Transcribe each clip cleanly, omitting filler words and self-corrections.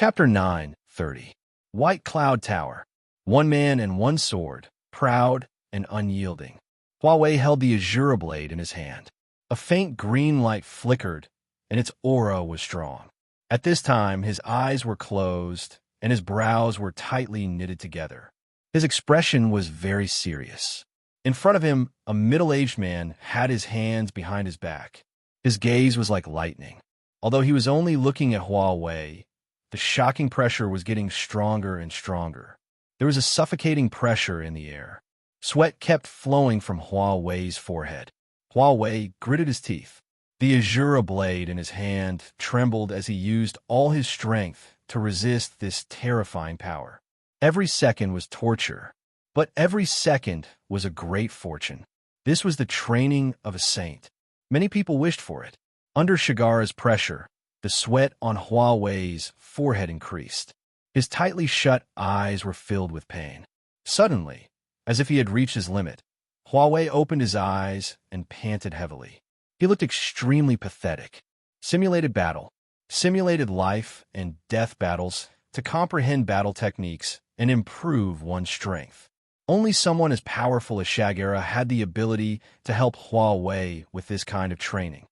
Chapter 9:30. White Cloud Tower. One man and one sword, proud and unyielding. Huawei held the azure blade in his hand. A faint green light flickered, and its aura was strong. At this time, his eyes were closed, and his brows were tightly knitted together. His expression was very serious. In front of him, a middle-aged man had his hands behind his back. His gaze was like lightning. Although he was only looking at Huawei, the shocking pressure was getting stronger and stronger. There was a suffocating pressure in the air. Sweat kept flowing from Huawei's forehead. Huawei gritted his teeth. The azure blade in his hand trembled as he used all his strength to resist this terrifying power. Every second was torture, but every second was a great fortune. This was the training of a saint. Many people wished for it. Under Shigara's pressure, the sweat on Huawei's forehead increased. His tightly shut eyes were filled with pain. Suddenly, as if he had reached his limit, Huawei opened his eyes and panted heavily. He looked extremely pathetic. Simulated battle, simulated life and death battles to comprehend battle techniques and improve one's strength. Only someone as powerful as Shigara had the ability to help Huawei with this kind of training.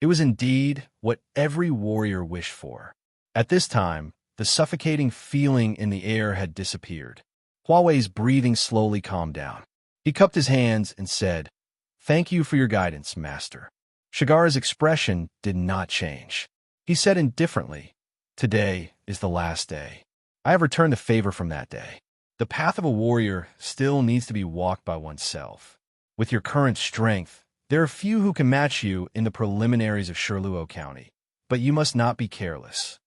It was indeed what every warrior wished for. At this time, the suffocating feeling in the air had disappeared. Huawei's breathing slowly calmed down. He cupped his hands and said, "Thank you for your guidance, Master." Shigara's expression did not change. He said indifferently, "Today is the last day. I have returned the favor from that day. The path of a warrior still needs to be walked by oneself. With your current strength, there are few who can match you in the preliminaries of Shirluo County, but you must not be careless.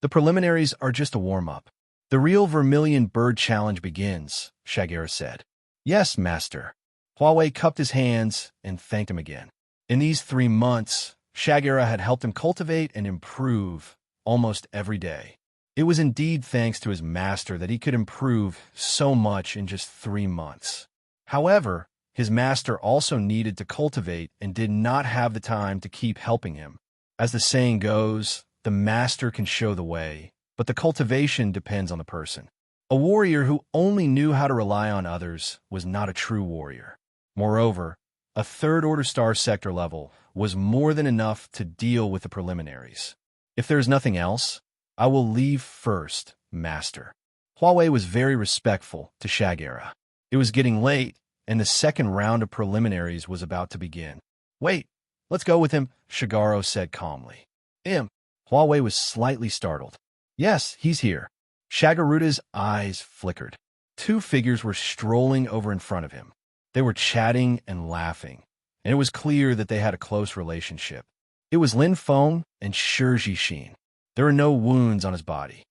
The preliminaries are just a warm-up. The real Vermilion Bird Challenge begins," Shigara said. "Yes, Master." Huawei cupped his hands and thanked him again. In these 3 months, Shigara had helped him cultivate and improve almost every day. It was indeed thanks to his master that he could improve so much in just 3 months. However, his master also needed to cultivate and did not have the time to keep helping him. As the saying goes, the master can show the way, but the cultivation depends on the person. A warrior who only knew how to rely on others was not a true warrior. Moreover, a third-order star sector level was more than enough to deal with the preliminaries. "If there is nothing else, I will leave first, Master." Huawei was very respectful to Shigara. It was getting late, and the second round of preliminaries was about to begin. "Wait, let's go with him," Shigaro said calmly. "Him?" Huawei was slightly startled. "Yes, he's here." Shagaruda's eyes flickered. 2 figures were strolling over in front of him. They were chatting and laughing, and it was clear that they had a close relationship. It was Lin Feng and Shi Jixin. There were no wounds on his body.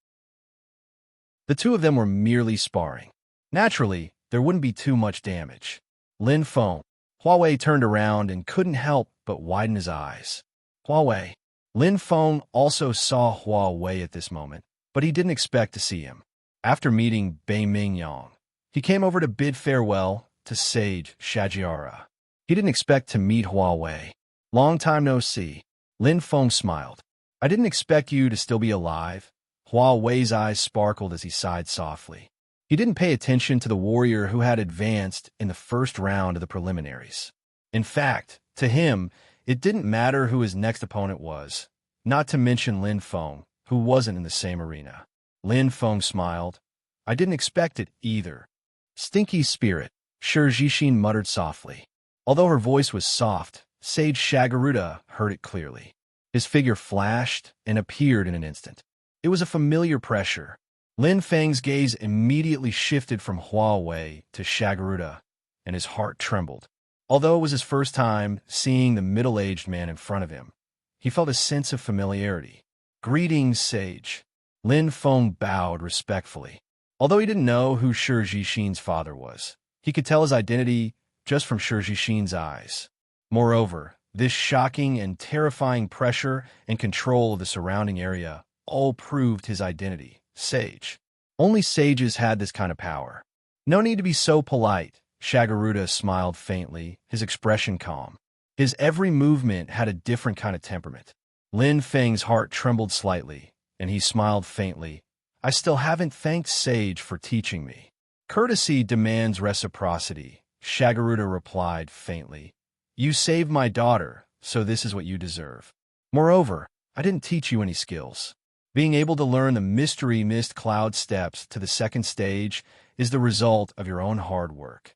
The 2 of them were merely sparring. Naturally, there wouldn't be too much damage. Lin Feng. Huawei turned around and couldn't help but widen his eyes. Huawei. Lin Feng also saw Huawei at this moment, but he didn't expect to see him. After meeting Bei Mingyang, he came over to bid farewell to Sage Shigara. He didn't expect to meet Huawei. "Long time no see." Lin Feng smiled. "I didn't expect you to still be alive." Huawei's eyes sparkled as he sighed softly. He didn't pay attention to the warrior who had advanced in the first round of the preliminaries. In fact, to him, it didn't matter who his next opponent was, not to mention Lin Feng, who wasn't in the same arena. Lin Feng smiled. "I didn't expect it either." "Stinky spirit," Shi Jixin muttered softly. Although her voice was soft, Sage Shagaruda heard it clearly. His figure flashed and appeared in an instant. It was a familiar pressure. Lin Feng's gaze immediately shifted from Huawei to Shagaruda, and his heart trembled. Although it was his first time seeing the middle-aged man in front of him, he felt a sense of familiarity. "Greetings, Sage." Lin Feng bowed respectfully. Although he didn't know who Shi Jixin's father was, he could tell his identity just from Shi Jixin's eyes. Moreover, this shocking and terrifying pressure and control of the surrounding area all proved his identity, Sage. Only sages had this kind of power. "No need to be so polite," Shagaruda smiled faintly, his expression calm. His every movement had a different kind of temperament. Lin Feng's heart trembled slightly, and he smiled faintly. I still haven't thanked Sage for teaching me. Courtesy demands reciprocity, Shagaruta replied faintly. You saved my daughter, so this is what you deserve. Moreover, I didn't teach you any skills. Being able to learn the mystery mist cloud steps to the second stage is the result of your own hard work.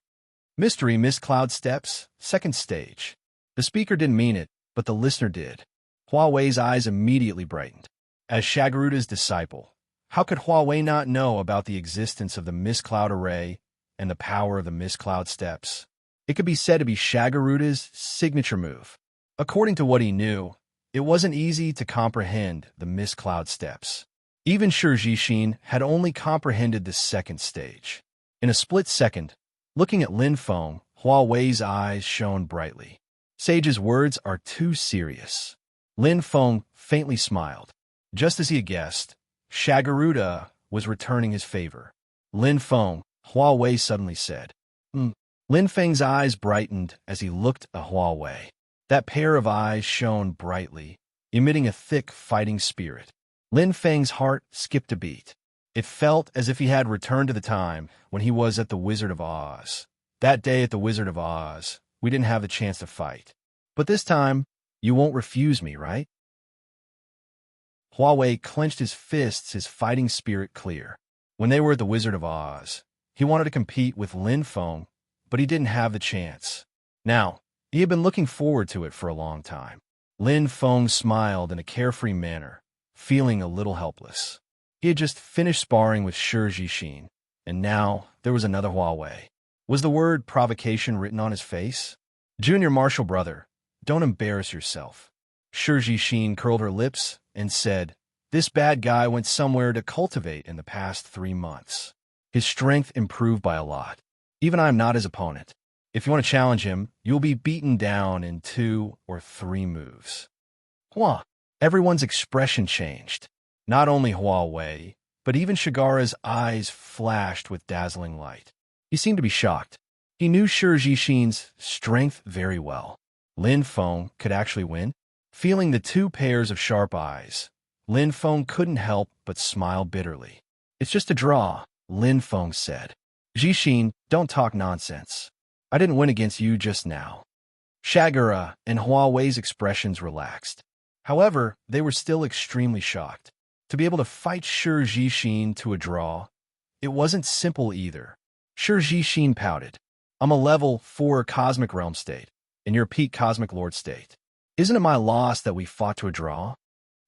Mystery mist cloud steps, second stage. The speaker didn't mean it, but the listener did. Huawei's eyes immediately brightened. As Shagaruta's disciple, how could Huawei not know about the existence of the mist cloud array and the power of the mist cloud steps? It could be said to be Shagaruta's signature move. According to what he knew, it wasn't easy to comprehend the mist cloud steps. Even Shijishin had only comprehended the second stage. In a split second, looking at Lin Feng, Huawei's eyes shone brightly. Sage's words are too serious. Lin Feng faintly smiled. Just as he had guessed, Shagaruta was returning his favor. Lin Feng, Huawei suddenly said. Lin Feng's eyes brightened as he looked at Huawei. That pair of eyes shone brightly, emitting a thick fighting spirit. Lin Feng's heart skipped a beat. It felt as if he had returned to the time when he was at the Wizard of Oz. That day at the Wizard of Oz, we didn't have the chance to fight. But this time, you won't refuse me, right? Huawei clenched his fists, his fighting spirit clear. When they were at the Wizard of Oz, he wanted to compete with Lin Feng, but he didn't have the chance. Now, he had been looking forward to it for a long time. Lin Feng smiled in a carefree manner, feeling a little helpless. He had just finished sparring with Shijishin, and now there was another Huawei. Was the word provocation written on his face? Junior Marshal Brother, don't embarrass yourself. Shijishin curled her lips and said, This bad guy went somewhere to cultivate in the past 3 months. His strength improved by a lot. Even I am not his opponent. If you want to challenge him, you'll be beaten down in 2 or 3 moves. Hua! Everyone's expression changed. Not only Huawei, but even Shigara's eyes flashed with dazzling light. He seemed to be shocked. He knew Shijishin's strength very well. Lin Feng could actually win. Feeling the 2 pairs of sharp eyes, Lin Feng couldn't help but smile bitterly. It's just a draw, Lin Feng said. Jishin, don't talk nonsense. I didn't win against you just now. Shagura and Huawei's expressions relaxed. However, they were still extremely shocked. To be able to fight Shijishin to a draw, it wasn't simple either. Shijishin pouted. I'm a level 4 Cosmic Realm state, and you're a peak Cosmic Lord state. Isn't it my loss that we fought to a draw?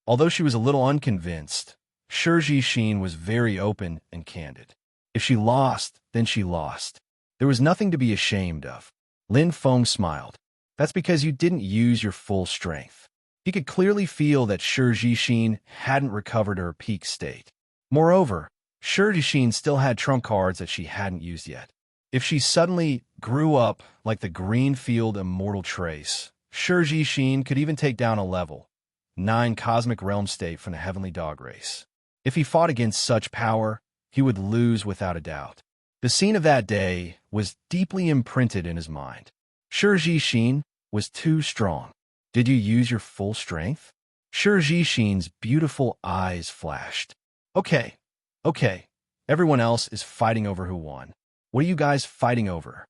Although she was a little unconvinced, Shijishin was very open and candid. If she lost, then she lost. There was nothing to be ashamed of. Lin Feng smiled. That's because you didn't use your full strength. He could clearly feel that Shijishin hadn't recovered her peak state. Moreover, Shijishin still had trump cards that she hadn't used yet. If she suddenly grew up like the Greenfield Immortal Trace, Shijishin could even take down a level 9 Cosmic Realm state from the Heavenly Dog race. If he fought against such power, he would lose without a doubt. The scene of that day was deeply imprinted in his mind. Shijishin was too strong. Did you use your full strength? Shijishin's beautiful eyes flashed. Okay. Everyone else is fighting over who won. What are you guys fighting over?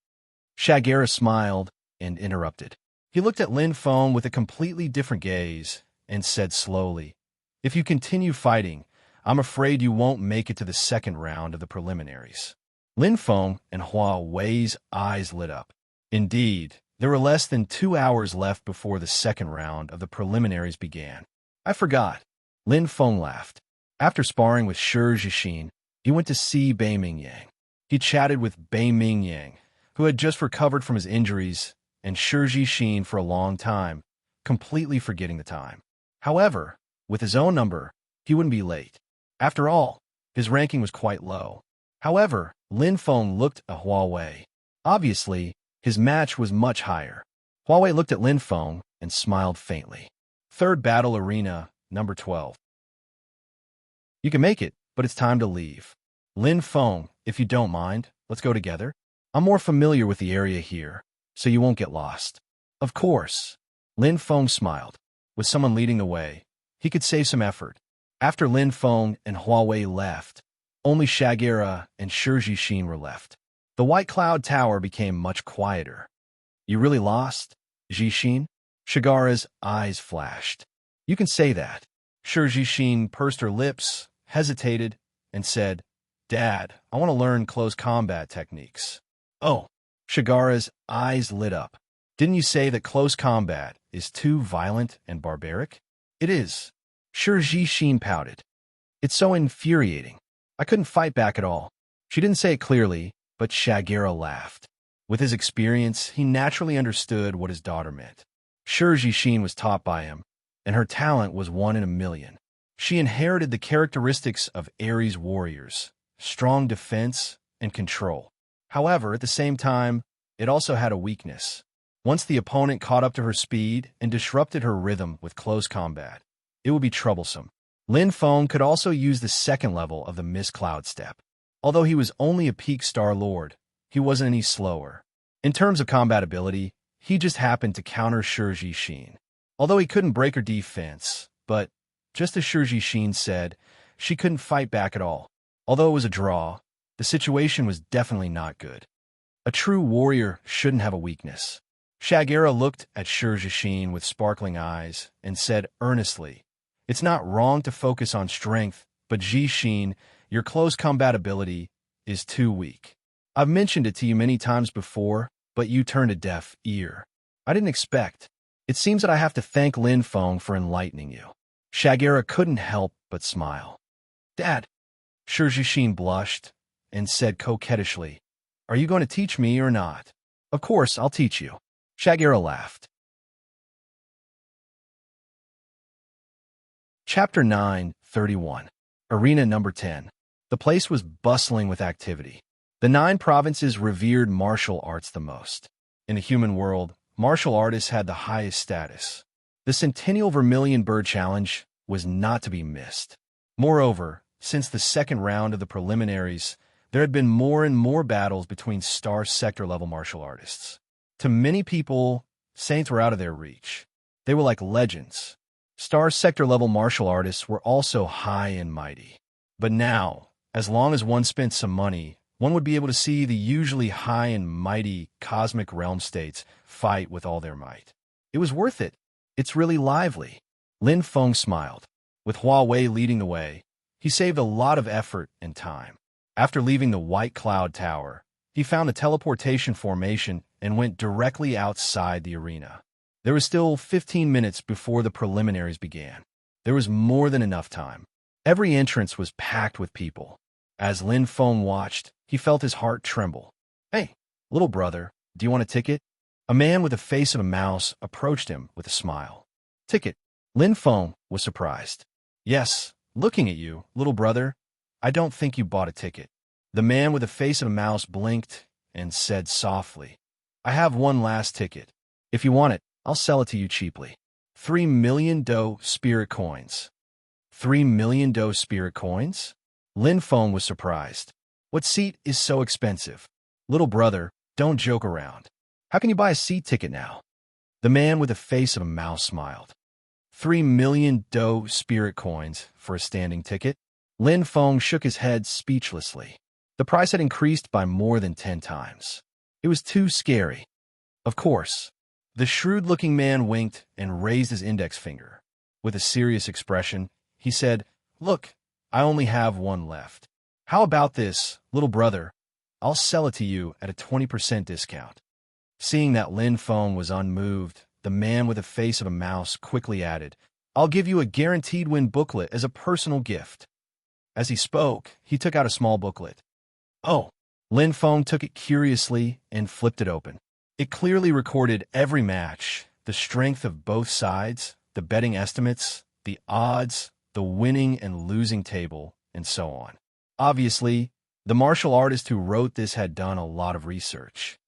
Shagara smiled and interrupted. He looked at Lin Feng with a completely different gaze and said slowly, If you continue fighting, I'm afraid you won't make it to the second round of the preliminaries. Lin Feng and Huawei's eyes lit up. Indeed, there were less than 2 hours left before the second round of the preliminaries began. I forgot. Lin Feng laughed. After sparring with Shijishin, he went to see Bei Mingyang. He chatted with Bei Mingyang, who had just recovered from his injuries, and Shijishin for a long time, completely forgetting the time. However, with his own number, he wouldn't be late. After all, his ranking was quite low. However, Lin Feng looked at Huawei. Obviously, his match was much higher. Huawei looked at Lin Feng and smiled faintly. Third Battle Arena, number 12. You can make it, but it's time to leave. Lin Feng, if you don't mind, let's go together. I'm more familiar with the area here, so you won't get lost. Of course. Lin Feng smiled. With someone leading the way, he could save some effort. After Lin Feng and Huawei left, only Shagera and Shijishin were left. The White Cloud Tower became much quieter. You really lost, Jishin? Shagara's eyes flashed. You can say that. Shijishin pursed her lips, hesitated, and said, Dad, I want to learn close combat techniques. Oh, Shagara's eyes lit up. Didn't you say that close combat is too violent and barbaric? It is. Shijishin pouted. It's so infuriating. I couldn't fight back at all. She didn't say it clearly, but Shagera laughed. With his experience, he naturally understood what his daughter meant. Shijishin was taught by him, and her talent was 1 in a million. She inherited the characteristics of Ares warriors, strong defense and control. However, at the same time, it also had a weakness. Once the opponent caught up to her speed and disrupted her rhythm with close combat, it would be troublesome. Lin Feng could also use the second level of the Mist Cloud Step. Although he was only a peak Star Lord, he wasn't any slower. In terms of combat ability, he just happened to counter Shijishin. Although he couldn't break her defense, but, just as Shijishin said, she couldn't fight back at all. Although it was a draw, the situation was definitely not good. A true warrior shouldn't have a weakness. Shagera looked at Shijishin with sparkling eyes and said earnestly, It's not wrong to focus on strength, but Jishin, your close combat ability is too weak. I've mentioned it to you many times before, but you turned a deaf ear. I didn't expect. It seems that I have to thank Lin Feng for enlightening you. Shagera couldn't help but smile. Dad, Shijishin blushed and said coquettishly, Are you going to teach me or not? Of course, I'll teach you. Shagera laughed. Chapter 9:31. Arena number 10. The place was bustling with activity. The 9 provinces revered martial arts the most. In the human world, martial artists had the highest status. The Centennial Vermilion Bird Challenge was not to be missed. Moreover, since the second round of the preliminaries, there had been more and more battles between Star Sector-level martial artists. To many people, Saints were out of their reach. They were like legends. Star Sector-level martial artists were also high and mighty. But now, as long as one spent some money, one would be able to see the usually high and mighty cosmic realm states fight with all their might. It was worth it. It's really lively. Lin Feng smiled. With Huawei leading the way, he saved a lot of effort and time. After leaving the White Cloud Tower, he found a teleportation formation and went directly outside the arena. There was still 15 minutes before the preliminaries began. There was more than enough time. Every entrance was packed with people. As Lin Feng watched, he felt his heart tremble. Hey, little brother, do you want a ticket? A man with the face of a mouse approached him with a smile. Ticket. Lin Feng was surprised. Yes, looking at you, little brother, I don't think you bought a ticket. The man with the face of a mouse blinked and said softly, I have one last ticket. If you want it, I'll sell it to you cheaply. 3 million Do spirit coins. 3 million Do spirit coins? Lin Feng was surprised. What seat is so expensive? Little brother, don't joke around. How can you buy a seat ticket now? The man with the face of a mouse smiled. 3 million Do spirit coins for a standing ticket? Lin Feng shook his head speechlessly. The price had increased by more than 10 times. It was too scary. Of course. The shrewd-looking man winked and raised his index finger. With a serious expression, he said, Look, I only have one left. How about this, little brother? I'll sell it to you at a 20% discount. Seeing that Lin Feng was unmoved, the man with the face of a mouse quickly added, I'll give you a guaranteed win booklet as a personal gift. As he spoke, he took out a small booklet. Oh, Lin Feng took it curiously and flipped it open. It clearly recorded every match, the strength of both sides, the betting estimates, the odds, the winning and losing table, and so on. Obviously, the martial artist who wrote this had done a lot of research.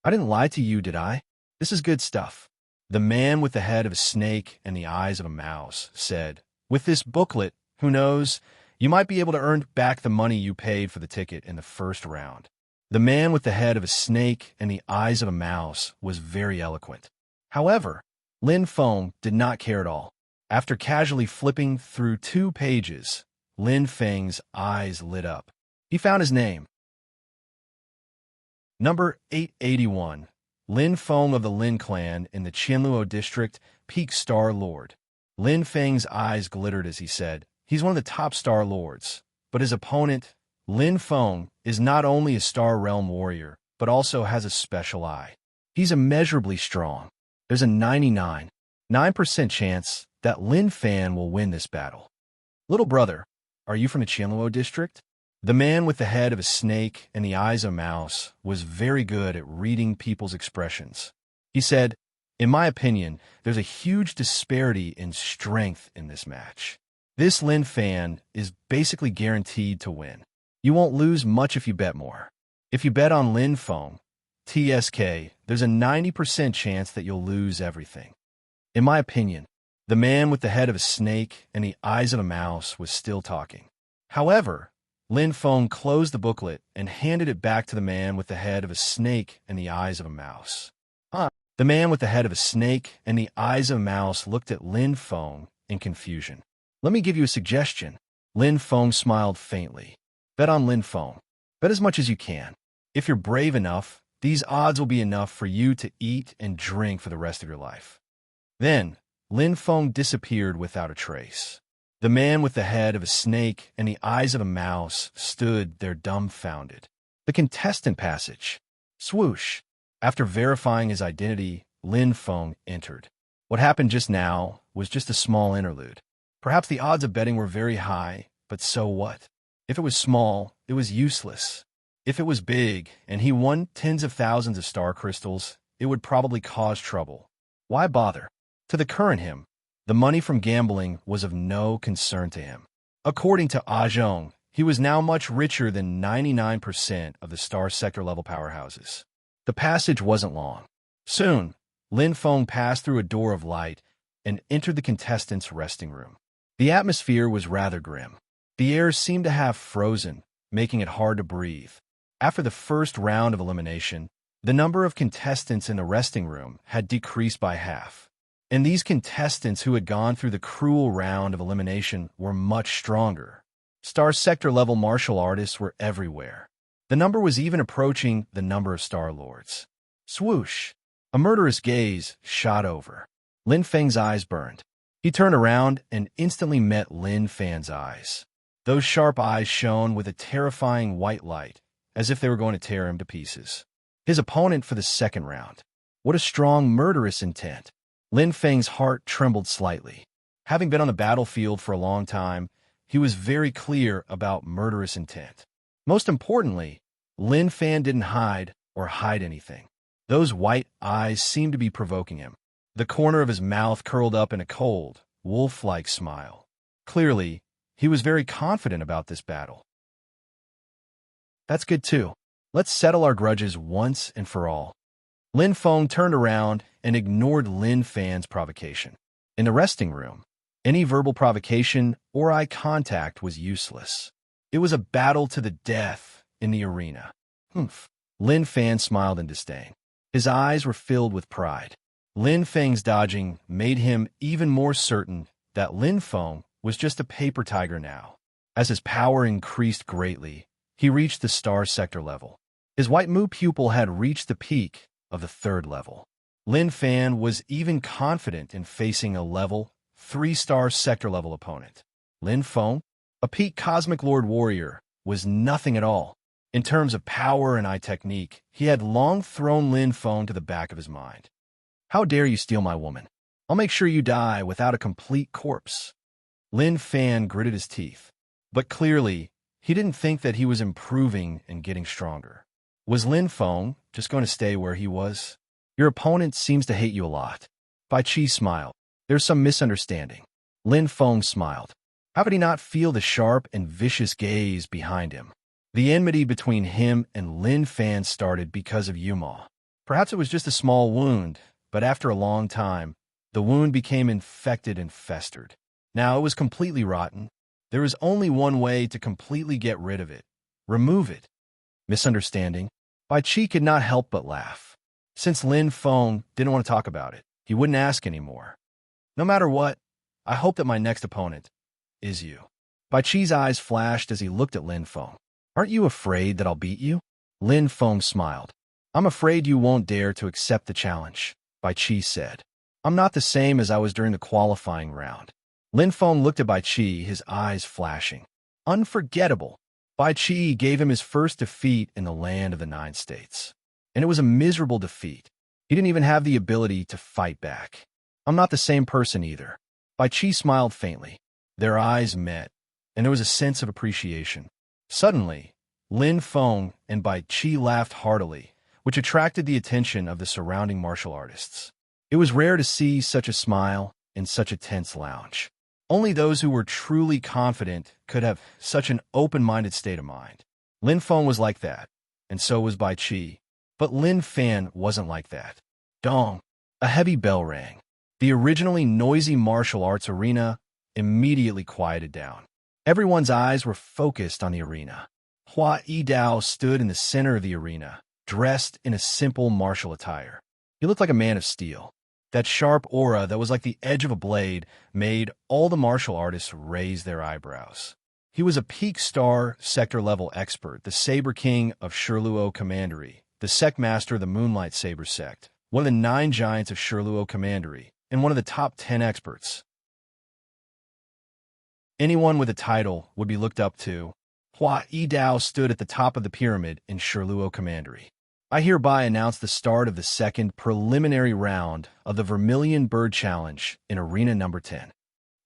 I didn't lie to you, did I? This is good stuff. The man with the head of a snake and the eyes of a mouse said, With this booklet, who knows, you might be able to earn back the money you paid for the ticket in the first round. The man with the head of a snake and the eyes of a mouse was very eloquent. However, Lin Feng did not care at all. After casually flipping through 2 pages, Lin Feng's eyes lit up. He found his name. Number 881. Lin Feng of the Lin clan in the Qianluo district, Peak Star Lord. Lin Feng's eyes glittered as he said, he's one of the top Star Lords, but his opponent, Lin Feng, is not only a Star Realm warrior, but also has a special eye. He's immeasurably strong. There's a 99.9% chance that Lin Fan will win this battle. Little brother, are you from the Qianluo district? The man with the head of a snake and the eyes of a mouse was very good at reading people's expressions. He said, in my opinion, there's a huge disparity in strength in this match. This Lin Fan is basically guaranteed to win. You won't lose much if you bet more. If you bet on Lin Feng, TSK, there's a 90% chance that you'll lose everything. In my opinion, the man with the head of a snake and the eyes of a mouse was still talking. However, Lin Feng closed the booklet and handed it back to the man with the head of a snake and the eyes of a mouse. The man with the head of a snake and the eyes of a mouse looked at Lin Feng in confusion. Let me give you a suggestion. Lin Feng smiled faintly. Bet on Lin Feng. Bet as much as you can. If you're brave enough, these odds will be enough for you to eat and drink for the rest of your life. Then, Lin Feng disappeared without a trace. The man with the head of a snake and the eyes of a mouse stood there dumbfounded. The contestant passage. Swoosh. After verifying his identity, Lin Feng entered. What happened just now was just a small interlude. Perhaps the odds of betting were very high, but so what? If it was small, it was useless. If it was big, and he won tens of thousands of star crystals, it would probably cause trouble. Why bother? To the current him, the money from gambling was of no concern to him. According to Zhong, he was now much richer than 99% of the star sector level powerhouses. The passage wasn't long. Soon, Lin Feng passed through a door of light and entered the contestants' resting room. The atmosphere was rather grim. The air seemed to have frozen, making it hard to breathe. After the first round of elimination, the number of contestants in the resting room had decreased by half. And these contestants who had gone through the cruel round of elimination were much stronger. Star sector level martial artists were everywhere. The number was even approaching the number of Star Lords. Swoosh! A murderous gaze shot over. Lin Feng's eyes burned. He turned around and instantly met Lin Fan's eyes. Those sharp eyes shone with a terrifying white light, as if they were going to tear him to pieces. His opponent for the second round. What a strong murderous intent. Lin Feng's heart trembled slightly. Having been on the battlefield for a long time, he was very clear about murderous intent. Most importantly, Lin Fan didn't hide anything. Those white eyes seemed to be provoking him. The corner of his mouth curled up in a cold, wolf-like smile. Clearly, he was very confident about this battle. That's good too. Let's settle our grudges once and for all. Lin Feng turned around and ignored Lin Fan's provocation. In the resting room, any verbal provocation or eye contact was useless. It was a battle to the death in the arena. Humph. Lin Fan smiled in disdain. His eyes were filled with pride. Lin Feng's dodging made him even more certain that Lin Feng was just a paper tiger now. As his power increased greatly, he reached the star sector level. His white Mu pupil had reached the peak of the 3rd level. Lin Fan was even confident in facing a level 3-star sector level opponent. Lin Feng, a peak cosmic lord warrior, was nothing at all. In terms of power and eye technique, he had long thrown Lin Feng to the back of his mind. How dare you steal my woman? I'll make sure you die without a complete corpse. Lin Fan gritted his teeth. But clearly, he didn't think that he was improving and getting stronger. Was Lin Feng just going to stay where he was? Your opponent seems to hate you a lot. Bai Qi smiled. There's some misunderstanding. Lin Feng smiled. How could he not feel the sharp and vicious gaze behind him? The enmity between him and Lin Fan started because of Yuma. Perhaps it was just a small wound, but after a long time, the wound became infected and festered. Now it was completely rotten. There was only one way to completely get rid of it. Remove it. Misunderstanding? Bai Qi could not help but laugh. Since Lin Feng didn't want to talk about it, he wouldn't ask anymore. No matter what, I hope that my next opponent is you. Bai Chi's eyes flashed as he looked at Lin Feng. Aren't you afraid that I'll beat you? Lin Feng smiled. I'm afraid you won't dare to accept the challenge, Bai Chi said. I'm not the same as I was during the qualifying round. Lin Feng looked at Bai Chi, his eyes flashing. Unforgettable. Bai Chi gave him his first defeat in the land of the 9 states. And it was a miserable defeat. He didn't even have the ability to fight back. I'm not the same person either. Bai Chi smiled faintly. Their eyes met, and there was a sense of appreciation. Suddenly, Lin Feng and Bai Chi laughed heartily, which attracted the attention of the surrounding martial artists. It was rare to see such a smile in such a tense lounge. Only those who were truly confident could have such an open-minded state of mind. Lin Feng was like that, and so was Bai Chi. But Lin Fan wasn't like that. Dong! A heavy bell rang. The originally noisy martial arts arena immediately quieted down. Everyone's eyes were focused on the arena. Hua Yidao stood in the center of the arena, dressed in a simple martial attire. He looked like a man of steel. That sharp aura that was like the edge of a blade made all the martial artists raise their eyebrows. He was a peak star sector-level expert, the Saber King of Shirluo Commandery, the sect master of the Moonlight Saber sect, one of the 9 giants of Shirluo Commandery, and one of the top 10 experts. Anyone with a title would be looked up to. Hua Yidao stood at the top of the pyramid in Shirluo Commandery. I hereby announce the start of the second preliminary round of the Vermilion Bird Challenge in Arena number 10.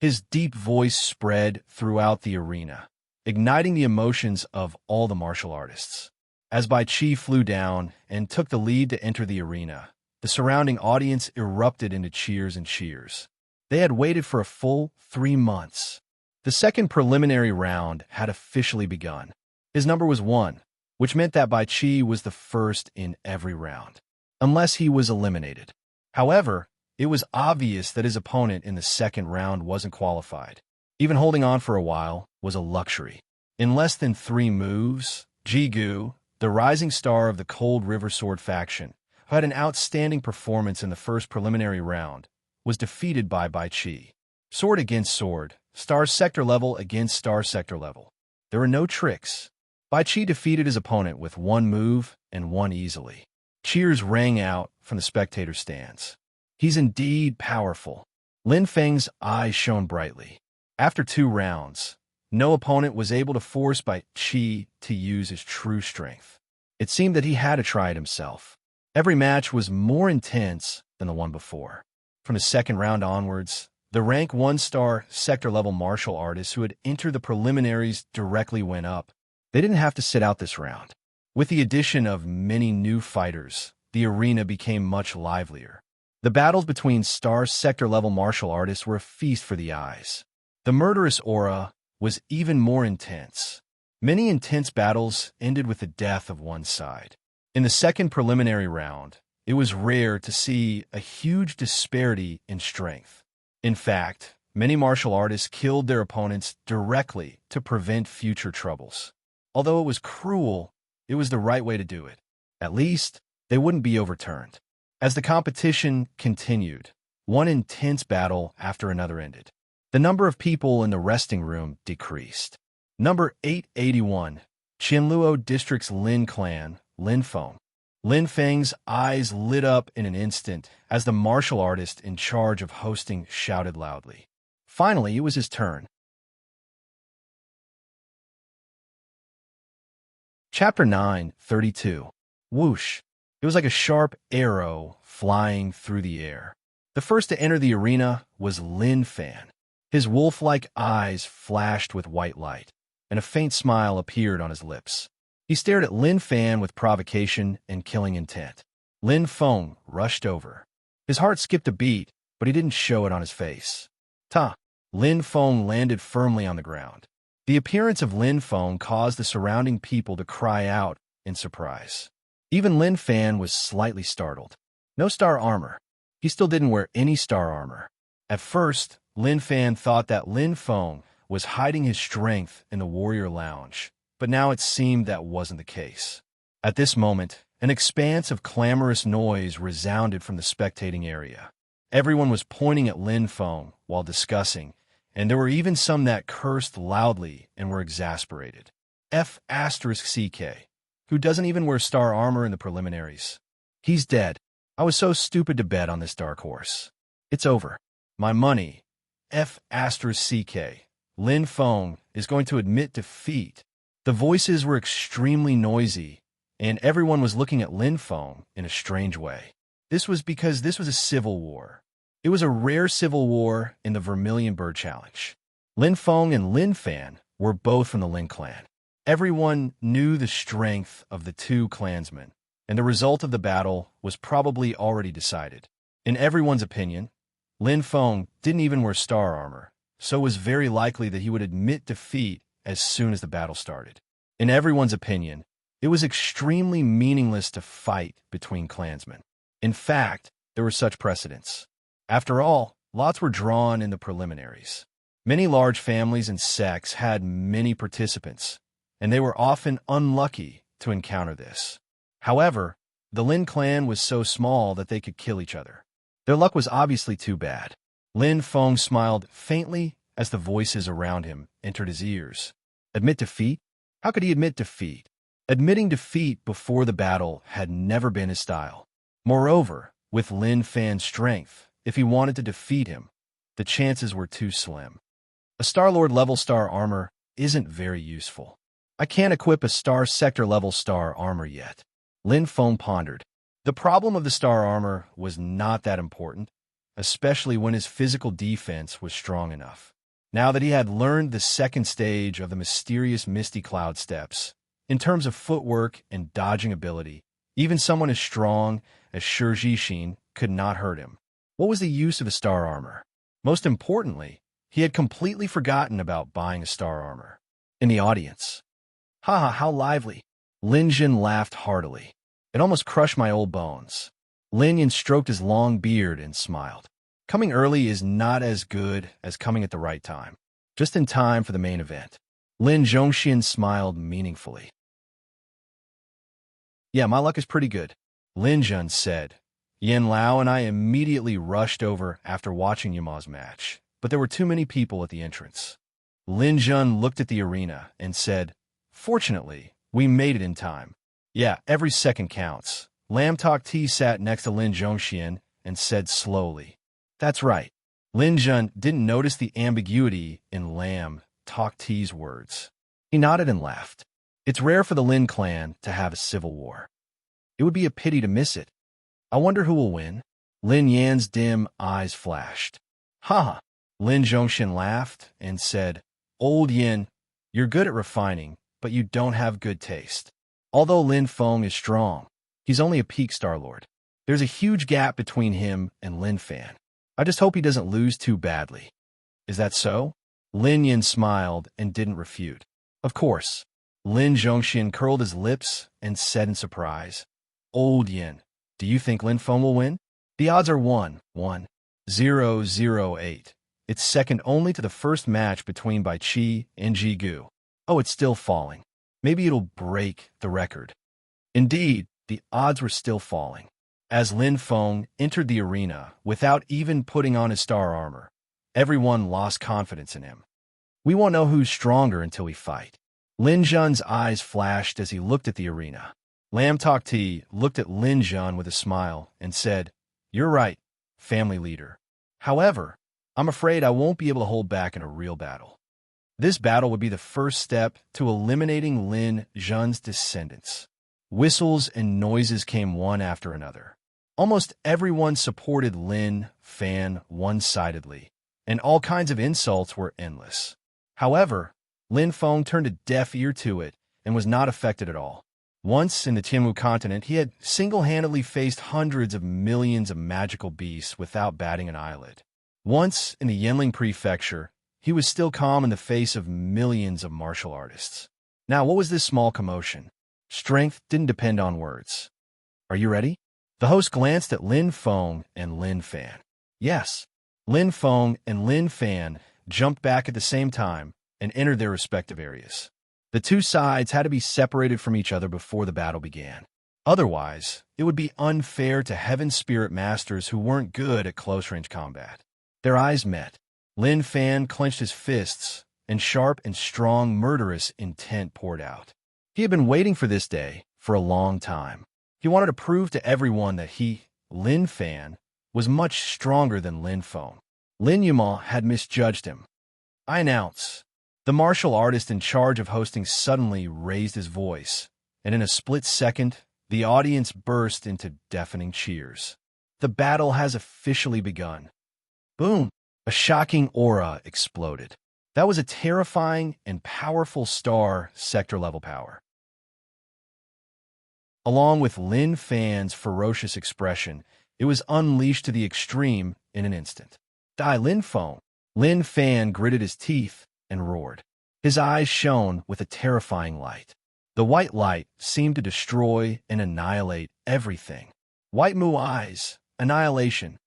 His deep voice spread throughout the arena, igniting the emotions of all the martial artists. As Bai Chi flew down and took the lead to enter the arena, the surrounding audience erupted into cheers and cheers. They had waited for a full 3 months. The second preliminary round had officially begun. His number was 1, which meant that Bai Chi was the first in every round, unless he was eliminated. However, it was obvious that his opponent in the second round wasn't qualified. Even holding on for a while was a luxury. In less than 3 moves, Jigu, the rising star of the Cold River Sword faction, who had an outstanding performance in the first preliminary round, was defeated by Bai Chi. Sword against sword, star sector level against star sector level. There were no tricks. Bai Chi defeated his opponent with 1 move and won easily. Cheers rang out from the spectator stands. He's indeed powerful. Lin Feng's eyes shone brightly. After 2 rounds, no opponent was able to force Bai Chi to use his true strength. It seemed that he had to try it himself. Every match was more intense than the one before. From the second round onwards, the rank 1-star sector-level martial artists who had entered the preliminaries directly went up. They didn't have to sit out this round. With the addition of many new fighters, the arena became much livelier. The battles between star sector-level martial artists were a feast for the eyes. The murderous aura was even more intense. Many intense battles ended with the death of one side. In the second preliminary round, it was rare to see a huge disparity in strength. In fact, many martial artists killed their opponents directly to prevent future troubles. Although it was cruel, it was the right way to do it. At least, they wouldn't be overturned. As the competition continued, one intense battle after another ended. The number of people in the resting room decreased. Number 881, Qianluo District's Lin Clan, Lin Feng. Lin Feng's eyes lit up in an instant as the martial artist in charge of hosting shouted loudly. Finally, it was his turn. Chapter 9:32. Whoosh. It was like a sharp arrow flying through the air. The first to enter the arena was Lin Fan. His wolf-like eyes flashed with white light, and a faint smile appeared on his lips. He stared at Lin Fan with provocation and killing intent. Lin Feng rushed over. His heart skipped a beat, but he didn't show it on his face. Ta! Lin Feng landed firmly on the ground. The appearance of Lin Feng caused the surrounding people to cry out in surprise. Even Lin Fan was slightly startled. No star armor. He still didn't wear any star armor. At first, Lin Fan thought that Lin Feng was hiding his strength in the warrior lounge, but now it seemed that wasn't the case. At this moment, an expanse of clamorous noise resounded from the spectating area. Everyone was pointing at Lin Feng while discussing, and there were even some that cursed loudly and were exasperated. F***CK, who doesn't even wear star armor in the preliminaries. He's dead. I was so stupid to bet on this dark horse. It's over. My money. F***CK. Lin Feng is going to admit defeat. The voices were extremely noisy, and everyone was looking at Lin Feng in a strange way. This was because this was a civil war. It was a rare civil war in the Vermilion Bird Challenge. Lin Feng and Lin Fan were both from the Lin clan. Everyone knew the strength of the two clansmen, and the result of the battle was probably already decided. In everyone's opinion, Lin Feng didn't even wear star armor, so it was very likely that he would admit defeat as soon as the battle started. In everyone's opinion, it was extremely meaningless to fight between clansmen. In fact, there were such precedents. After all, lots were drawn in the preliminaries. Many large families and sects had many participants, and they were often unlucky to encounter this. However, the Lin clan was so small that they could kill each other. Their luck was obviously too bad. Lin Feng smiled faintly as the voices around him entered his ears. Admit defeat? How could he admit defeat? Admitting defeat before the battle had never been his style. Moreover, with Lin Fan's strength, if he wanted to defeat him, the chances were too slim. A Star-Lord level star armor isn't very useful. I can't equip a Star Sector level star armor yet. Lin Feng pondered. The problem of the star armor was not that important, especially when his physical defense was strong enough. Now that he had learned the second stage of the mysterious misty cloud steps, in terms of footwork and dodging ability, even someone as strong as Shi Jixin could not hurt him. What was the use of a star armor? Most importantly, he had completely forgotten about buying a star armor. In the audience. Haha, how lively. Lin Jin laughed heartily. It almost crushed my old bones. Lin Yin stroked his long beard and smiled. Coming early is not as good as coming at the right time. Just in time for the main event. Lin Zhongxian smiled meaningfully. Yeah, my luck is pretty good, Lin Jun said. Yin Lao and I immediately rushed over after watching Yama's match, but there were too many people at the entrance. Lin Jun looked at the arena and said, "Fortunately, we made it in time." Yeah, every second counts. Lam Tok Ti sat next to Lin Zhongxian and said slowly, "That's right." Lin Jun didn't notice the ambiguity in Lam Tok Ti's words. He nodded and laughed. It's rare for the Lin clan to have a civil war. It would be a pity to miss it. I wonder who will win. Lin Yan's dim eyes flashed. Haha. Lin Zhongxian laughed and said, "Old Yin, you're good at refining, but you don't have good taste." Although Lin Feng is strong, he's only a peak Star-Lord. There's a huge gap between him and Lin Fan. I just hope he doesn't lose too badly. Is that so? Lin Yin smiled and didn't refute. Of course. Lin Zhongxian curled his lips and said in surprise, "Old Yin, do you think Lin Feng will win?" The odds are 1-1-0-0-8. It's second only to the first match between Bai Qi and Ji Gu. Oh, it's still falling. Maybe it'll break the record. Indeed, the odds were still falling. As Lin Feng entered the arena without even putting on his star armor, everyone lost confidence in him. We won't know who's stronger until we fight. Lin Jun's eyes flashed as he looked at the arena. Lam Tok Ti looked at Lin Jun with a smile and said, "You're right, family leader. However, I'm afraid I won't be able to hold back in a real battle. This battle would be the first step to eliminating Lin Jun's descendants." Whistles and noises came one after another. Almost everyone supported Lin Fan one-sidedly, and all kinds of insults were endless. However, Lin Feng turned a deaf ear to it and was not affected at all. Once in the Tianwu continent, he had single-handedly faced hundreds of millions of magical beasts without batting an eyelid. Once in the Yanling prefecture, he was still calm in the face of millions of martial artists. Now, what was this small commotion? Strength didn't depend on words. Are you ready? The host glanced at Lin Feng and Lin Fan. Yes. Lin Feng and Lin Fan jumped back at the same time and entered their respective areas. The two sides had to be separated from each other before the battle began. Otherwise, it would be unfair to Heaven's spirit masters who weren't good at close-range combat. Their eyes met. Lin Fan clenched his fists, and sharp and strong murderous intent poured out. He had been waiting for this day for a long time. He wanted to prove to everyone that he, Lin Fan, was much stronger than Lin Feng. Lin Yuma had misjudged him. I announce. The martial artist in charge of hosting suddenly raised his voice, and in a split second, the audience burst into deafening cheers. The battle has officially begun. Boom! A shocking aura exploded. That was a terrifying and powerful star sector-level power. Along with Lin Fan's ferocious expression, it was unleashed to the extreme in an instant. Die Lin Feng! Lin Fan gritted his teeth and roared. His eyes shone with a terrifying light. The white light seemed to destroy and annihilate everything. White Mu eyes, annihilation.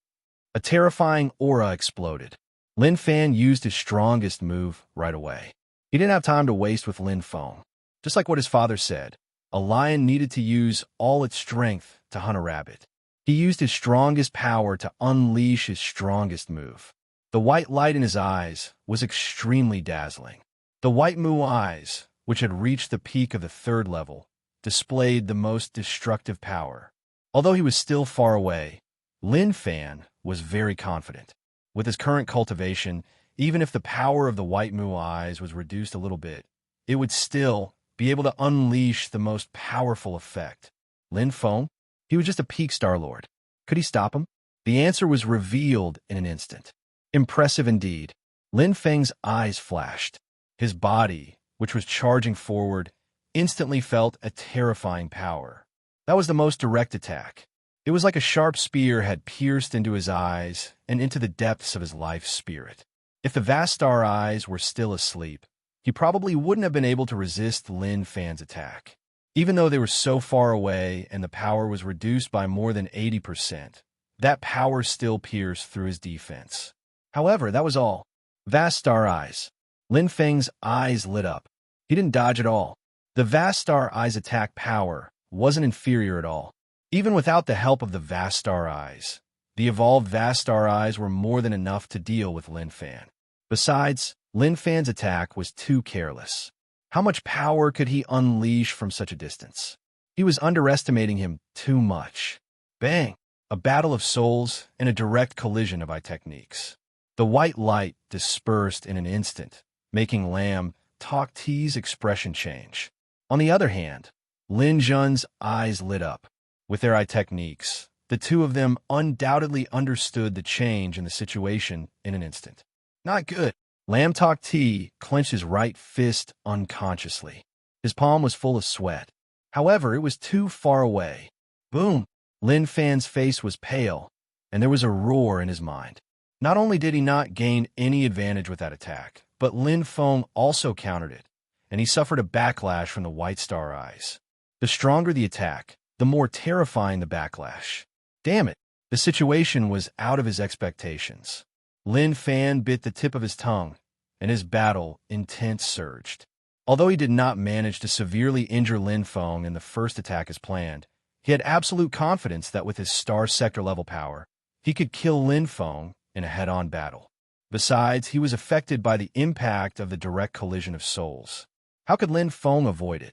A terrifying aura exploded. Lin Fan used his strongest move right away. He didn't have time to waste with Lin Feng. Just like what his father said, a lion needed to use all its strength to hunt a rabbit. He used his strongest power to unleash his strongest move. The white light in his eyes was extremely dazzling. The white Mu eyes, which had reached the peak of the third level, displayed the most destructive power. Although he was still far away, Lin Fan was very confident. With his current cultivation, even if the power of the white Mu eyes was reduced a little bit, it would still be able to unleash the most powerful effect. Lin Feng? He was just a peak Star Lord. Could he stop him? The answer was revealed in an instant. Impressive indeed. Lin Feng's eyes flashed. His body, which was charging forward, instantly felt a terrifying power. That was the most direct attack. It was like a sharp spear had pierced into his eyes and into the depths of his life spirit. If the vast star eyes were still asleep, he probably wouldn't have been able to resist Lin Fan's attack. Even though they were so far away and the power was reduced by more than 80%, that power still pierced through his defense. However, that was all. Vast star eyes. Lin Feng's eyes lit up. He didn't dodge at all. The vast star eyes' attack power wasn't inferior at all. Even without the help of the vast star eyes, the evolved vast star eyes were more than enough to deal with Lin Fan. Besides, Lin Fan's attack was too careless. How much power could he unleash from such a distance? He was underestimating him too much. Bang! A battle of souls and a direct collision of eye techniques. The white light dispersed in an instant, making Lam Tok T's expression change. On the other hand, Lin Jun's eyes lit up. With their eye techniques, the two of them undoubtedly understood the change in the situation in an instant. Not good. Lam Tok T clenched his right fist unconsciously. His palm was full of sweat. However, it was too far away. Boom! Lin Fan's face was pale, and there was a roar in his mind. Not only did he not gain any advantage with that attack, but Lin Feng also countered it, and he suffered a backlash from the white star eyes. The stronger the attack, the more terrifying the backlash. Damn it, the situation was out of his expectations. Lin Fan bit the tip of his tongue, and his battle intent surged. Although he did not manage to severely injure Lin Feng in the first attack as planned, he had absolute confidence that with his star sector level power, he could kill Lin Feng in a head-on battle. Besides, he was affected by the impact of the direct collision of souls. How could Lin Feng avoid it?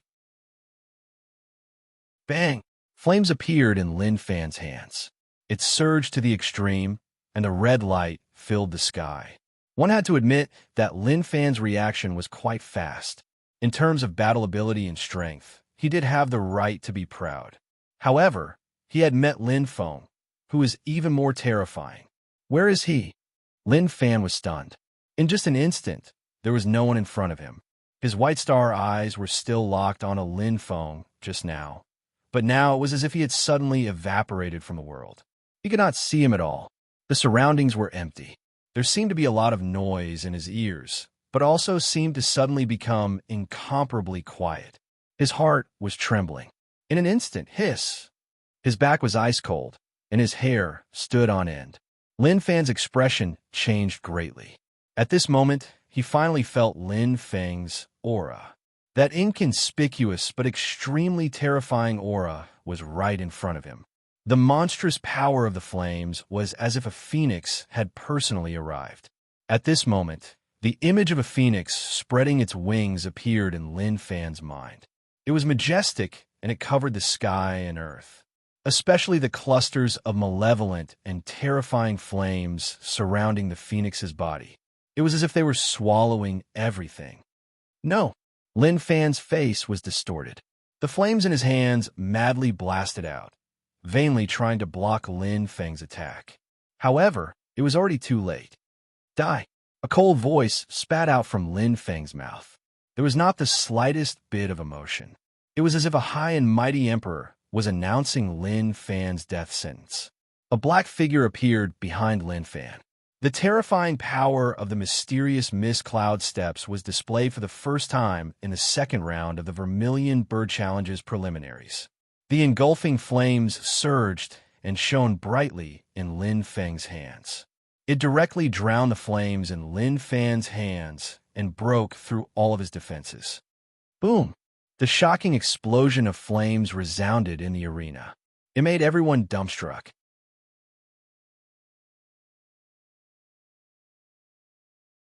Bang! Flames appeared in Lin Fan's hands. It surged to the extreme, and the red light filled the sky. One had to admit that Lin Fan's reaction was quite fast. In terms of battle ability and strength, he did have the right to be proud. However, he had met Lin Feng, who is even more terrifying. Where is he? Lin Fan was stunned. In just an instant, there was no one in front of him. His white star eyes were still locked on a Lin Feng just now, but now it was as if he had suddenly evaporated from the world. He could not see him at all. The surroundings were empty. There seemed to be a lot of noise in his ears, but also seemed to suddenly become incomparably quiet. His heart was trembling. In an instant, hiss! His back was ice cold, and his hair stood on end. Lin Fan's expression changed greatly. At this moment, he finally felt Lin Feng's aura. That inconspicuous but extremely terrifying aura was right in front of him. The monstrous power of the flames was as if a phoenix had personally arrived. At this moment, the image of a phoenix spreading its wings appeared in Lin Fan's mind. It was majestic, and it covered the sky and earth, especially the clusters of malevolent and terrifying flames surrounding the phoenix's body. It was as if they were swallowing everything. No, Lin Fan's face was distorted. The flames in his hands madly blasted out, vainly trying to block Lin Feng's attack. However, it was already too late. Die! A cold voice spat out from Lin Feng's mouth. There was not the slightest bit of emotion. It was as if a high and mighty emperor was announcing Lin Fan's death sentence. A black figure appeared behind Lin Fan. The terrifying power of the mysterious mist cloud steps was displayed for the first time in the second round of the Vermilion Bird Challenge's preliminaries. The engulfing flames surged and shone brightly in Lin Feng's hands. It directly drowned the flames in Lin Fan's hands and broke through all of his defenses. Boom! The shocking explosion of flames resounded in the arena. It made everyone dumbstruck.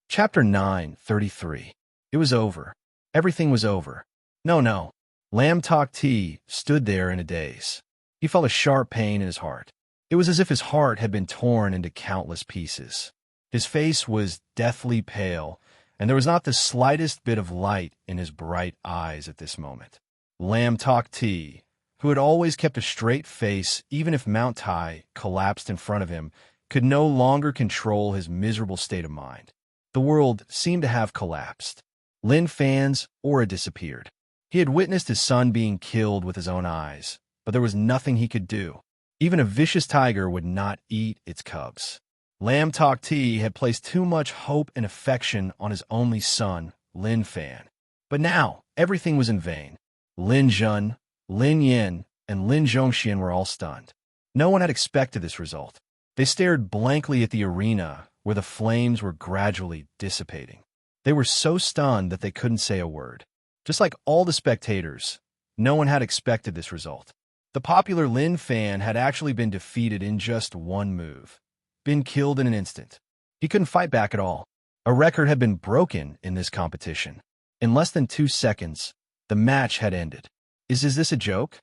Chapter 9:33. It was over. Everything was over. No. Lam Tok Ti stood there in a daze. He felt a sharp pain in his heart. It was as if his heart had been torn into countless pieces. His face was deathly pale, and there was not the slightest bit of light in his bright eyes at this moment. Lam Tok Ti, who had always kept a straight face even if Mount Tai collapsed in front of him, could no longer control his miserable state of mind. The world seemed to have collapsed. Lin Fan's aura disappeared. He had witnessed his son being killed with his own eyes, but there was nothing he could do. Even a vicious tiger would not eat its cubs. Lam Tok Ti had placed too much hope and affection on his only son, Lin Fan. But now, everything was in vain. Lin Jun, Lin Yin, and Lin Zhongxian were all stunned. No one had expected this result. They stared blankly at the arena where the flames were gradually dissipating. They were so stunned that they couldn't say a word. Just like all the spectators, no one had expected this result. The popular Lin Fan had actually been defeated in just one move, been killed in an instant. He couldn't fight back at all. A record had been broken in this competition. In less than 2 seconds, the match had ended. Is this a joke?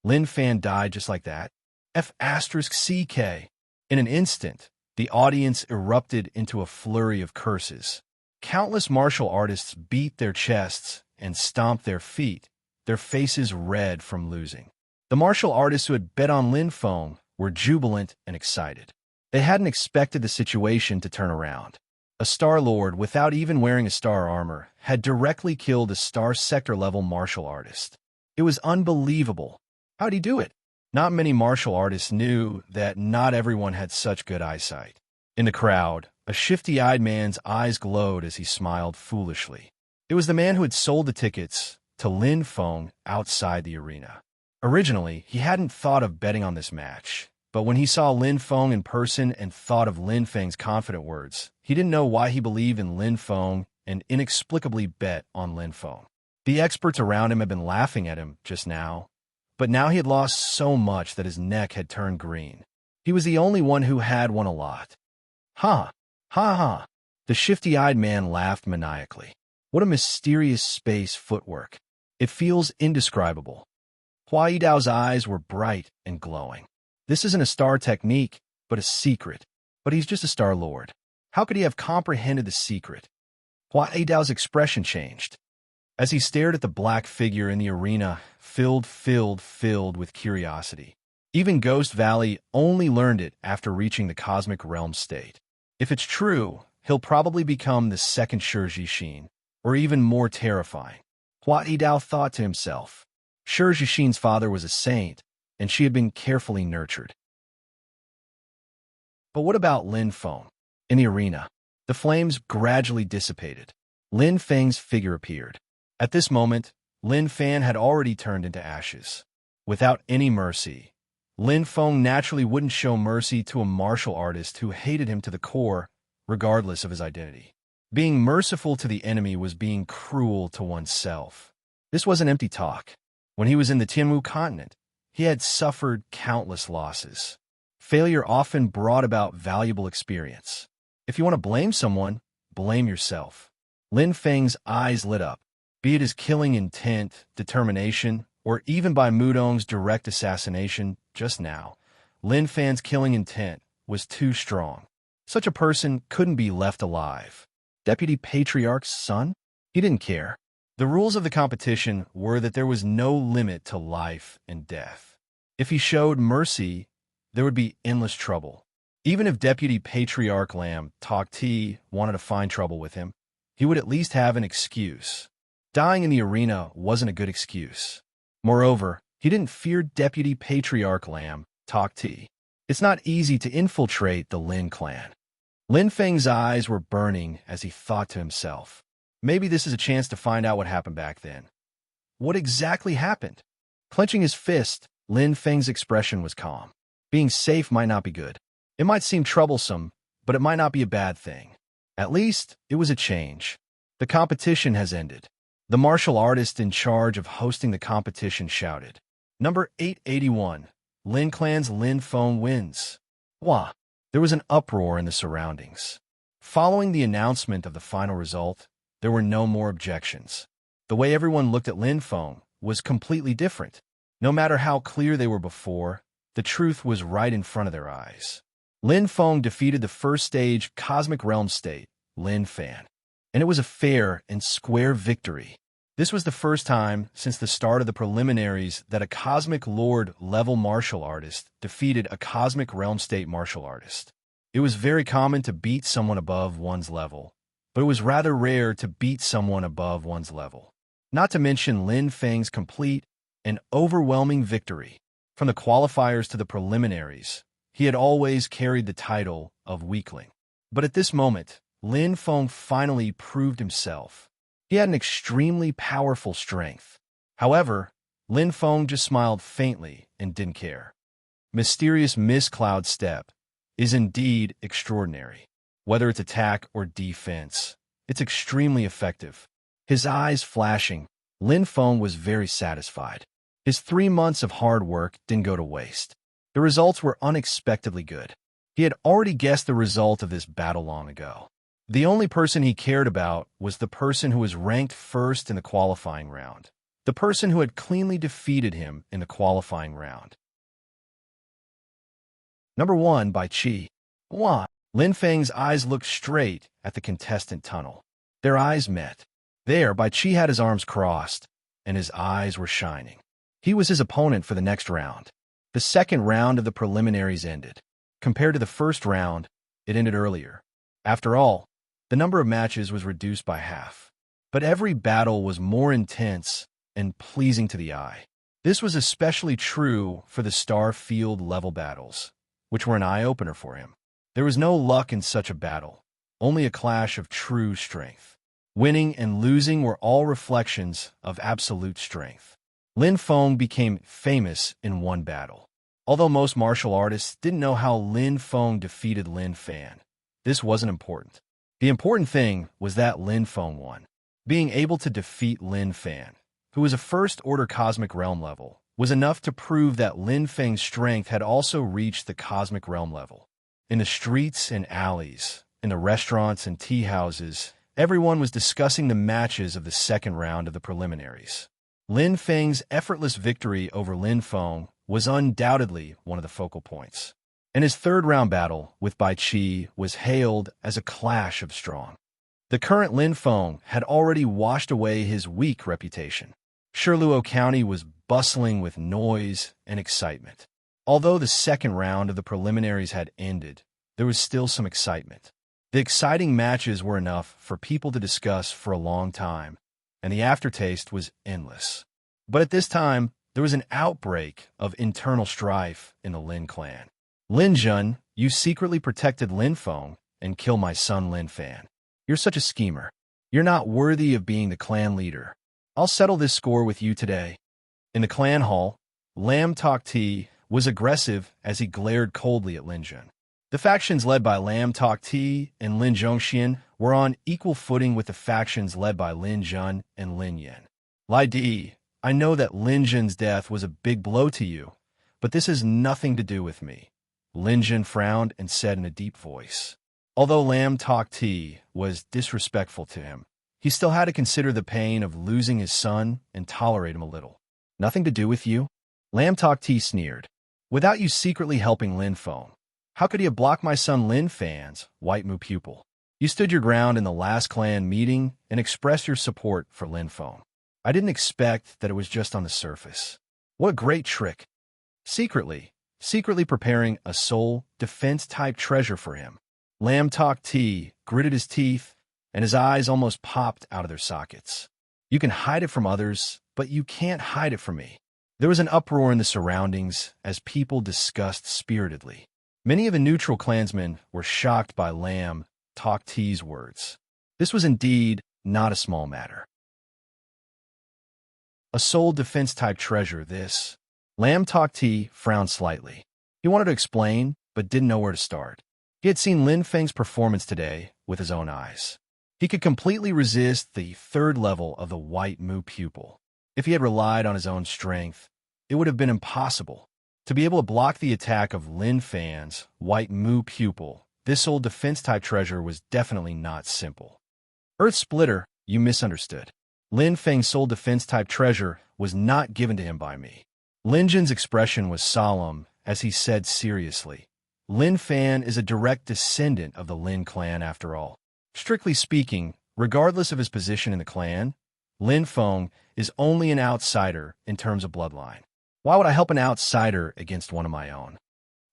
Lin Fan died just like that? F***CK. In an instant, the audience erupted into a flurry of curses. Countless martial artists beat their chests and stomped their feet, their faces red from losing. The martial artists who had bet on Lin Feng were jubilant and excited. They hadn't expected the situation to turn around. A Star Lord, without even wearing a star armor, had directly killed a Star Sector-level martial artist. It was unbelievable. How'd he do it? Not many martial artists knew that not everyone had such good eyesight. In the crowd, a shifty-eyed man's eyes glowed as he smiled foolishly. It was the man who had sold the tickets to Lin Feng outside the arena. Originally, he hadn't thought of betting on this match, but when he saw Lin Feng in person and thought of Lin Feng's confident words, he didn't know why he believed in Lin Feng and inexplicably bet on Lin Feng. The experts around him had been laughing at him just now, but now he had lost so much that his neck had turned green. He was the only one who had won a lot. Ha! Ha ha! The shifty-eyed man laughed maniacally. What a mysterious space footwork. It feels indescribable. Hua Yidao's eyes were bright and glowing. This isn't a star technique, but a secret. But he's just a Star Lord. How could he have comprehended the secret? Hua Yidao's expression changed. As he stared at the black figure in the arena, filled with curiosity. Even Ghost Valley only learned it after reaching the cosmic realm state. If it's true, he'll probably become the second Shi Jixin, or even more terrifying. Hua Yidao thought to himself. Shi Jixin's father was a saint, and she had been carefully nurtured. But what about Lin Feng? In the arena, the flames gradually dissipated. Lin Feng's figure appeared. At this moment, Lin Fan had already turned into ashes. Without any mercy, Lin Feng naturally wouldn't show mercy to a martial artist who hated him to the core, regardless of his identity. Being merciful to the enemy was being cruel to oneself. This wasn't empty talk. When he was in the Tianwu continent, he had suffered countless losses. Failure often brought about valuable experience. If you want to blame someone, blame yourself. Lin Feng's eyes lit up, be it his killing intent, determination, or even by Mudong's direct assassination just now. Lin Feng's killing intent was too strong. Such a person couldn't be left alive. Deputy Patriarch's son? He didn't care. The rules of the competition were that there was no limit to life and death. If he showed mercy, there would be endless trouble. Even if Deputy Patriarch Lam Tok Ti wanted to find trouble with him, he would at least have an excuse. Dying in the arena wasn't a good excuse. Moreover, he didn't fear Deputy Patriarch Lam Tok Ti. It's not easy to infiltrate the Lin clan. Lin Feng's eyes were burning as he thought to himself, maybe this is a chance to find out what happened back then. What exactly happened? Clenching his fist, Lin Feng's expression was calm. Being safe might not be good. It might seem troublesome, but it might not be a bad thing. At least, it was a change. The competition has ended. The martial artist in charge of hosting the competition shouted. Number 881. Lin Clan's Lin Feng wins. Wah! There was an uproar in the surroundings. Following the announcement of the final result, there were no more objections. The way everyone looked at Lin Feng was completely different. No matter how clear they were before, the truth was right in front of their eyes. Lin Feng defeated the first stage Cosmic Realm State, Lin Fan, and it was a fair and square victory. This was the first time since the start of the preliminaries that a Cosmic Lord level martial artist defeated a Cosmic Realm State martial artist. It was very common to beat someone above one's level, but it was rather rare to beat someone above one's level. Not to mention Lin Feng's complete and overwhelming victory. From the qualifiers to the preliminaries, he had always carried the title of weakling. But at this moment, Lin Feng finally proved himself. He had an extremely powerful strength. However, Lin Feng just smiled faintly and didn't care. Mysterious Mist Cloud Step is indeed extraordinary. Whether it's attack or defense, it's extremely effective. His eyes flashing, Lin Feng was very satisfied. His 3 months of hard work didn't go to waste. The results were unexpectedly good. He had already guessed the result of this battle long ago. The only person he cared about was the person who was ranked first in the qualifying round, the person who had cleanly defeated him in the qualifying round. Number 1 by Qi. Wah! Lin Feng's eyes looked straight at the contestant tunnel. Their eyes met. There, Bai Qi had his arms crossed, and his eyes were shining. He was his opponent for the next round. The second round of the preliminaries ended. Compared to the first round, it ended earlier. After all, the number of matches was reduced by half. But every battle was more intense and pleasing to the eye. This was especially true for the Star Field level battles, which were an eye-opener for him. There was no luck in such a battle, only a clash of true strength. Winning and losing were all reflections of absolute strength. Lin Feng became famous in one battle. Although most martial artists didn't know how Lin Feng defeated Lin Fan, this wasn't important. The important thing was that Lin Feng won. Being able to defeat Lin Fan, who was a first-order Cosmic Realm level, was enough to prove that Lin Feng's strength had also reached the Cosmic Realm level. In the streets and alleys, in the restaurants and tea houses, everyone was discussing the matches of the second round of the preliminaries. Lin Feng's effortless victory over Lin Feng was undoubtedly one of the focal points. And his third-round battle with Bai Qi was hailed as a clash of strong. The current Lin Feng had already washed away his weak reputation. Shiluo County was bustling with noise and excitement. Although the second round of the preliminaries had ended, there was still some excitement. The exciting matches were enough for people to discuss for a long time, and the aftertaste was endless. But at this time, there was an outbreak of internal strife in the Lin clan. Lin Jun, you secretly protected Lin Feng and killed my son Lin Fan. You're such a schemer. You're not worthy of being the clan leader. I'll settle this score with you today. In the clan hall, Lam Tok Ti was aggressive as he glared coldly at Lin Jun. The factions led by Lam Tok Ti and Lin Zhongxian were on equal footing with the factions led by Lin Jun and Lin Yan. Lai Di, I know that Lin Jin's death was a big blow to you, but this has nothing to do with me. Lin Jin frowned and said in a deep voice. Although Lam Tok Ti was disrespectful to him, he still had to consider the pain of losing his son and tolerate him a little. Nothing to do with you? Lam Tok Ti sneered. Without you secretly helping Lin Feng, how could he have blocked my son Lin Fan's White Mu pupil? You stood your ground in the last clan meeting and expressed your support for Lin Feng. I didn't expect that it was just on the surface. What a great trick. Secretly preparing a soul defense-type treasure for him. Lam Tok Ti gritted his teeth, and his eyes almost popped out of their sockets. You can hide it from others, but you can't hide it from me. There was an uproar in the surroundings as people discussed spiritedly. Many of the neutral clansmen were shocked by Lam Tok Ti's words. This was indeed not a small matter. A soul defense-type treasure, this. Lam Tok Ti frowned slightly. He wanted to explain, but didn't know where to start. He had seen Lin Feng's performance today with his own eyes. He could completely resist the third level of the White Mu pupil. If he had relied on his own strength, it would have been impossible. To be able to block the attack of Lin Fan's White Mu pupil, this old defense-type treasure was definitely not simple. Earth Splitter, you misunderstood. Lin Feng's soul defense-type treasure was not given to him by me. Lin Jin's expression was solemn as he said seriously, Lin Fan is a direct descendant of the Lin clan after all. Strictly speaking, regardless of his position in the clan, Lin Feng is only an outsider in terms of bloodline. Why would I help an outsider against one of my own?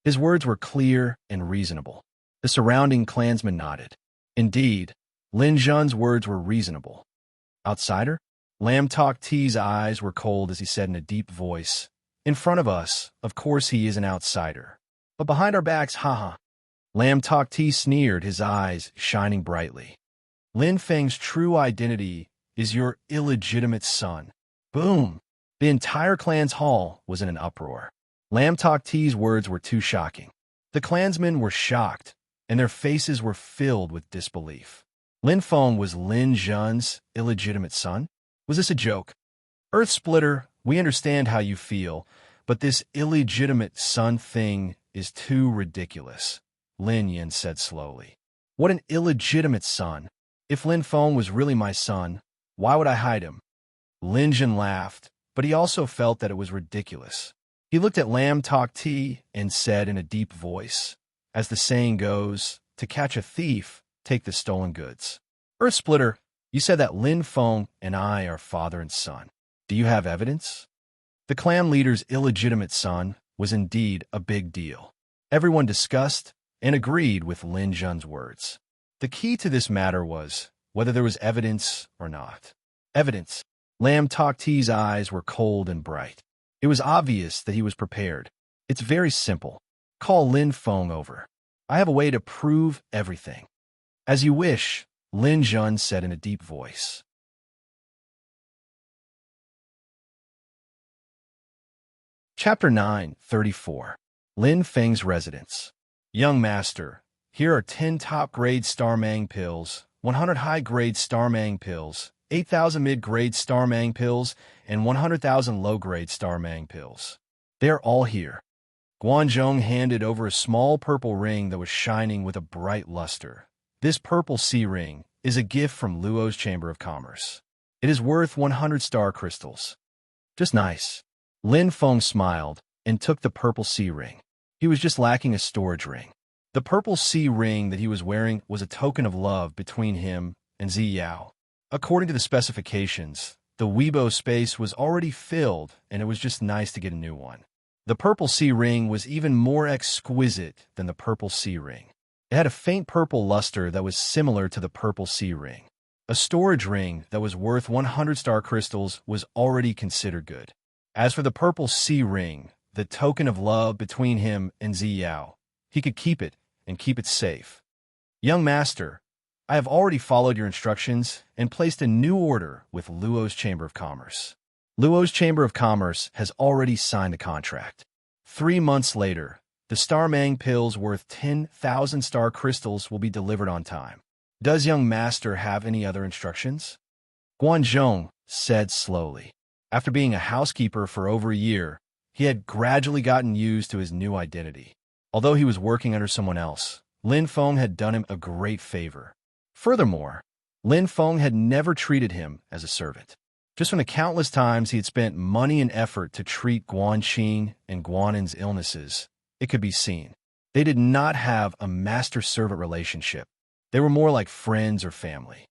His words were clear and reasonable. The surrounding clansmen nodded. Indeed, Lin Zhen's words were reasonable. Outsider? Lam Tok Ti's eyes were cold as he said in a deep voice, in front of us, of course he is an outsider. But behind our backs, haha. Lam Tok Ti sneered, his eyes shining brightly. Lin Feng's true identity is your illegitimate son. Boom! The entire clan's hall was in an uproar. Lam Tok Ti's words were too shocking. The clansmen were shocked, and their faces were filled with disbelief. Lin Feng was Lin Zhen's illegitimate son? Was this a joke? Earth Splitter, we understand how you feel, but this illegitimate son thing is too ridiculous, Lin Yin said slowly. What an illegitimate son. If Lin Feng was really my son, why would I hide him? Lin Jin laughed, but he also felt that it was ridiculous. He looked at Lam Tok Ti and said in a deep voice, as the saying goes, to catch a thief, take the stolen goods. Earth Splitter, you said that Lin Feng and I are father and son. Do you have evidence? The clan leader's illegitimate son was indeed a big deal. Everyone discussed and agreed with Lin Zhen's words. The key to this matter was whether there was evidence or not. Evidence. Lam Tok Ti's eyes were cold and bright. It was obvious that he was prepared. It's very simple. Call Lin Feng over. I have a way to prove everything. As you wish, Lin Zhen said in a deep voice. Chapter 9:34. Lin Feng's Residence. Young Master, here are 10 top-grade Star Mang pills, 100 high-grade Star Mang pills, 8,000 mid-grade Star Mang pills, and 100,000 low-grade Star Mang pills. They are all here. Guanzhong handed over a small purple ring that was shining with a bright luster. This purple sea ring is a gift from Luo's Chamber of Commerce. It is worth 100 star crystals. Just nice. Lin Feng smiled and took the purple sea ring. He was just lacking a storage ring. The purple sea ring that he was wearing was a token of love between him and Zi Yao. According to the specifications, the Weibo space was already filled, and it was just nice to get a new one. The purple sea ring was even more exquisite than the purple sea ring. It had a faint purple luster that was similar to the purple sea ring. A storage ring that was worth 100 star crystals was already considered good. As for the purple sea ring, the token of love between him and Zi Yao, he could keep it and keep it safe. Young Master, I have already followed your instructions and placed a new order with Luo's Chamber of Commerce. Luo's Chamber of Commerce has already signed the contract. 3 months later, the Star Mang pills worth 10,000 star crystals will be delivered on time. Does young master have any other instructions? Guanzhong said slowly. After being a housekeeper for over a year, he had gradually gotten used to his new identity. Although he was working under someone else, Lin Feng had done him a great favor. Furthermore, Lin Feng had never treated him as a servant. Just from the countless times he had spent money and effort to treat Guanqing and Guanin's illnesses, it could be seen. They did not have a master-servant relationship. They were more like friends or family.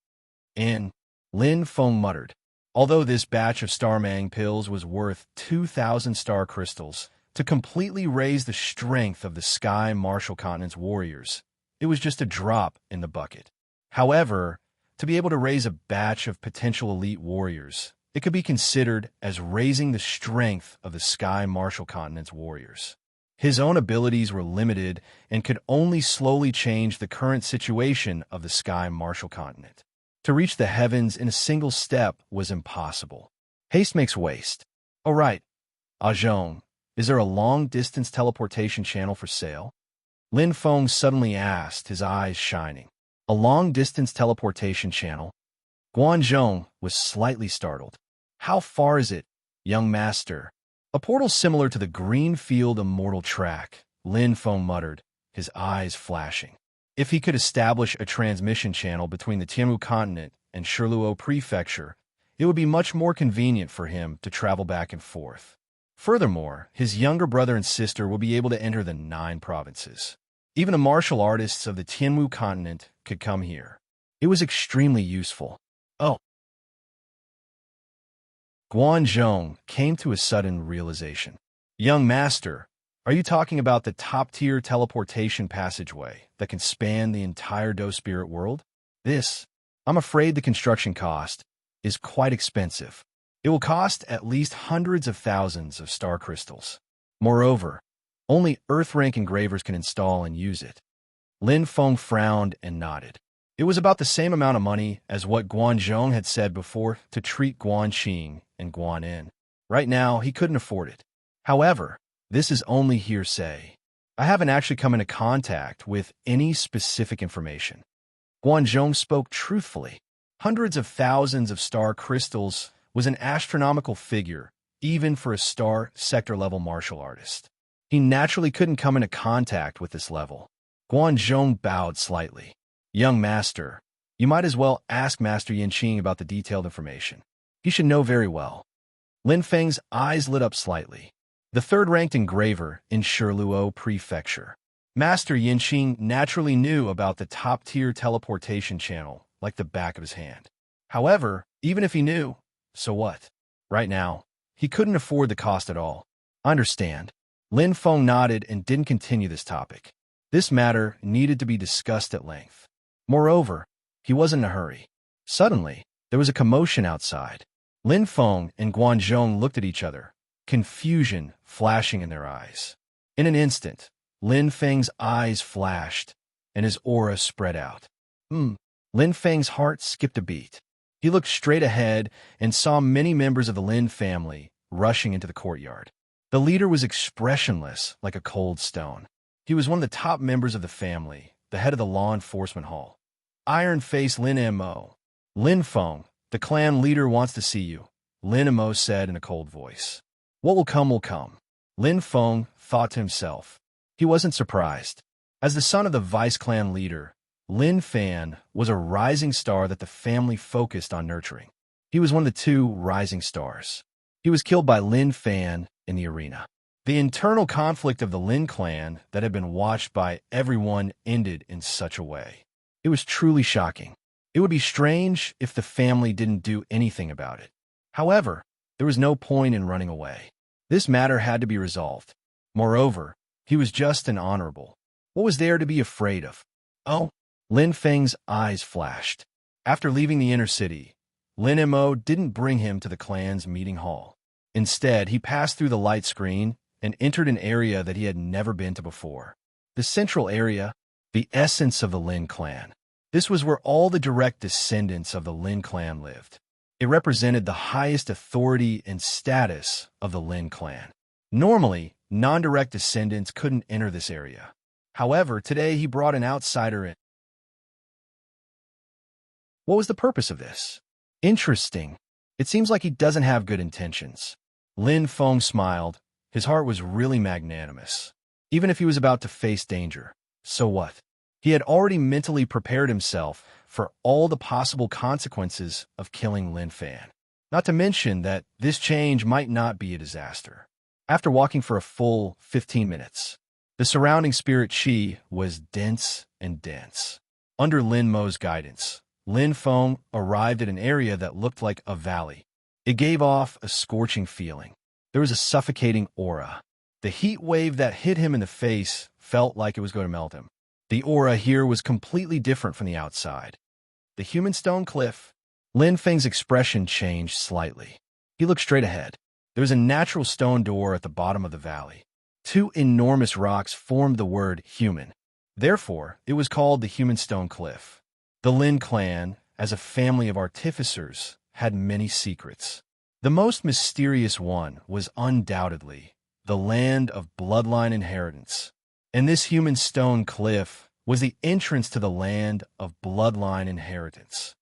And Lin Feng muttered, although this batch of Starmang pills was worth 2,000 star crystals to completely raise the strength of the Sky Martial Continent's warriors, it was just a drop in the bucket. However, to be able to raise a batch of potential elite warriors, it could be considered as raising the strength of the Sky Martial Continent's warriors. His own abilities were limited and could only slowly change the current situation of the Sky Martial Continent. To reach the heavens in a single step was impossible. Haste makes waste. Oh right, Zhong, is there a long-distance teleportation channel for sale? Lin Feng suddenly asked, his eyes shining. A long-distance teleportation channel? Guanzhong was slightly startled. How far is it, young master? A portal similar to the Greenfield Immortal Track, Lin Feng muttered, his eyes flashing. If he could establish a transmission channel between the Tianmu continent and Shiluo Prefecture, it would be much more convenient for him to travel back and forth. Furthermore, his younger brother and sister will be able to enter the 9 provinces. Even the martial artists of the Tianmu continent could come here. It was extremely useful. Oh. Guanzhong came to a sudden realization. Young master, are you talking about the top-tier teleportation passageway that can span the entire Do Spirit world? I'm afraid the construction cost is quite expensive. It will cost at least hundreds of thousands of star crystals. Moreover, only Earth-rank engravers can install and use it. Lin Feng frowned and nodded. It was about the same amount of money as what Guanzhong had said before to treat Guanqing and Guanin. Right now, he couldn't afford it. However, this is only hearsay. I haven't actually come into contact with any specific information. Guanzhong spoke truthfully. Hundreds of thousands of star crystals was an astronomical figure, even for a star sector-level martial artist. He naturally couldn't come into contact with this level. Guanzhong bowed slightly. Young master, you might as well ask Master Yanqing about the detailed information. He should know very well. Lin Feng's eyes lit up slightly. The third-ranked engraver in Shiluo Prefecture. Master Yanqing naturally knew about the top-tier teleportation channel like the back of his hand. However, even if he knew, so what? Right now, he couldn't afford the cost at all. I understand. Lin Feng nodded and didn't continue this topic. This matter needed to be discussed at length. Moreover, he wasn't in a hurry. Suddenly, there was a commotion outside. Lin Feng and Guanzhong looked at each other, confusion flashing in their eyes. In an instant, Lin Feng's eyes flashed, and his aura spread out. Lin Feng's heart skipped a beat. He looked straight ahead and saw many members of the Lin family rushing into the courtyard. The leader was expressionless like a cold stone. He was one of the top members of the family, the head of the law enforcement hall. Iron-faced Lin Mo. Lin Feng, the clan leader wants to see you, Lin Mo said in a cold voice. What will come will come. Lin Feng thought to himself. He wasn't surprised. As the son of the vice-clan leader, Lin Fan was a rising star that the family focused on nurturing. He was one of the 2 rising stars. He was killed by Lin Fan in the arena. The internal conflict of the Lin clan that had been watched by everyone ended in such a way. It was truly shocking. It would be strange if the family didn't do anything about it. However, there was no point in running away. This matter had to be resolved. Moreover, he was just and honorable. What was there to be afraid of? Oh, Lin Feng's eyes flashed. After leaving the inner city, Lin Mo didn't bring him to the clan's meeting hall. Instead, he passed through the light screen and entered an area that he had never been to before. The central area, the essence of the Lin clan. This was where all the direct descendants of the Lin clan lived. It represented the highest authority and status of the Lin clan. Normally, non-direct descendants couldn't enter this area. However, today he brought an outsider in. What was the purpose of this? Interesting. It seems like he doesn't have good intentions. Lin Feng smiled. His heart was really magnanimous. Even if he was about to face danger, so what? He had already mentally prepared himself for all the possible consequences of killing Lin Fan. Not to mention that this change might not be a disaster. After walking for a full 15 minutes, the surrounding spirit chi was dense and dense. Under Lin Mo's guidance, Lin Feng arrived at an area that looked like a valley. It gave off a scorching feeling. There was a suffocating aura. The heat wave that hit him in the face felt like it was going to melt him. The aura here was completely different from the outside. The human stone cliff. Lin Feng's expression changed slightly. He looked straight ahead. There was a natural stone door at the bottom of the valley. Two enormous rocks formed the word human. Therefore, it was called the Human Stone Cliff. The Lin clan, as a family of artificers, had many secrets. The most mysterious one was undoubtedly the land of bloodline inheritance. And this Human Stone Cliff was the entrance to the land of bloodline inheritance.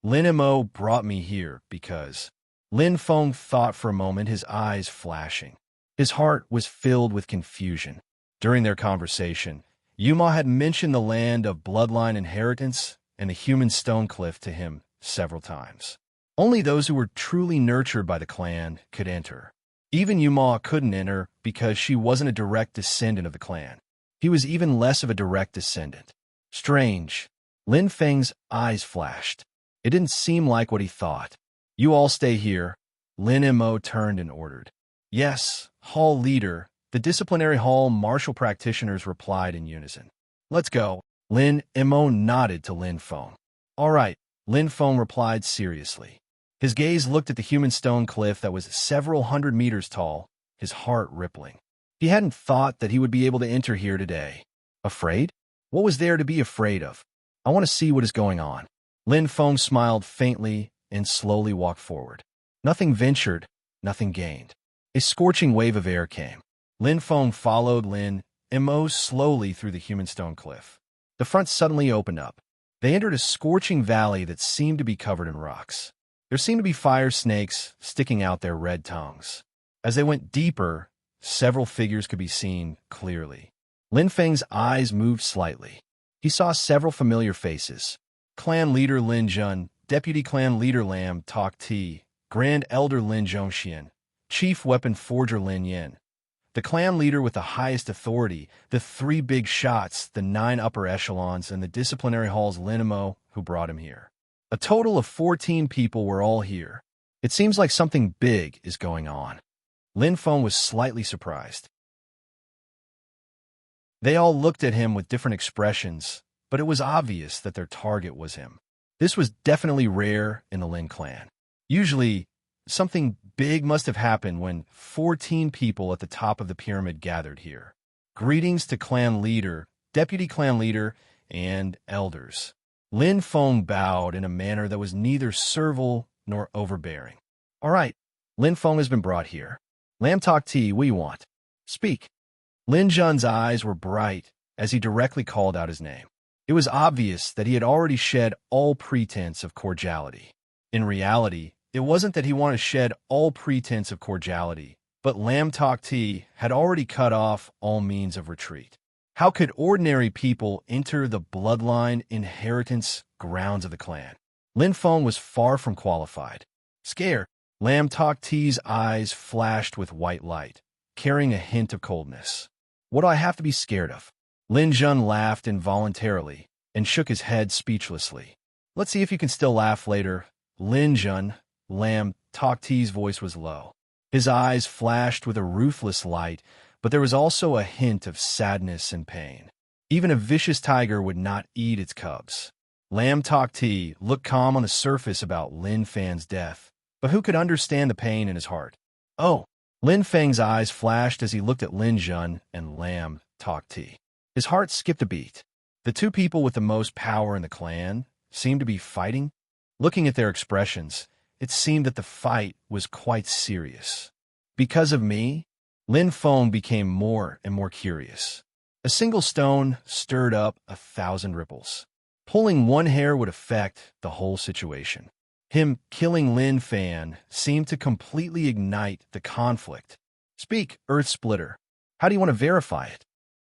Lin Mo brought me here because Lin Feng thought for a moment, his eyes flashing. His heart was filled with confusion. During their conversation, Yuma had mentioned the land of bloodline inheritance and the Human Stone Cliff to him several times. Only those who were truly nurtured by the clan could enter. Even Yuma couldn't enter because she wasn't a direct descendant of the clan. He was even less of a direct descendant. Strange. Lin Feng's eyes flashed. It didn't seem like what he thought. You all stay here. Lin Mo turned and ordered. Yes, Hall Leader. The disciplinary hall martial practitioners replied in unison. Let's go. Lin Mo nodded to Lin Feng. All right, Lin Feng replied seriously. His gaze looked at the Human Stone Cliff that was several hundred meters tall, his heart rippling. He hadn't thought that he would be able to enter here today. Afraid? What was there to be afraid of? I want to see what is going on. Lin Feng smiled faintly and slowly walked forward. Nothing ventured, nothing gained. A scorching wave of air came. Lin Feng followed Lin Mo slowly through the Human Stone Cliff. The front suddenly opened up. They entered a scorching valley that seemed to be covered in rocks. There seemed to be fire snakes sticking out their red tongues. As they went deeper, several figures could be seen clearly. Lin Feng's eyes moved slightly. He saw several familiar faces. Clan Leader Lin Jun, Deputy Clan Leader Lam Tok Ti, Grand Elder Lin Zhongxian, Chief Weapon Forger Lin Yin, the clan leader with the highest authority, the 3 big shots, the 9 upper echelons, and the disciplinary hall's Lin Mo who brought him here. A total of 14 people were all here. It seems like something big is going on. Lin Feng was slightly surprised. They all looked at him with different expressions, but it was obvious that their target was him. This was definitely rare in the Lin clan. Usually, something big must have happened when 14 people at the top of the pyramid gathered here. Greetings to clan leader, deputy clan leader, and elders. Lin Feng bowed in a manner that was neither servile nor overbearing. All right, Lin Feng has been brought here. Lam Tok Ti, we want. Speak. Lin Jun's eyes were bright as he directly called out his name. It was obvious that he had already shed all pretense of cordiality. In reality, it wasn't that he wanted to shed all pretense of cordiality, but Lam Tok Ti had already cut off all means of retreat. How could ordinary people enter the bloodline inheritance grounds of the clan? Lin Feng was far from qualified. Scared, Lam Tok Ti's eyes flashed with white light, carrying a hint of coldness. What do I have to be scared of? Lin Jun laughed involuntarily and shook his head speechlessly. Let's see if you can still laugh later. Lin Jun, Lam Tok Ti's voice was low. His eyes flashed with a ruthless light, but there was also a hint of sadness and pain. Even a vicious tiger would not eat its cubs. Lam Tok Ti looked calm on the surface about Lin Fan's death, but who could understand the pain in his heart? Oh! Lin Feng's eyes flashed as he looked at Lin Jun and Lam Tok Ti. His heart skipped a beat. The two people with the most power in the clan seemed to be fighting. Looking at their expressions, it seemed that the fight was quite serious. Because of me? Lin Feng became more and more curious. A single stone stirred up 1,000 ripples. Pulling one hair would affect the whole situation. Him killing Lin Fan seemed to completely ignite the conflict. Speak, Earth Splitter. How do you want to verify it?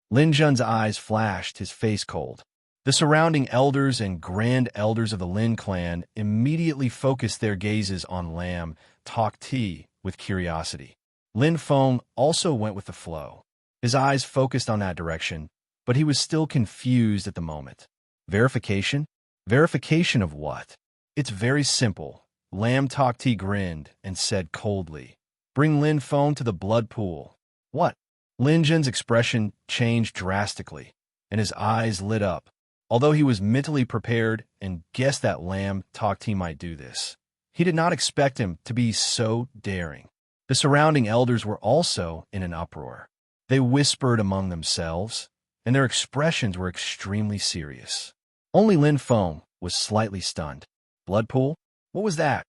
Lin Jun's eyes flashed, his face cold. The surrounding elders and grand elders of the Lin clan immediately focused their gazes on Lam Tok Ti with curiosity. Lin Feng also went with the flow. His eyes focused on that direction, but he was still confused at the moment. Verification? Verification of what? It's very simple. Lam Tok Ti grinned and said coldly, "Bring Lin Feng to the blood pool." What? Lin Jun's expression changed drastically, and his eyes lit up. Although he was mentally prepared and guessed that Lam Tok Ti might do this, he did not expect him to be so daring. The surrounding elders were also in an uproar. They whispered among themselves, and their expressions were extremely serious. Only Lin Feng was slightly stunned. Blood pool? What was that?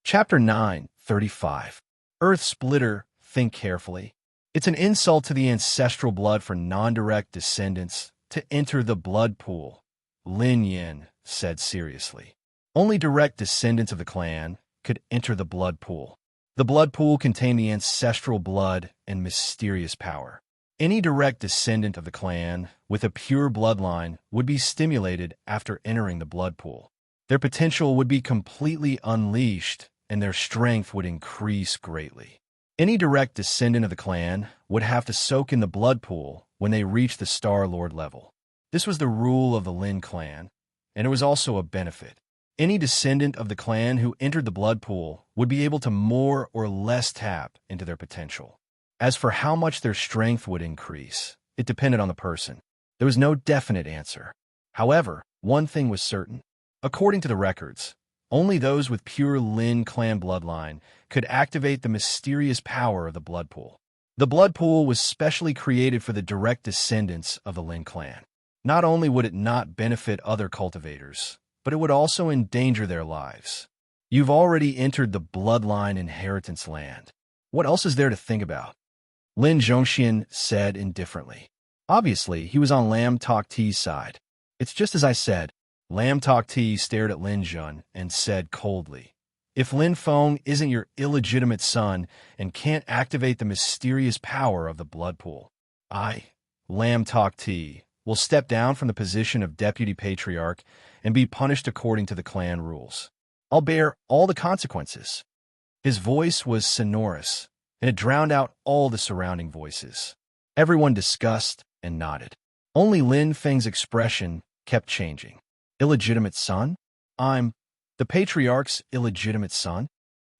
Chapter 9:35. Earth Splitter, think carefully. It's an insult to the ancestral blood for non-direct descendants to enter the blood pool, Lin Yin said seriously. Only direct descendants of the clan could enter the blood pool. The blood pool contained the ancestral blood and mysterious power. Any direct descendant of the clan with a pure bloodline would be stimulated after entering the blood pool. Their potential would be completely unleashed, and their strength would increase greatly. Any direct descendant of the clan would have to soak in the blood pool when they reached the Star Lord level. This was the rule of the Lin clan, and it was also a benefit. Any descendant of the clan who entered the blood pool would be able to more or less tap into their potential. As for how much their strength would increase, it depended on the person. There was no definite answer. However, one thing was certain. According to the records, only those with pure Lin clan bloodline could activate the mysterious power of the blood pool. The blood pool was specially created for the direct descendants of the Lin clan. Not only would it not benefit other cultivators, but it would also endanger their lives. You've already entered the bloodline inheritance land. What else is there to think about? Lin Zhongxian said indifferently. Obviously, he was on Lam Tok Ti's side. It's just as I said. Lam Tok Ti stared at Lin Jun and said coldly, "If Lin Feng isn't your illegitimate son and can't activate the mysterious power of the blood pool, I, Lam Tok Ti, will step down from the position of deputy patriarch and be punished according to the clan rules. I'll bear all the consequences." His voice was sonorous, and it drowned out all the surrounding voices. Everyone discussed and nodded. Only Lin Feng's expression kept changing. Illegitimate son? I'm the patriarch's illegitimate son?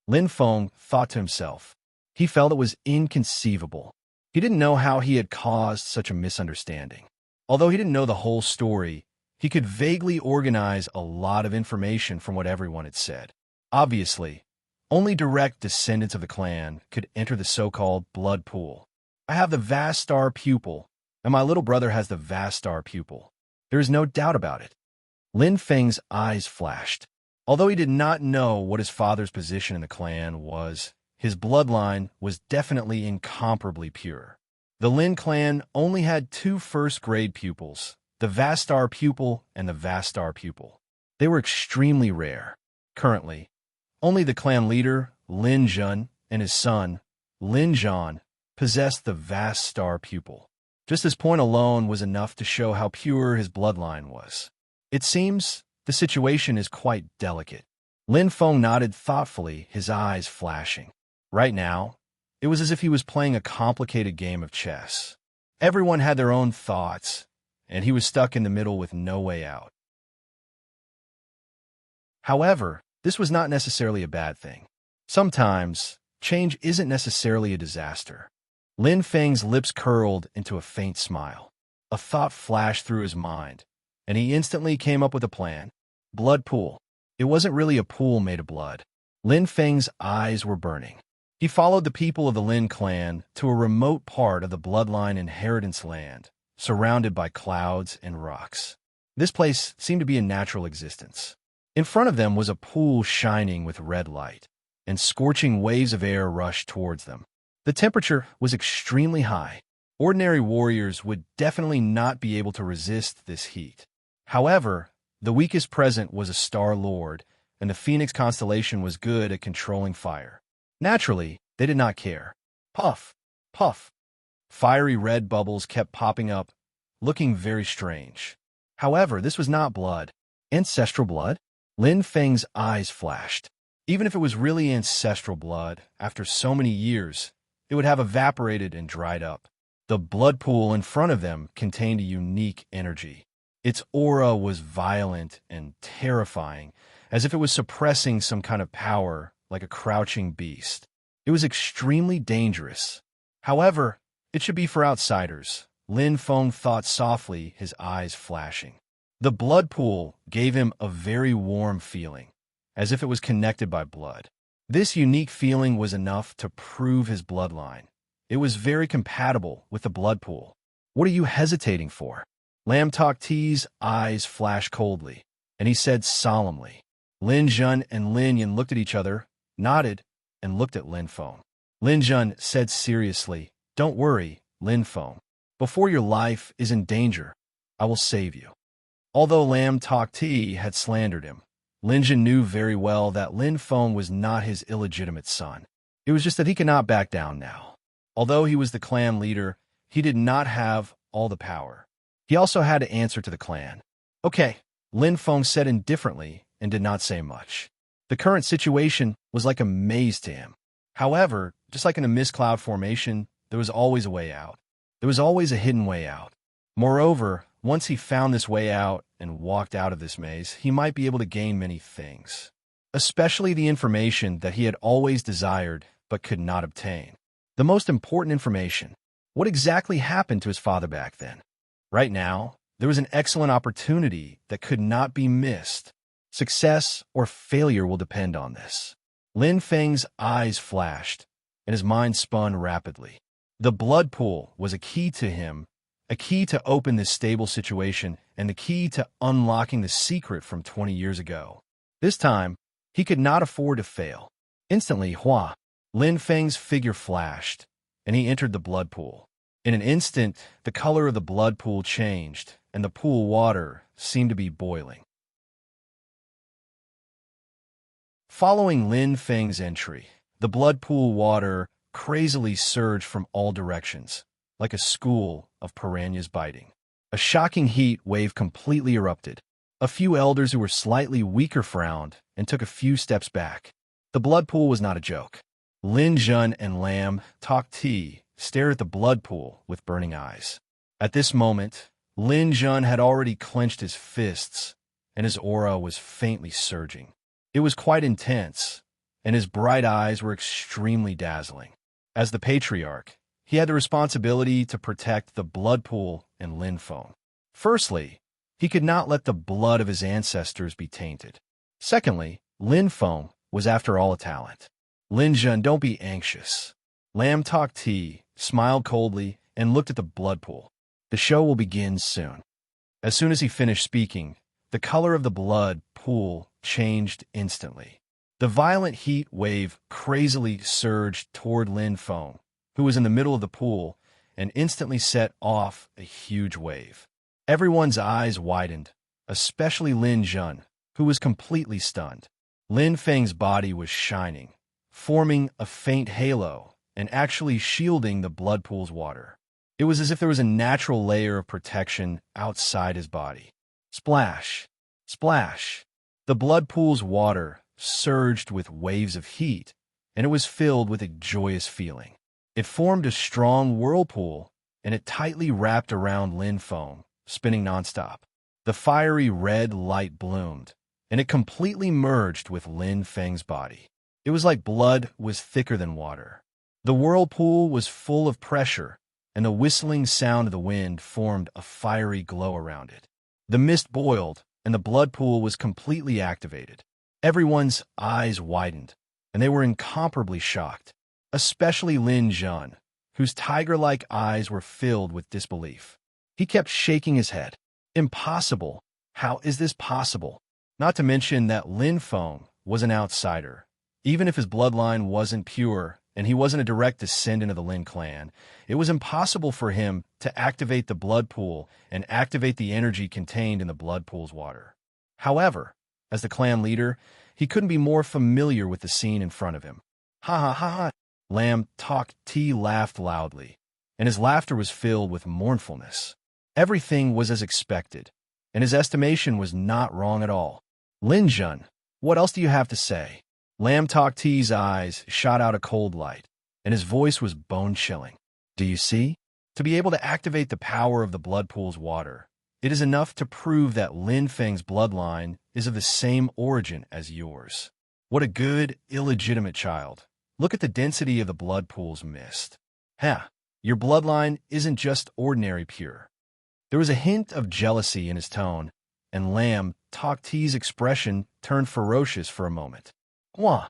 Lin Feng thought to himself. He felt it was inconceivable. He didn't know how he had caused such a misunderstanding. Although he didn't know the whole story, he could vaguely organize a lot of information from what everyone had said. Obviously, only direct descendants of the clan could enter the so-called blood pool. I have the vast star pupil, and my little brother has the vast star pupil. There is no doubt about it. Lin Feng's eyes flashed. Although he did not know what his father's position in the clan was, his bloodline was definitely incomparably pure. The Lin clan only had 2 first-grade pupils, the vast star pupil and the vast star pupil. They were extremely rare. Currently, only the clan leader, Lin Jun, and his son, Lin Zhan, possessed the vast star pupil. Just this point alone was enough to show how pure his bloodline was. It seems the situation is quite delicate. Lin Feng nodded thoughtfully, his eyes flashing. Right now, it was as if he was playing a complicated game of chess. Everyone had their own thoughts, and he was stuck in the middle with no way out. However, this was not necessarily a bad thing. Sometimes, change isn't necessarily a disaster. Lin Feng's lips curled into a faint smile. A thought flashed through his mind, and he instantly came up with a plan. Blood pool. It wasn't really a pool made of blood. Lin Feng's eyes were burning. He followed the people of the Lin clan to a remote part of the bloodline inheritance land, surrounded by clouds and rocks. This place seemed to be a natural existence. In front of them was a pool shining with red light, and scorching waves of air rushed towards them. The temperature was extremely high. Ordinary warriors would definitely not be able to resist this heat. However, the weakest present was a Star Lord, and the Phoenix constellation was good at controlling fire. Naturally, they did not care. Puff, puff. Fiery red bubbles kept popping up, looking very strange. However, this was not blood. Ancestral blood? Lin Feng's eyes flashed. Even if it was really ancestral blood, after so many years, it would have evaporated and dried up. The blood pool in front of them contained a unique energy. Its aura was violent and terrifying, as if it was suppressing some kind of power, like a crouching beast. It was extremely dangerous. However, it should be for outsiders. Lin Feng thought softly, his eyes flashing. The blood pool gave him a very warm feeling, as if it was connected by blood. This unique feeling was enough to prove his bloodline. It was very compatible with the blood pool. What are you hesitating for? Lam Tok Ti's eyes flashed coldly, and he said solemnly. Lin Jun and Lin Yan looked at each other, nodded, and looked at Lin Feng. Lin Jun said seriously, "Don't worry, Lin Feng. Before your life is in danger, I will save you." Although Lam Tok Ti had slandered him, Lin Jun knew very well that Lin Feng was not his illegitimate son. It was just that he could not back down now. Although he was the clan leader, he did not have all the power. He also had to answer to the clan. Okay, Lin Feng said indifferently and did not say much. The current situation was like a maze to him. However, just like in a mist cloud formation, there was always a way out. There was always a hidden way out. Moreover, once he found this way out and walked out of this maze, he might be able to gain many things, especially the information that he had always desired but could not obtain. The most important information. What exactly happened to his father back then? Right now, there was an excellent opportunity that could not be missed. Success or failure will depend on this. Lin Feng's eyes flashed, and his mind spun rapidly. The blood pool was a key to him, a key to open this stable situation, and the key to unlocking the secret from 20 years ago. This time, he could not afford to fail. Instantly, Lin Feng's figure flashed, and he entered the blood pool. In an instant, the color of the blood pool changed, and the pool water seemed to be boiling. Following Lin Feng's entry, the blood pool water crazily surged from all directions, like a school of piranhas biting. A shocking heat wave completely erupted. A few elders who were slightly weaker frowned and took a few steps back. The blood pool was not a joke. Lin Jun and Lam Tok Ti stared at the blood pool with burning eyes. At this moment, Lin Jun had already clenched his fists, and his aura was faintly surging. It was quite intense, and his bright eyes were extremely dazzling. As the patriarch, he had the responsibility to protect the blood pool and Lin Feng. Firstly, he could not let the blood of his ancestors be tainted. Secondly, Lin Feng was after all a talent. Lin Jun, don't be anxious. Lam Tok Ti smiled coldly and looked at the blood pool. The show will begin soon. As soon as he finished speaking, the color of the blood pool changed instantly. The violent heat wave crazily surged toward Lin Feng, who was in the middle of the pool, and instantly set off a huge wave. Everyone's eyes widened, especially Lin Jun, who was completely stunned. Lin Feng's body was shining, forming a faint halo and actually shielding the blood pool's water. It was as if there was a natural layer of protection outside his body. Splash! Splash! The blood pool's water surged with waves of heat, and it was filled with a joyous feeling. It formed a strong whirlpool, and it tightly wrapped around Lin Feng, spinning nonstop. The fiery red light bloomed, and it completely merged with Lin Feng's body. It was like blood was thicker than water. The whirlpool was full of pressure, and the whistling sound of the wind formed a fiery glow around it. The mist boiled, and the blood pool was completely activated. Everyone's eyes widened, and they were incomparably shocked, especially Lin Jun, whose tiger-like eyes were filled with disbelief. He kept shaking his head. Impossible! How is this possible? Not to mention that Lin Feng was an outsider. Even if his bloodline wasn't pure, and he wasn't a direct descendant of the Lin clan, it was impossible for him to activate the blood pool and activate the energy contained in the blood pool's water. However, as the clan leader, he couldn't be more familiar with the scene in front of him. Ha ha ha ha! Lam Tok Ti laughed loudly, and his laughter was filled with mournfulness. Everything was as expected, and his estimation was not wrong at all. Lin Jun, what else do you have to say? Lam Tok Ti's eyes shot out a cold light, and his voice was bone-chilling. Do you see? To be able to activate the power of the blood pool's water, it is enough to prove that Lin Feng's bloodline is of the same origin as yours. What a good, illegitimate child. Look at the density of the blood pool's mist. Your bloodline isn't just ordinary pure. There was a hint of jealousy in his tone, and Lam Tok Ti's expression turned ferocious for a moment. Wah!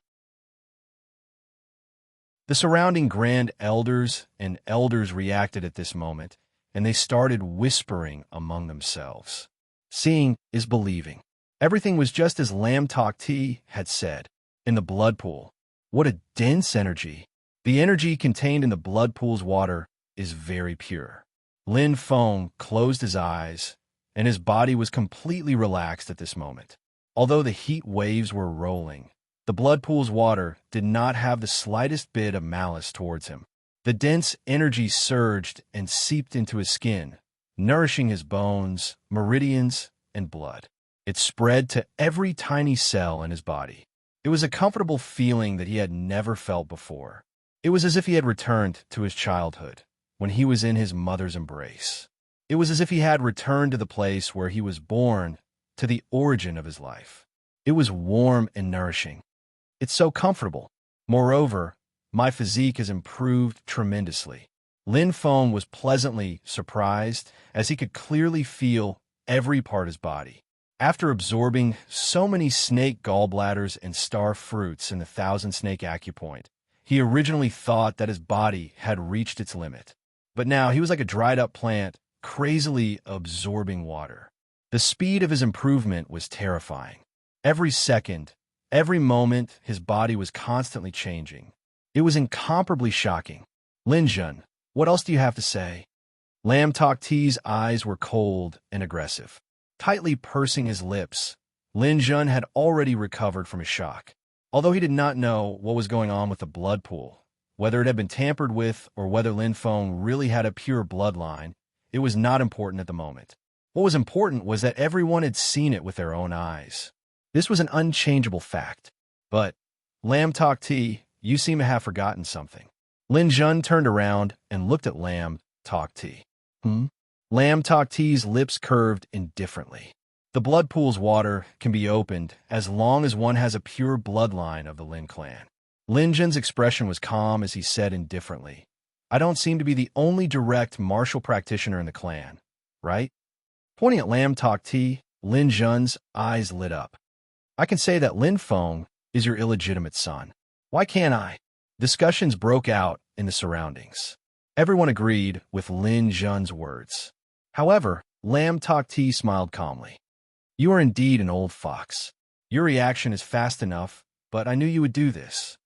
The surrounding grand elders and elders reacted at this moment, and they started whispering among themselves. Seeing is believing. Everything was just as Lam Tok Ti had said. In the blood pool. What a dense energy. The energy contained in the blood pool's water is very pure. Lin Feng closed his eyes, and his body was completely relaxed at this moment. Although the heat waves were rolling, the blood pool's water did not have the slightest bit of malice towards him. The dense energy surged and seeped into his skin, nourishing his bones, meridians, and blood. It spread to every tiny cell in his body. It was a comfortable feeling that he had never felt before. It was as if he had returned to his childhood, when he was in his mother's embrace. It was as if he had returned to the place where he was born, to the origin of his life. It was warm and nourishing. It's so comfortable. Moreover, my physique has improved tremendously. Lin Feng was pleasantly surprised, as he could clearly feel every part of his body. After absorbing so many snake gallbladders and star fruits in the Thousand Snake Acupoint, he originally thought that his body had reached its limit. But now he was like a dried-up plant, crazily absorbing water. The speed of his improvement was terrifying. Every second, every moment, his body was constantly changing. It was incomparably shocking. Lin Jun, what else do you have to say? Lam Tok Ti's eyes were cold and aggressive. Tightly pursing his lips, Lin Jun had already recovered from his shock. Although he did not know what was going on with the blood pool, whether it had been tampered with or whether Lin Feng really had a pure bloodline, it was not important at the moment. What was important was that everyone had seen it with their own eyes. This was an unchangeable fact. But, Lam Tok Ti, you seem to have forgotten something. Lin Jun turned around and looked at Lam Tok Ti. Lam Tok Ti's lips curved indifferently. The blood pool's water can be opened as long as one has a pure bloodline of the Lin clan. Lin Jun's expression was calm as he said indifferently, I don't seem to be the only direct martial practitioner in the clan, right? Pointing at Lam Tok Ti, Lin Jun's eyes lit up. I can say that Lin Feng is your illegitimate son. Why can't I? Discussions broke out in the surroundings. Everyone agreed with Lin Jun's words. However, Lam Tok Ti smiled calmly. You are indeed an old fox. Your reaction is fast enough, but I knew you would do this.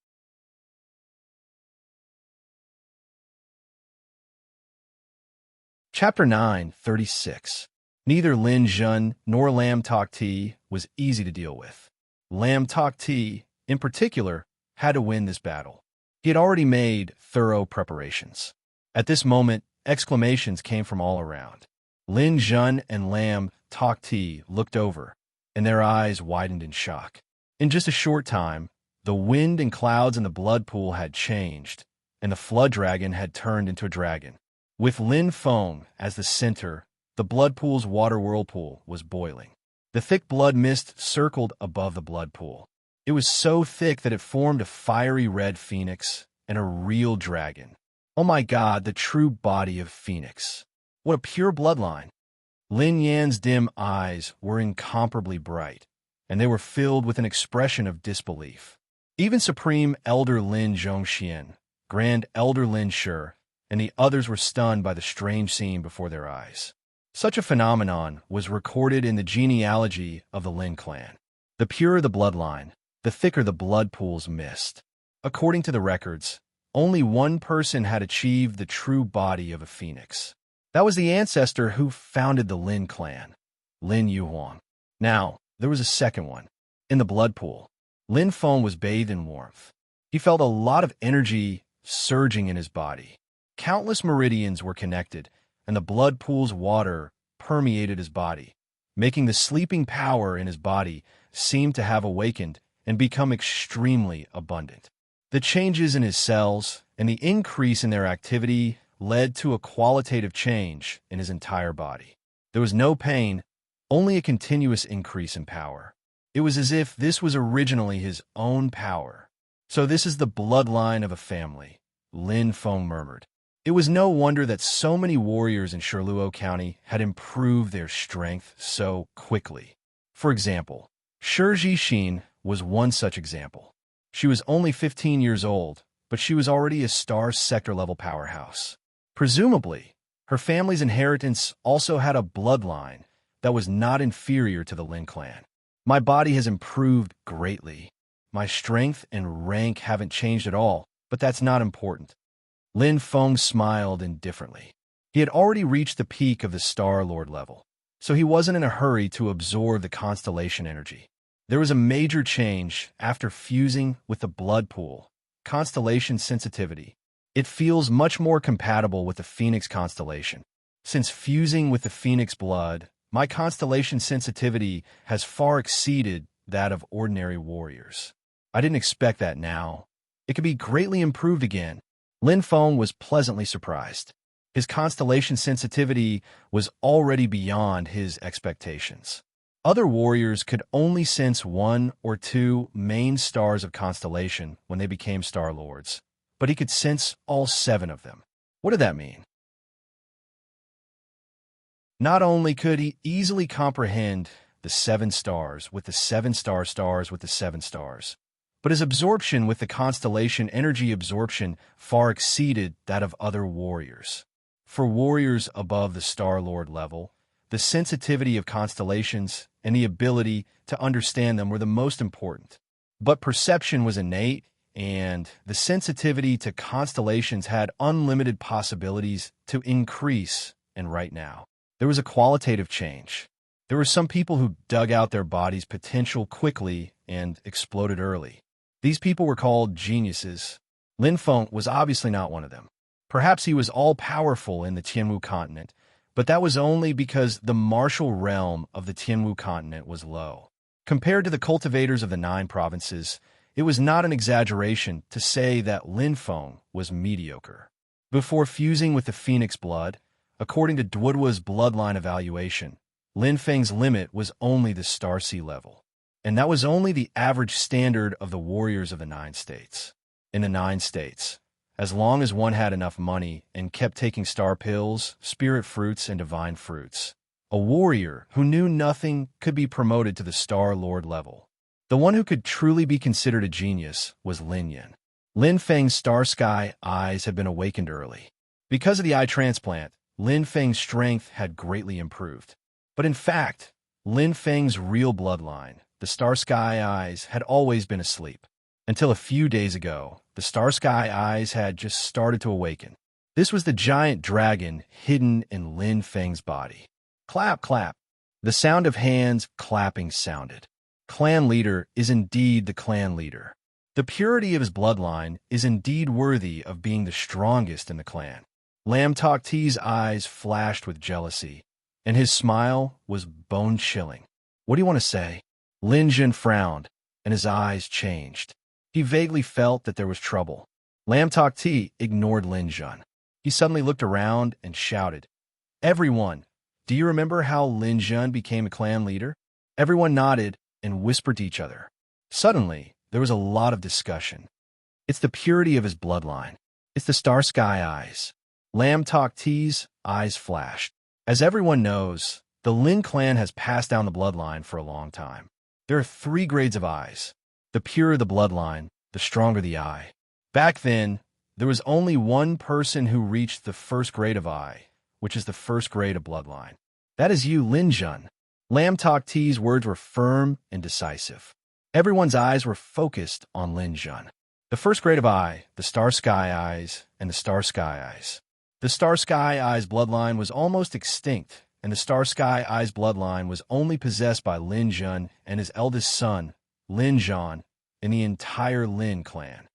Chapter 9:36. Neither Lin Jun nor Lam Tok Ti was easy to deal with. Lam Tok Ti, in particular, had to win this battle. He had already made thorough preparations. At this moment, exclamations came from all around. Lin Jun and Lam Tok Ti looked over, and their eyes widened in shock. In just a short time, the wind and clouds in the blood pool had changed, and the flood dragon had turned into a dragon. With Lin Feng as the center, the blood pool's water whirlpool was boiling. The thick blood mist circled above the blood pool. It was so thick that it formed a fiery red phoenix and a real dragon. Oh my God, the true body of Phoenix. What a pure bloodline. Lin Yan's dim eyes were incomparably bright, and they were filled with an expression of disbelief. Even Supreme Elder Lin Zhongxian, Grand Elder Lin Shi, and the others were stunned by the strange scene before their eyes. Such a phenomenon was recorded in the genealogy of the Lin clan. The purer the bloodline, the thicker the blood pool's mist. According to the records, only one person had achieved the true body of a phoenix. That was the ancestor who founded the Lin clan, Lin Yuhuang. Now, there was a second one. In the blood pool, Lin Feng was bathed in warmth. He felt a lot of energy surging in his body. Countless meridians were connected, and the blood pool's water permeated his body, making the sleeping power in his body seem to have awakened and become extremely abundant. The changes in his cells and the increase in their activity led to a qualitative change in his entire body. There was no pain, only a continuous increase in power. It was as if this was originally his own power. So this is the bloodline of a family, Lin Feng murmured. It was no wonder that so many warriors in Shiluo County had improved their strength so quickly. For example, Shi Jixin was one such example. She was only 15 years old, but she was already a star sector-level powerhouse. Presumably, her family's inheritance also had a bloodline that was not inferior to the Lin clan. My body has improved greatly. My strength and rank haven't changed at all, but that's not important. Lin Feng smiled indifferently. He had already reached the peak of the Star Lord level, so he wasn't in a hurry to absorb the constellation energy. There was a major change after fusing with the blood pool, constellation sensitivity. It feels much more compatible with the Phoenix constellation. Since fusing with the Phoenix blood, my constellation sensitivity has far exceeded that of ordinary warriors. I didn't expect that now. It could be greatly improved again. Lin Feng was pleasantly surprised. His constellation sensitivity was already beyond his expectations. Other warriors could only sense one or two main stars of constellation when they became Star Lords, but he could sense all 7 of them. What did that mean? Not only could he easily comprehend the 7 stars with the 7 stars with the 7 stars, but his absorption with the constellation energy absorption far exceeded that of other warriors. For warriors above the Star Lord level, the sensitivity of constellations and the ability to understand them were the most important. But perception was innate, and the sensitivity to constellations had unlimited possibilities to increase, and right now, there was a qualitative change. There were some people who dug out their body's potential quickly and exploded early. These people were called geniuses. Lin Feng was obviously not one of them. Perhaps he was all-powerful in the Tianwu continent, but that was only because the martial realm of the Tianwu continent was low. Compared to the cultivators of the 9 provinces, it was not an exaggeration to say that Lin Feng was mediocre. Before fusing with the Phoenix blood, according to Duodwa's bloodline evaluation, Lin Feng's limit was only the Star Sea level, and that was only the average standard of the warriors of the 9 states. In the 9 states, as long as one had enough money and kept taking star pills, spirit fruits, and divine fruits, a warrior who knew nothing could be promoted to the Star Lord level. The one who could truly be considered a genius was Lin Yan. Lin Feng's star sky eyes had been awakened early. Because of the eye transplant, Lin Feng's strength had greatly improved. But in fact, Lin Feng's real bloodline, the star sky eyes, had always been asleep. Until a few days ago, the star sky eyes had just started to awaken. This was the giant dragon hidden in Lin Feng's body. Clap, clap. The sound of hands clapping sounded. Clan leader is indeed the clan leader. The purity of his bloodline is indeed worthy of being the strongest in the clan. Lam Tok T's eyes flashed with jealousy, and his smile was bone-chilling. What do you want to say? Lin Jun frowned, and his eyes changed. He vaguely felt that there was trouble. Lam Tok T ignored Lin Jun. He suddenly looked around and shouted, "Everyone, do you remember how Lin Jun became a clan leader?" Everyone nodded and whispered to each other. Suddenly, there was a lot of discussion. It's the purity of his bloodline. It's the star sky eyes. Lam Tok T's eyes flashed. As everyone knows, the Lin clan has passed down the bloodline for a long time. There are 3 grades of eyes. The purer the bloodline, the stronger the eye. Back then, there was only one person who reached the 1st grade of eye, which is the 1st grade of bloodline. That is you, Lin Jun. Lam Tok T's words were firm and decisive. Everyone's eyes were focused on Lin Jun. The first grade of Eye, the Star Sky Eyes, and the Star Sky Eyes. The Star Sky Eyes bloodline was almost extinct, and the Star Sky Eyes bloodline was only possessed by Lin Jun and his eldest son, Lin Zhan, in the entire Lin clan.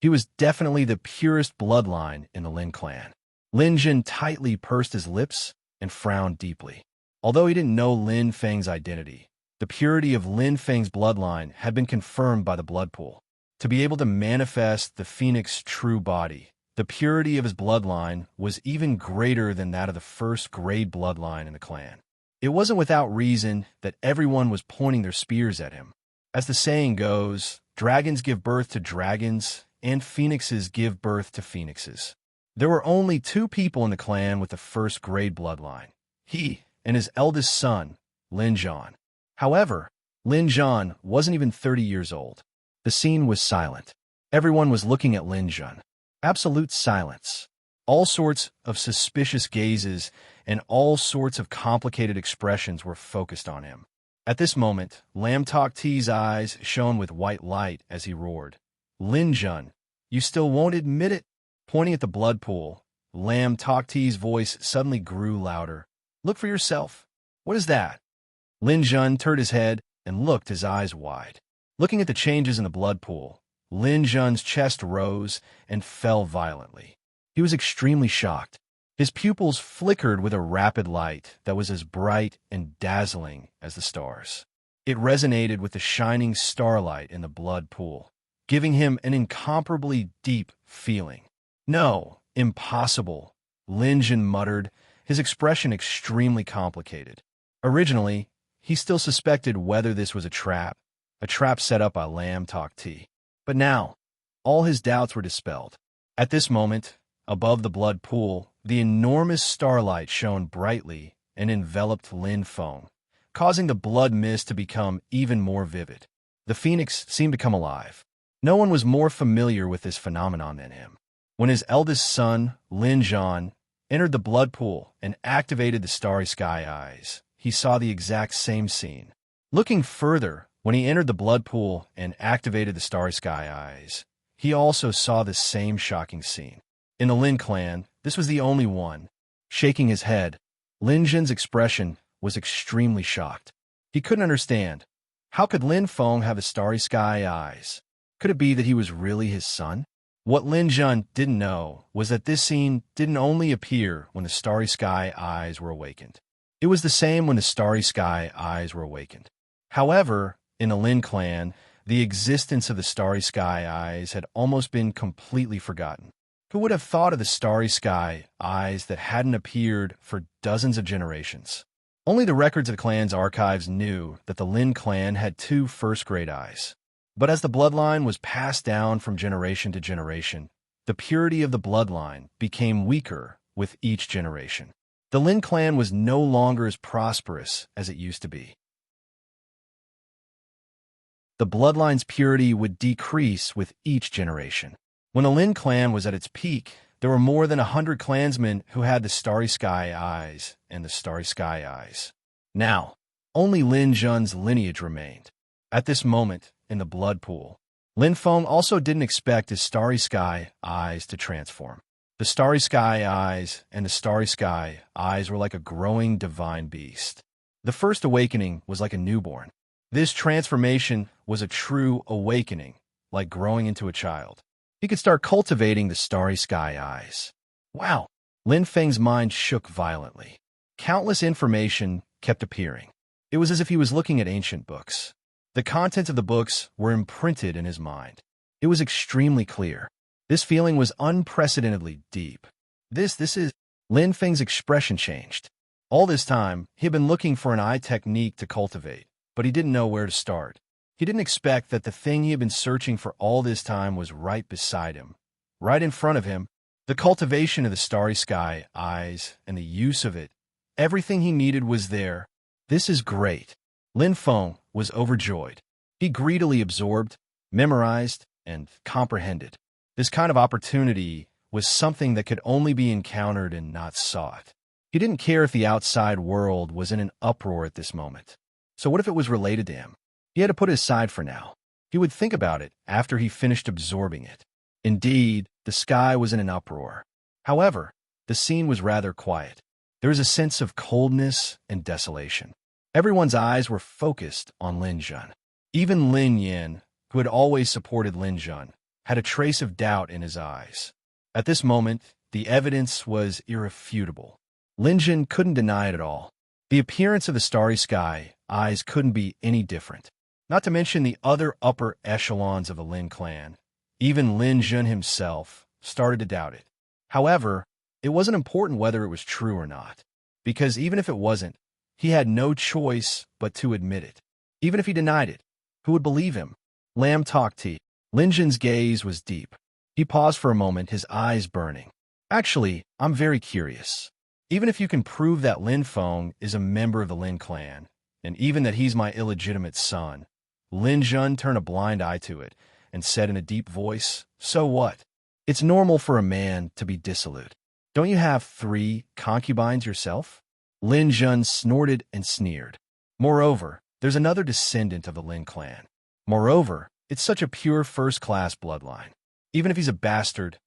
He was definitely the purest bloodline in the Lin clan. Lin Jun tightly pursed his lips and frowned deeply. Although he didn't know Lin Feng's identity, the purity of Lin Feng's bloodline had been confirmed by the blood pool. To be able to manifest the phoenix's true body, the purity of his bloodline was even greater than that of the first-grade bloodline in the clan. It wasn't without reason that everyone was pointing their spears at him. As the saying goes, dragons give birth to dragons, and phoenixes give birth to phoenixes. There were only 2 people in the clan with the first-grade bloodline, he and his eldest son, Lin Zhan. However, Lin Zhan wasn't even 30 years old. The scene was silent. Everyone was looking at Lin Zhan. Absolute silence. All sorts of suspicious gazes and all sorts of complicated expressions were focused on him. At this moment, Lam Tok T's eyes shone with white light as he roared, "Lin Zhan, you still won't admit it?" Pointing at the blood pool, Lam Tok T's voice suddenly grew louder. "Look for yourself. What is that?" Lin Zhan turned his head and looked his eyes wide. Looking at the changes in the blood pool, Lin Zhan's chest rose and fell violently. He was extremely shocked. His pupils flickered with a rapid light that was as bright and dazzling as the stars. It resonated with the shining starlight in the blood pool, giving him an incomparably deep feeling. "No, impossible," Lin Zhan muttered, his expression extremely complicated. Originally, he still suspected whether this was a trap set up by Lam Tok T. But now, all his doubts were dispelled. At this moment, above the blood pool, the enormous starlight shone brightly and enveloped Lin Feng, causing the blood mist to become even more vivid. The phoenix seemed to come alive. No one was more familiar with this phenomenon than him. When his eldest son, Lin Zhan, entered the blood pool and activated the Starry Sky Eyes, he saw the exact same scene. Looking further, when he entered the blood pool and activated the Starry Sky Eyes, he also saw the same shocking scene. In the Lin clan, this was the only one. Shaking his head, Lin Zhan's expression was extremely shocked. He couldn't understand. How could Lin Feng have the Starry Sky Eyes? Could it be that he was really his son? What Lin Zhan didn't know was that this scene didn't only appear when the Starry Sky Eyes were awakened. It was the same when the Starry Sky Eyes were awakened. However, in the Lin clan, the existence of the Starry Sky Eyes had almost been completely forgotten. Who would have thought of the Starry Sky Eyes that hadn't appeared for dozens of generations? Only the records of the clan's archives knew that the Lin clan had 2 first-grade eyes. But as the bloodline was passed down from generation to generation, the purity of the bloodline became weaker with each generation. The Lin clan was no longer as prosperous as it used to be. The bloodline's purity would decrease with each generation. When the Lin clan was at its peak, there were more than 100 clansmen who had the Starry Sky Eyes and the Starry Sky Eyes. Now, only Lin Zhan's lineage remained. At this moment, in the blood pool, Lin Feng also didn't expect his Starry Sky Eyes to transform. The Starry Sky Eyes and the Starry Sky Eyes were like a growing divine beast. The first awakening was like a newborn. This transformation was a true awakening, like growing into a child. He could start cultivating the Starry Sky Eyes. Wow! Lin Feng's mind shook violently. Countless information kept appearing. It was as if he was looking at ancient books. The contents of the books were imprinted in his mind. It was extremely clear. This feeling was unprecedentedly deep. This is... Lin Feng's expression changed. All this time, he had been looking for an eye technique to cultivate, but he didn't know where to start. He didn't expect that the thing he had been searching for all this time was right beside him, right in front of him. The cultivation of the Starry Sky Eyes and the use of it, everything he needed was there. This is great. Lin Feng was overjoyed. He greedily absorbed, memorized, and comprehended. This kind of opportunity was something that could only be encountered and not sought. He didn't care if the outside world was in an uproar at this moment. So what if it was related to him? He had to put it aside for now. He would think about it after he finished absorbing it. Indeed, the sky was in an uproar. However, the scene was rather quiet. There was a sense of coldness and desolation. Everyone's eyes were focused on Lin Jun. Even Lin Yin, who had always supported Lin Jun, had a trace of doubt in his eyes. At this moment, the evidence was irrefutable. Lin Jun couldn't deny it at all. The appearance of the starry sky eyes couldn't be any different. Not to mention the other upper echelons of the Lin clan. Even Lin Jun himself started to doubt it. However, it wasn't important whether it was true or not, because even if it wasn't, he had no choice but to admit it. Even if he denied it, who would believe him? Lam Tok Ti. Lin Jun's gaze was deep. He paused for a moment, his eyes burning. Actually, I'm very curious. Even if you can prove that Lin Feng is a member of the Lin clan, and even that he's my illegitimate son, Lin Jun turned a blind eye to it and said in a deep voice, "So what? It's normal for a man to be dissolute. Don't you have 3 concubines yourself?" Lin Jun snorted and sneered. Moreover, there's another descendant of the Lin clan. Moreover, it's such a pure first-class bloodline. Even if he's a bastard,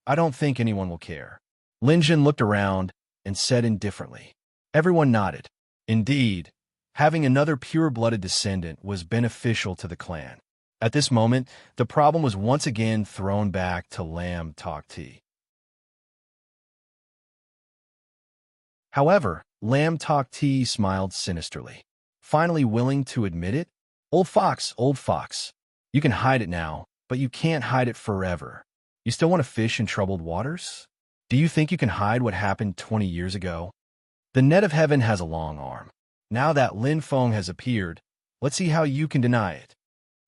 I don't think anyone will care. Lin Jun looked around and said indifferently. Everyone nodded. Indeed, having another pure-blooded descendant was beneficial to the clan. At this moment, the problem was once again thrown back to Lam Tok Ti. However, Lam Tok Ti smiled sinisterly, finally willing to admit it. Old fox, you can hide it now, but you can't hide it forever. You still want to fish in troubled waters? Do you think you can hide what happened 20 years ago? The net of heaven has a long arm. Now that Lin Feng has appeared, let's see how you can deny it.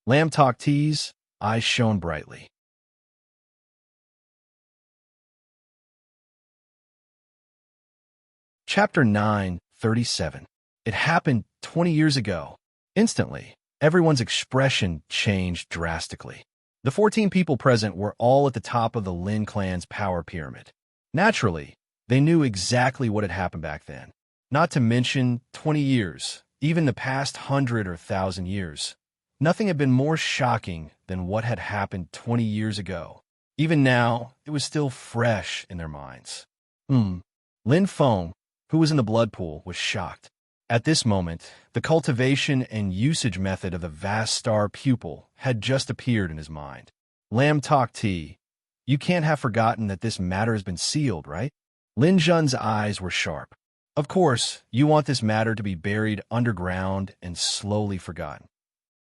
Lam Tok Ti's eyes shone brightly. Chapter 9:37. It happened 20 years ago. Instantly, everyone's expression changed drastically. The 14 people present were all at the top of the Lin clan's power pyramid. Naturally, they knew exactly what had happened back then. Not to mention 20 years, even the past 100 or 1,000 years. Nothing had been more shocking than what had happened 20 years ago. Even now, it was still fresh in their minds. Lin Feng, who was in the blood pool, was shocked. At this moment, the cultivation and usage method of the vast star pupil had just appeared in his mind. Lam Tok Ti, you can't have forgotten that this matter has been sealed, right? Lin Jun's eyes were sharp. Of course, you want this matter to be buried underground and slowly forgotten.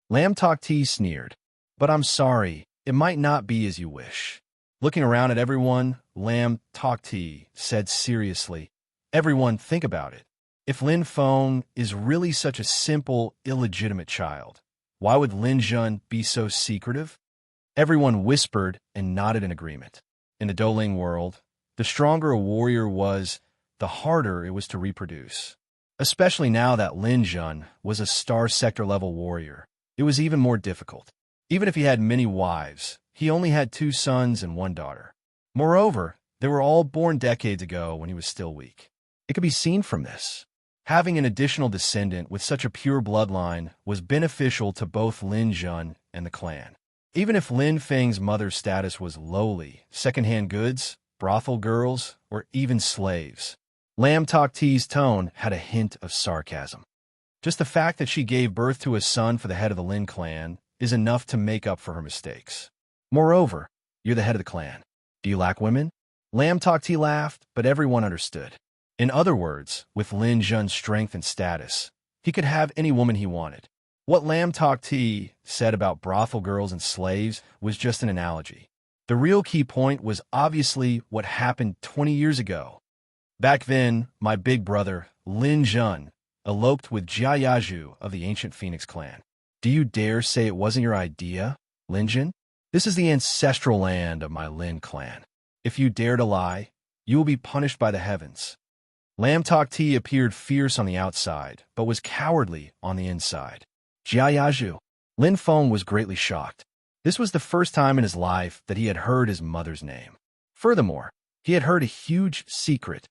Lam Tok Ti sneered. But I'm sorry, it might not be as you wish. Looking around at everyone, Lam Tok Ti said seriously, everyone think about it. If Lin Feng is really such a simple, illegitimate child, why would Lin Jun be so secretive? Everyone whispered and nodded in agreement. In the Doling world, the stronger a warrior was, the harder it was to reproduce. Especially now that Lin Jun was a star sector level warrior, it was even more difficult. Even if he had many wives, he only had 2 sons and 1 daughter. Moreover, they were all born decades ago when he was still weak. It could be seen from this. Having an additional descendant with such a pure bloodline was beneficial to both Lin Jun and the clan. Even if Lin Feng's mother's status was lowly, secondhand goods, brothel girls, or even slaves, Lam Tok Ti's tone had a hint of sarcasm. Just the fact that she gave birth to a son for the head of the Lin clan is enough to make up for her mistakes. Moreover, you're the head of the clan. Do you lack women? Lam Tok Ti laughed, but everyone understood. In other words, with Lin Jun's strength and status, he could have any woman he wanted. What Lam Tok Ti said about brothel girls and slaves was just an analogy. The real key point was obviously what happened 20 years ago. Back then, my big brother, Lin Jun, eloped with Jia Yaju of the ancient Phoenix clan. Do you dare say it wasn't your idea, Lin Jun? This is the ancestral land of my Lin clan. If you dare to lie, you will be punished by the heavens. Lam Tok Ti appeared fierce on the outside, but was cowardly on the inside. Jia Yaju. Lin Feng was greatly shocked. This was the first time in his life that he had heard his mother's name. Furthermore, he had heard a huge secret.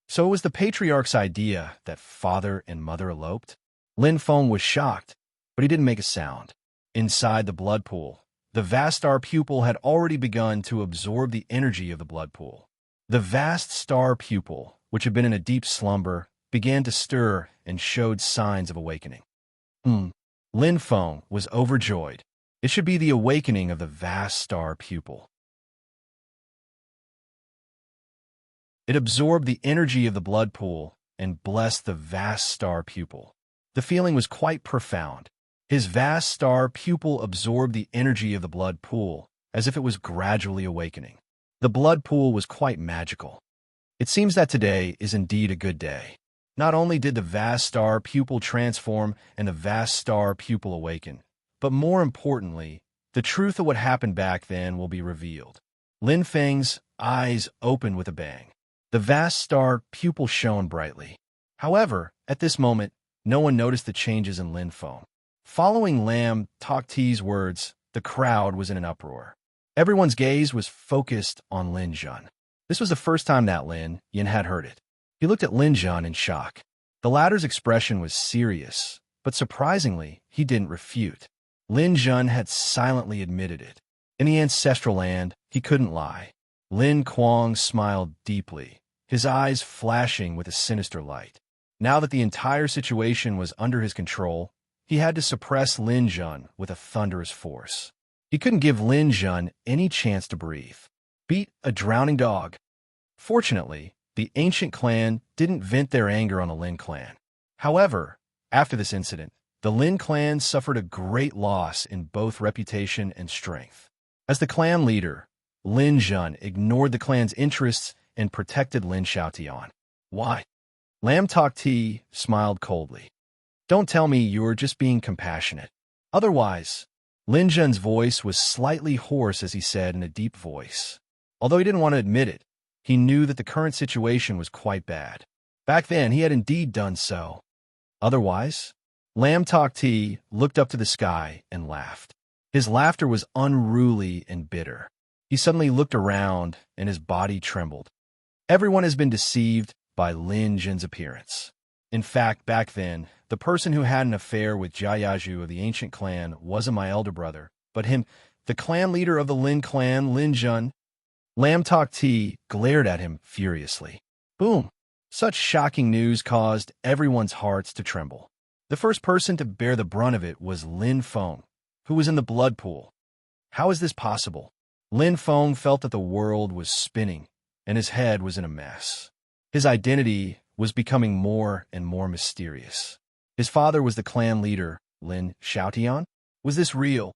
So it was the patriarch's idea that father and mother eloped? Lin Feng was shocked, but he didn't make a sound. Inside the blood pool, the vast star pupil had already begun to absorb the energy of the blood pool. The vast star pupil, which had been in a deep slumber, began to stir and showed signs of awakening. Lin Feng was overjoyed. It should be the awakening of the vast star pupil. It absorbed the energy of the blood pool and blessed the vast star pupil. The feeling was quite profound. His vast star pupil absorbed the energy of the blood pool, as if it was gradually awakening. The blood pool was quite magical. It seems that today is indeed a good day. Not only did the vast star pupil transform and the vast star pupil awaken, but more importantly, the truth of what happened back then will be revealed. Lin Feng's eyes opened with a bang. The vast star pupil shone brightly. However, at this moment, no one noticed the changes in Lin Feng. Following Lam Tokti's words, the crowd was in an uproar. Everyone's gaze was focused on Lin Jun. This was the first time that Lin Yin had heard it. He looked at Lin Jun in shock. The latter's expression was serious, but surprisingly, he didn't refute. Lin Jun had silently admitted it. In the ancestral land, he couldn't lie. Lin Kuang smiled deeply, his eyes flashing with a sinister light. Now that the entire situation was under his control, he had to suppress Lin Jun with a thunderous force. He couldn't give Lin Jun any chance to breathe. Beat a drowning dog. Fortunately, the ancient clan didn't vent their anger on the Lin clan. However, after this incident, the Lin clan suffered a great loss in both reputation and strength. As the clan leader, Lin Jun ignored the clan's interests and protected Lin Xiaotian. Why? Lam Tokti smiled coldly. Don't tell me you're just being compassionate. Otherwise, Lin Jun's voice was slightly hoarse as he said in a deep voice. Although he didn't want to admit it, he knew that the current situation was quite bad. Back then, he had indeed done so. Otherwise, Lam Tokti looked up to the sky and laughed. His laughter was unruly and bitter. He suddenly looked around and his body trembled. Everyone has been deceived by Lin Jun's appearance. In fact, back then, the person who had an affair with Jia Yaju of the ancient clan wasn't my elder brother, but him, the clan leader of the Lin clan, Lin Jun. Lam Tokti glared at him furiously. Boom! Such shocking news caused everyone's hearts to tremble. The first person to bear the brunt of it was Lin Feng, who was in the blood pool. How is this possible? Lin Feng felt that the world was spinning, and his head was in a mess. His identity was becoming more and more mysterious. His father was the clan leader, Lin Xiaotian. Was this real?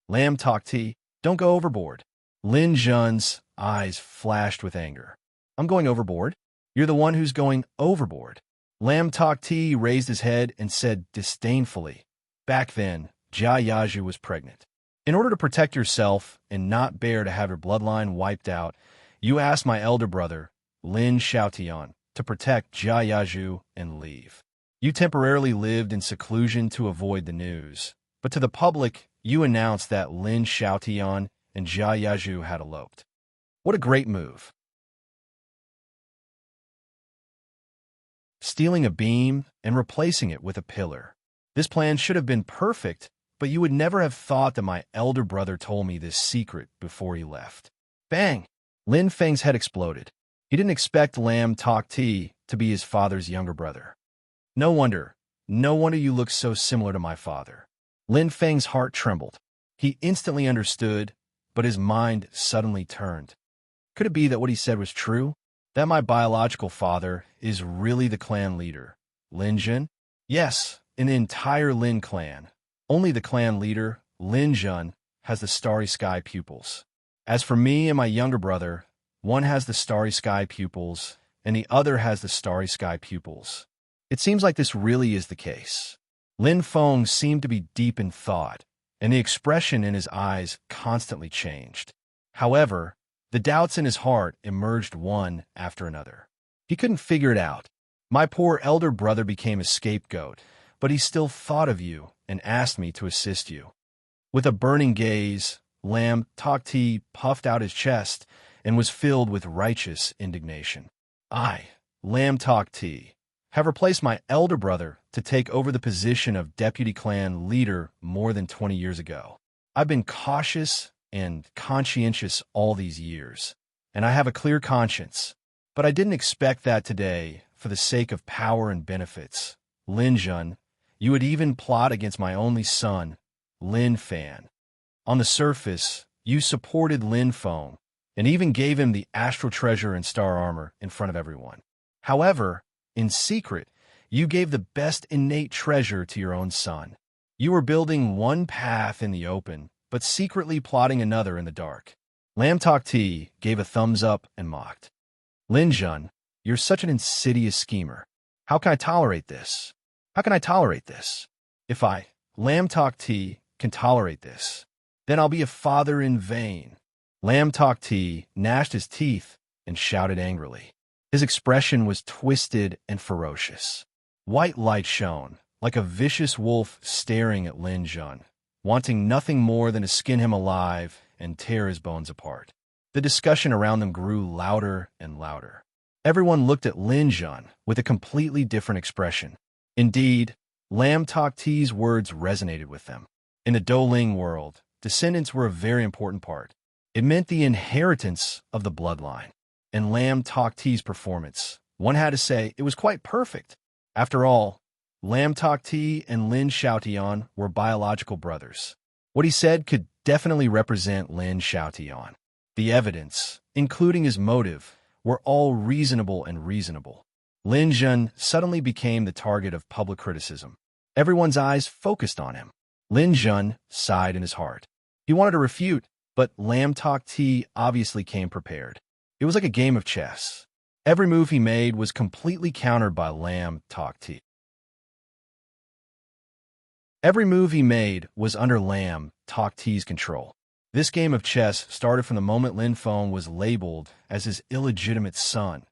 Lam Tokti, don't go overboard. Lin Jun's eyes flashed with anger. I'm going overboard? You're the one who's going overboard. Lam Tokti raised his head and said disdainfully, back then, Jia Yaju was pregnant. In order to protect yourself and not bear to have your bloodline wiped out, you asked my elder brother, Lin Xiaotian, to protect Jia Yaju and leave. You temporarily lived in seclusion to avoid the news, but to the public, you announced that Lin Xiaotian and Jia Yaju had eloped. What a great move. Stealing a beam and replacing it with a pillar. This plan should have been perfect, but you would never have thought that my elder brother told me this secret before he left. Bang! Lin Feng's head exploded. He didn't expect Lam Tokti to be his father's younger brother. No wonder you look so similar to my father. Lin Feng's heart trembled. He instantly understood, but his mind suddenly turned. Could it be that what he said was true? That my biological father is really the clan leader, Lin Jun? Yes, in the entire Lin clan, only the clan leader, Lin Jun, has the starry sky pupils. As for me and my younger brother, one has the starry sky pupils, and the other has the starry sky pupils. It seems like this really is the case. Lin Feng seemed to be deep in thought, and the expression in his eyes constantly changed. However, the doubts in his heart emerged one after another. He couldn't figure it out. My poor elder brother became a scapegoat, but he still thought of you and asked me to assist you. With a burning gaze, Lam Tokti puffed out his chest and was filled with righteous indignation. I, Lam Tokti, have replaced my elder brother to take over the position of deputy clan leader more than 20 years ago. I've been cautious and conscientious all these years, and I have a clear conscience. But I didn't expect that today, for the sake of power and benefits, Lin Jun, you would even plot against my only son, Lin Fan. On the surface, you supported Lin Feng, and even gave him the astral treasure and star armor in front of everyone. However, in secret, you gave the best innate treasure to your own son. You were building one path in the open, but secretly plotting another in the dark. Lam Tok Ti gave a thumbs up and mocked. Lin Jun, you're such an insidious schemer. How can I tolerate this? How can I tolerate this? If I, Lam Tok Ti, can tolerate this, then I'll be a father in vain. Lam Tok Ti gnashed his teeth and shouted angrily. His expression was twisted and ferocious. White light shone, like a vicious wolf staring at Lin Jun, wanting nothing more than to skin him alive and tear his bones apart. The discussion around them grew louder and louder. Everyone looked at Lin Jun with a completely different expression. Indeed, Lam Tok Ti's words resonated with them. In the Douling world, descendants were a very important part. It meant the inheritance of the bloodline. And Lam Tok Ti's performance, one had to say, it was quite perfect. After all, Lam Tok Ti and Lin Xiaotian were biological brothers. What he said could definitely represent Lin Xiaotian. The evidence, including his motive, were all reasonable and reasonable. Lin Jun suddenly became the target of public criticism. Everyone's eyes focused on him. Lin Jun sighed in his heart. He wanted to refute, but Lam Tok Ti obviously came prepared. It was like a game of chess. Every move he made was completely countered by Lam Tok Ti. Every move he made was under Lam Tok Ti's control. This game of chess started from the moment Lin Feng was labeled as his illegitimate son.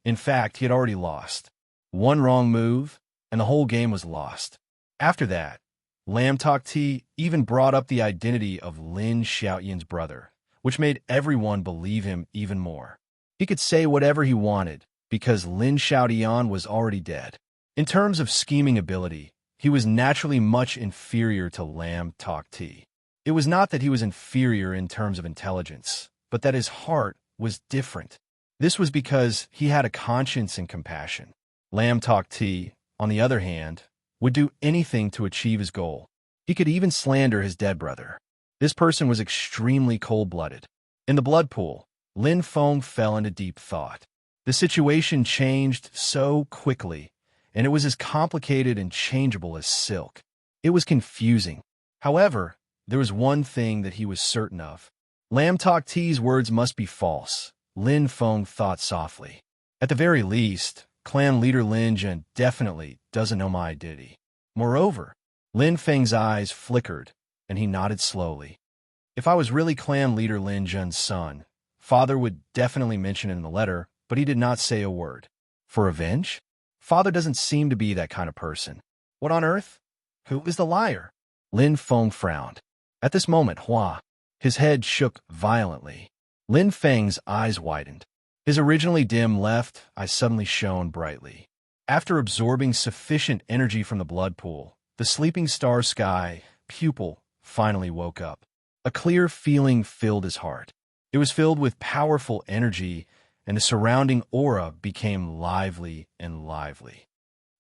In fact, he had already lost. One wrong move, and the whole game was lost. After that, Lam Tok Ti even brought up the identity of Lin Xiaotian's brother, which made everyone believe him even more. He could say whatever he wanted, because Lin Xiaotian was already dead. In terms of scheming ability, he was naturally much inferior to Lam Tok Ti. It was not that he was inferior in terms of intelligence, but that his heart was different. This was because he had a conscience and compassion. Lam Tok Ti, on the other hand, would do anything to achieve his goal. He could even slander his dead brother. This person was extremely cold-blooded. In the blood pool, Lin Feng fell into deep thought. The situation changed so quickly, and it was as complicated and changeable as silk. It was confusing. However, there was one thing that he was certain of. Lam Tok Ti's words must be false, Lin Feng thought softly. At the very least, clan leader Lin Jun definitely doesn't know my identity. Moreover, Lin Feng's eyes flickered, and he nodded slowly. If I was really clan leader Lin Jun's son, Father would definitely mention it in the letter, but he did not say a word. For revenge? Father doesn't seem to be that kind of person. What on earth? Who is the liar? Lin Feng frowned. At this moment, his head shook violently. Lin Feng's eyes widened. His originally dim left eye suddenly shone brightly. After absorbing sufficient energy from the blood pool, the sleeping star sky pupil finally woke up. A clear feeling filled his heart. It was filled with powerful energy, and the surrounding aura became lively and lively.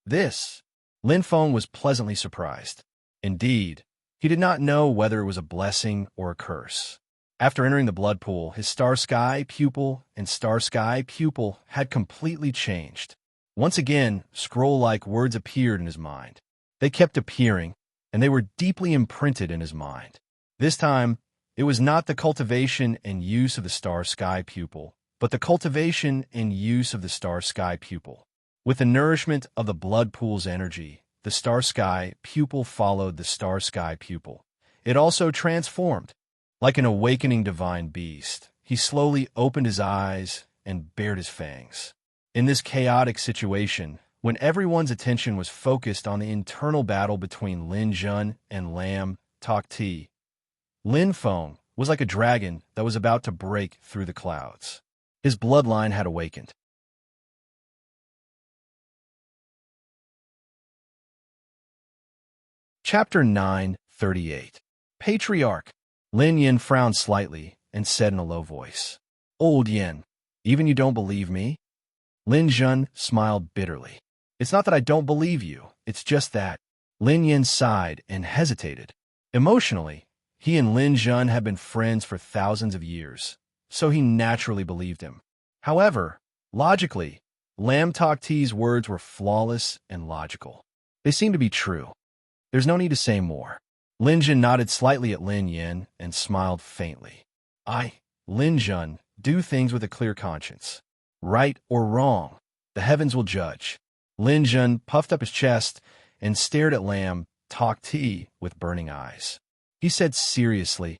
This, Lin Feng was pleasantly surprised. Indeed, he did not know whether it was a blessing or a curse. After entering the blood pool, his star sky pupil and star sky pupil had completely changed. Once again, scroll-like words appeared in his mind. They kept appearing, and they were deeply imprinted in his mind. This time, it was not the cultivation and use of the star sky pupil, but the cultivation and use of the star sky pupil. With the nourishment of the blood pool's energy, the star sky pupil followed the star sky pupil. It also transformed. Like an awakening divine beast, he slowly opened his eyes and bared his fangs. In this chaotic situation, when everyone's attention was focused on the internal battle between Lin Jun and Lam Tok Ti, Lin Feng was like a dragon that was about to break through the clouds. His bloodline had awakened. Chapter 938. Patriarch. Lin Yin frowned slightly and said in a low voice, "Old Yin, even you don't believe me?" Lin Jun smiled bitterly. "It's not that I don't believe you, it's just that." Lin Yin sighed and hesitated. Emotionally, he and Lin Jun had been friends for thousands of years, so he naturally believed him. However, logically, Lam Tok Ti's words were flawless and logical. They seemed to be true. There's no need to say more. Lin Jun nodded slightly at Lin Yin and smiled faintly. Lin Jun, do things with a clear conscience. Right or wrong, the heavens will judge. Lin Jun puffed up his chest and stared at Lam Tok Ti with burning eyes. He said seriously,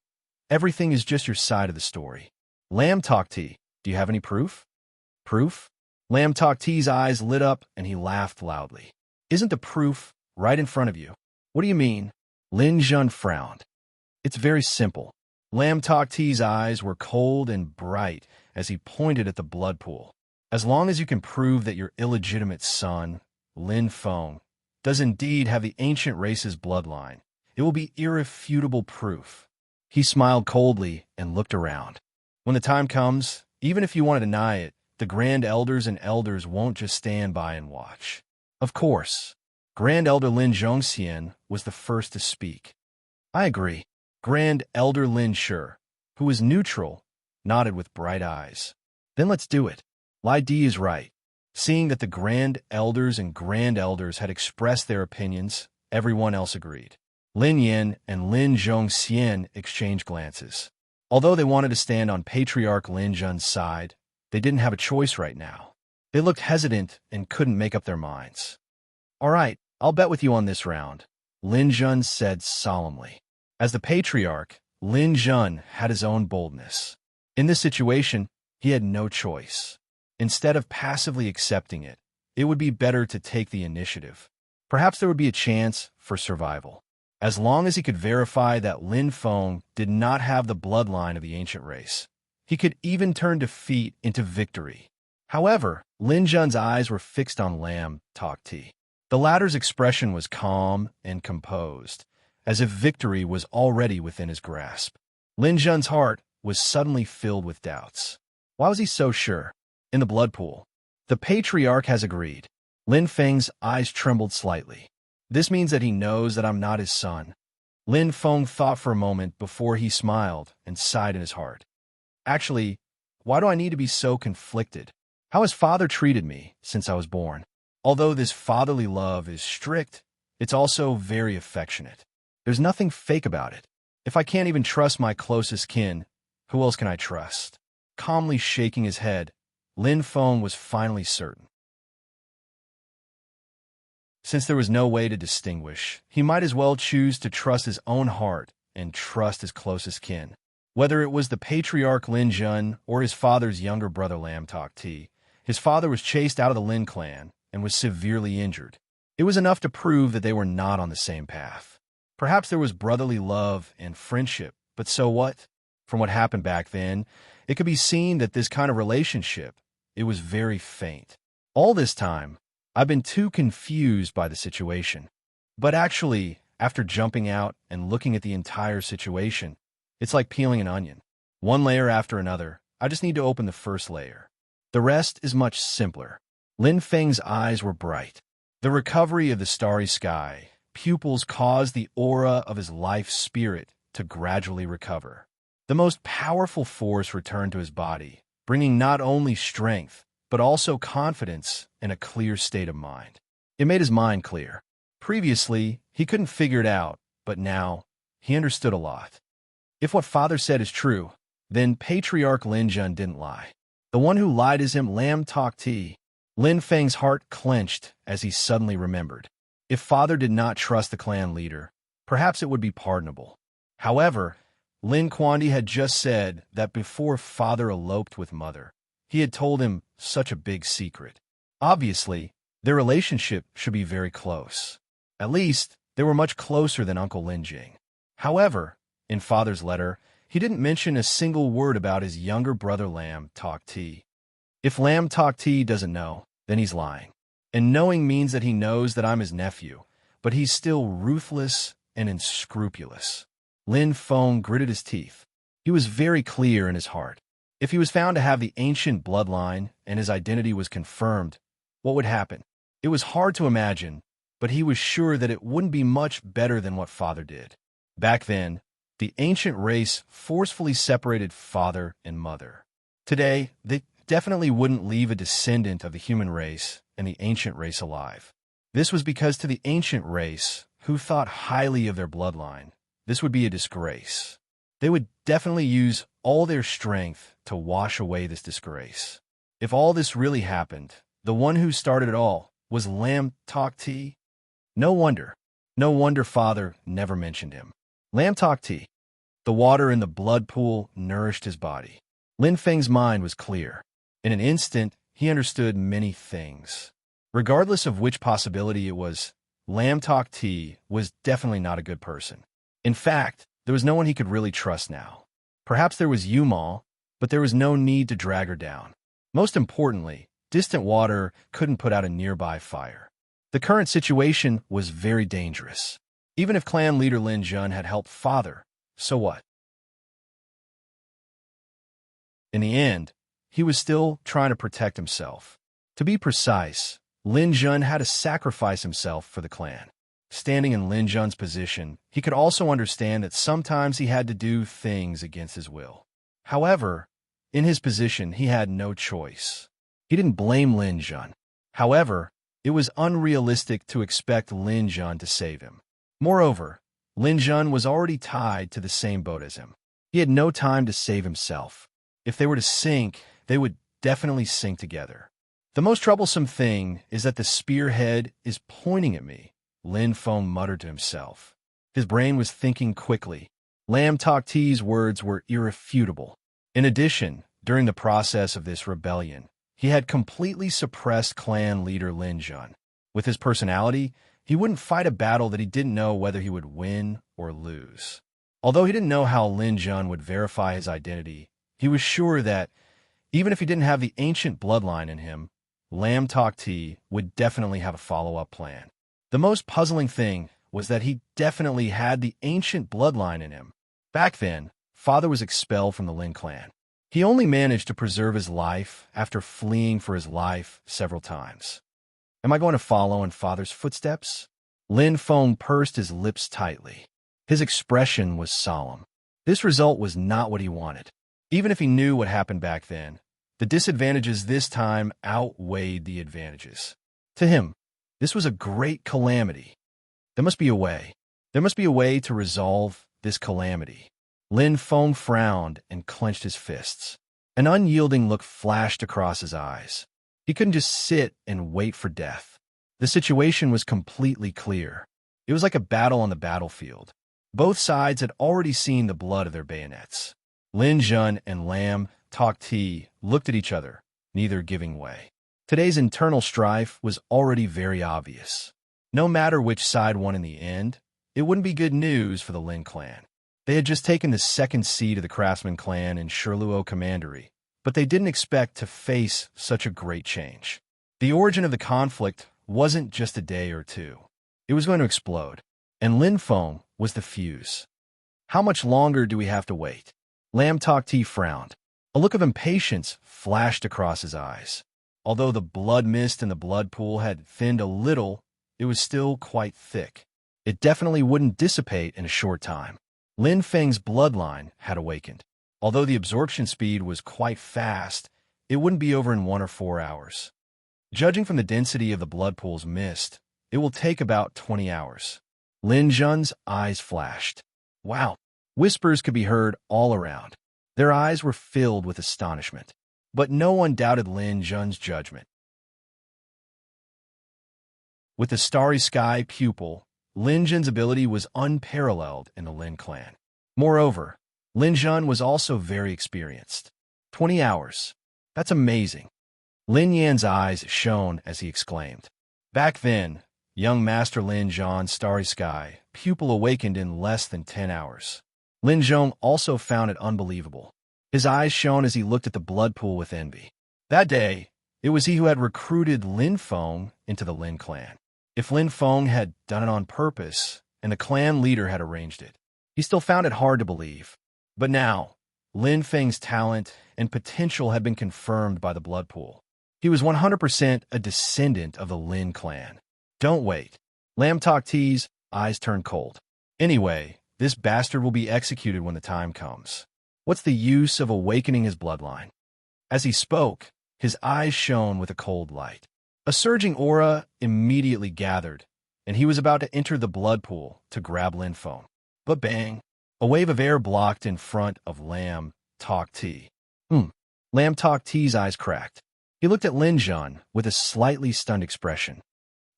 "Everything is just your side of the story. Lam Tok Ti, do you have any proof?" "Proof?" Lam Tok Ti's eyes lit up and he laughed loudly. "Isn't the proof right in front of you?" "What do you mean?" Lin Jun frowned. "It's very simple." Lam Tok Ti's eyes were cold and bright as he pointed at the blood pool. "As long as you can prove that your illegitimate son, Lin Feng, does indeed have the ancient race's bloodline, it will be irrefutable proof." He smiled coldly and looked around. "When the time comes, even if you want to deny it, the Grand Elders and Elders won't just stand by and watch." Of course, Grand Elder Lin Zhongxian was the first to speak. "I agree." Grand Elder Lin Shi, who was neutral, nodded with bright eyes. "Then let's do it." Li Di is right. Seeing that the Grand Elders and Grand Elders had expressed their opinions, everyone else agreed. Lin Yin and Lin Zhongxian exchanged glances. Although they wanted to stand on Patriarch Lin Jun's side, they didn't have a choice right now. They looked hesitant and couldn't make up their minds. "All right, I'll bet with you on this round," Lin Jun said solemnly. As the Patriarch, Lin Jun had his own boldness. In this situation, he had no choice. Instead of passively accepting it, it would be better to take the initiative. Perhaps there would be a chance for survival. As long as he could verify that Lin Feng did not have the bloodline of the ancient race, he could even turn defeat into victory. However, Lin Jun's eyes were fixed on Lam Tok Ti. The latter's expression was calm and composed, as if victory was already within his grasp. Lin Jun's heart was suddenly filled with doubts. Why was he so sure? In the blood pool, the Patriarch has agreed. Lin Feng's eyes trembled slightly. "This means that he knows that I'm not his son." Lin Feng thought for a moment before he smiled and sighed in his heart. "Actually, why do I need to be so conflicted? How has father treated me since I was born? Although this fatherly love is strict, it's also very affectionate. There's nothing fake about it. If I can't even trust my closest kin, who else can I trust?" Calmly shaking his head, Lin Feng was finally certain. Since there was no way to distinguish, he might as well choose to trust his own heart and trust his closest kin. Whether it was the Patriarch Lin Jun or his father's younger brother Lam Tok Ti, his father was chased out of the Lin clan and was severely injured. It was enough to prove that they were not on the same path. Perhaps there was brotherly love and friendship, but so what? From what happened back then, it could be seen that this kind of relationship, it was very faint. All this time, I've been too confused by the situation. But actually, after jumping out and looking at the entire situation, it's like peeling an onion. One layer after another, I just need to open the first layer. The rest is much simpler. Lin Feng's eyes were bright. The recovery of the starry sky, pupils caused the aura of his life spirit to gradually recover. The most powerful force returned to his body, bringing not only strength, but also confidence and a clear state of mind. It made his mind clear. Previously, he couldn't figure it out, but now, he understood a lot. If what father said is true, then Patriarch Lin Jun didn't lie. The one who lied is him, Lam Tok Ti. Lin Feng's heart clenched as he suddenly remembered. If father did not trust the clan leader, perhaps it would be pardonable. However, Lin Quandi had just said that before father eloped with mother, he had told him such a big secret. Obviously, their relationship should be very close. At least, they were much closer than Uncle Lin Jing. However, in father's letter, he didn't mention a single word about his younger brother Lam Tok Ti. If Lam Tok Ti doesn't know, then he's lying. And knowing means that he knows that I'm his nephew, but he's still ruthless and unscrupulous. Lin Feng gritted his teeth. He was very clear in his heart. If he was found to have the ancient bloodline and his identity was confirmed, what would happen? It was hard to imagine, but he was sure that it wouldn't be much better than what father did. Back then, the ancient race forcefully separated father and mother. Today, they definitely wouldn't leave a descendant of the human race and the ancient race alive. This was because to the ancient race, who thought highly of their bloodline, this would be a disgrace. They would definitely use all their strength to wash away this disgrace. If all this really happened, the one who started it all was Lam Tok Ti. No wonder father never mentioned him. Lam Tok Ti. The water in the blood pool nourished his body. Lin Feng's mind was clear. In an instant, he understood many things. Regardless of which possibility it was, Lam Tok Ti was definitely not a good person. In fact, there was no one he could really trust now. Perhaps there was Yuma, but there was no need to drag her down. Most importantly, distant water couldn't put out a nearby fire. The current situation was very dangerous. Even if clan leader Lin Jun had helped father, so what? In the end, he was still trying to protect himself. To be precise, Lin Jun had to sacrifice himself for the clan. Standing in Lin Jun's position, he could also understand that sometimes he had to do things against his will. However, in his position, he had no choice. He didn't blame Lin Jun. However, it was unrealistic to expect Lin Jun to save him. Moreover, Lin Jun was already tied to the same boat as him. He had no time to save himself. If they were to sink, they would definitely sink together. The most troublesome thing is that the spearhead is pointing at me, Lin Feng muttered to himself. His brain was thinking quickly. Lam Tok Ti's words were irrefutable. In addition, during the process of this rebellion, he had completely suppressed clan leader Lin Jun. With his personality, he wouldn't fight a battle that he didn't know whether he would win or lose. Although he didn't know how Lin Jun would verify his identity, he was sure that, even if he didn't have the ancient bloodline in him, Lam Tok Ti would definitely have a follow-up plan. The most puzzling thing was that he definitely had the ancient bloodline in him. Back then, father was expelled from the Lin clan. He only managed to preserve his life after fleeing for his life several times. Am I going to follow in father's footsteps? Lin Feng pursed his lips tightly. His expression was solemn. This result was not what he wanted. Even if he knew what happened back then, the disadvantages this time outweighed the advantages. To him, this was a great calamity. There must be a way. There must be a way to resolve this calamity. Lin Feng frowned and clenched his fists. An unyielding look flashed across his eyes. He couldn't just sit and wait for death. The situation was completely clear. It was like a battle on the battlefield. Both sides had already seen the blood of their bayonets. Lin Jun and Lam Tok Ti looked at each other, neither giving way. Today's internal strife was already very obvious. No matter which side won in the end, it wouldn't be good news for the Lin clan. They had just taken the second seat of the Craftsman clan in Sherluo Commandery, but they didn't expect to face such a great change. The origin of the conflict wasn't just a day or two. It was going to explode, and Lin Feng was the fuse. How much longer do we have to wait? Lam Tok Ti frowned. A look of impatience flashed across his eyes. Although the blood mist in the blood pool had thinned a little, it was still quite thick. It definitely wouldn't dissipate in a short time. Lin Feng's bloodline had awakened. Although the absorption speed was quite fast, it wouldn't be over in 1 or 4 hours. Judging from the density of the blood pool's mist, it will take about 20 hours. Lin Jun's eyes flashed. Wow! Whispers could be heard all around. Their eyes were filled with astonishment. But no one doubted Lin Jun's judgment. With the starry sky pupil, Lin Jun's ability was unparalleled in the Lin clan. Moreover, Lin Jun was also very experienced. 20 hours. That's amazing. Lin Yan's eyes shone as he exclaimed. Back then, young Master Lin Jun's starry sky pupil awakened in less than 10 hours. Lin Jun also found it unbelievable. His eyes shone as he looked at the blood pool with envy. That day, it was he who had recruited Lin Feng into the Lin clan. If Lin Feng had done it on purpose, and the clan leader had arranged it. He still found it hard to believe. But now, Lin Feng's talent and potential had been confirmed by the blood pool. He was 100% a descendant of the Lin clan. Don't wait. Lam Tok T's eyes turned cold. Anyway, this bastard will be executed when the time comes. What's the use of awakening his bloodline? As he spoke, his eyes shone with a cold light. A surging aura immediately gathered, and he was about to enter the blood pool to grab Lin Feng. But bang! A wave of air blocked in front of Lam Tok T. Lam Tok T's eyes cracked. He looked at Lin Jun with a slightly stunned expression.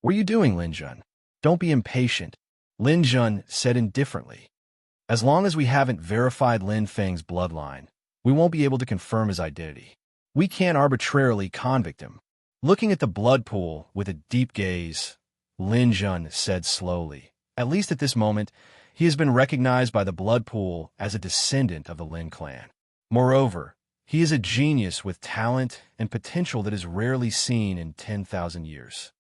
What are you doing, Lin Jun? Don't be impatient, Lin Jun said indifferently. As long as we haven't verified Lin Feng's bloodline, we won't be able to confirm his identity. We can't arbitrarily convict him. Looking at the blood pool with a deep gaze, Lin Jun said slowly, at least at this moment, he has been recognized by the blood pool as a descendant of the Lin clan. Moreover, he is a genius with talent and potential that is rarely seen in 10,000 years.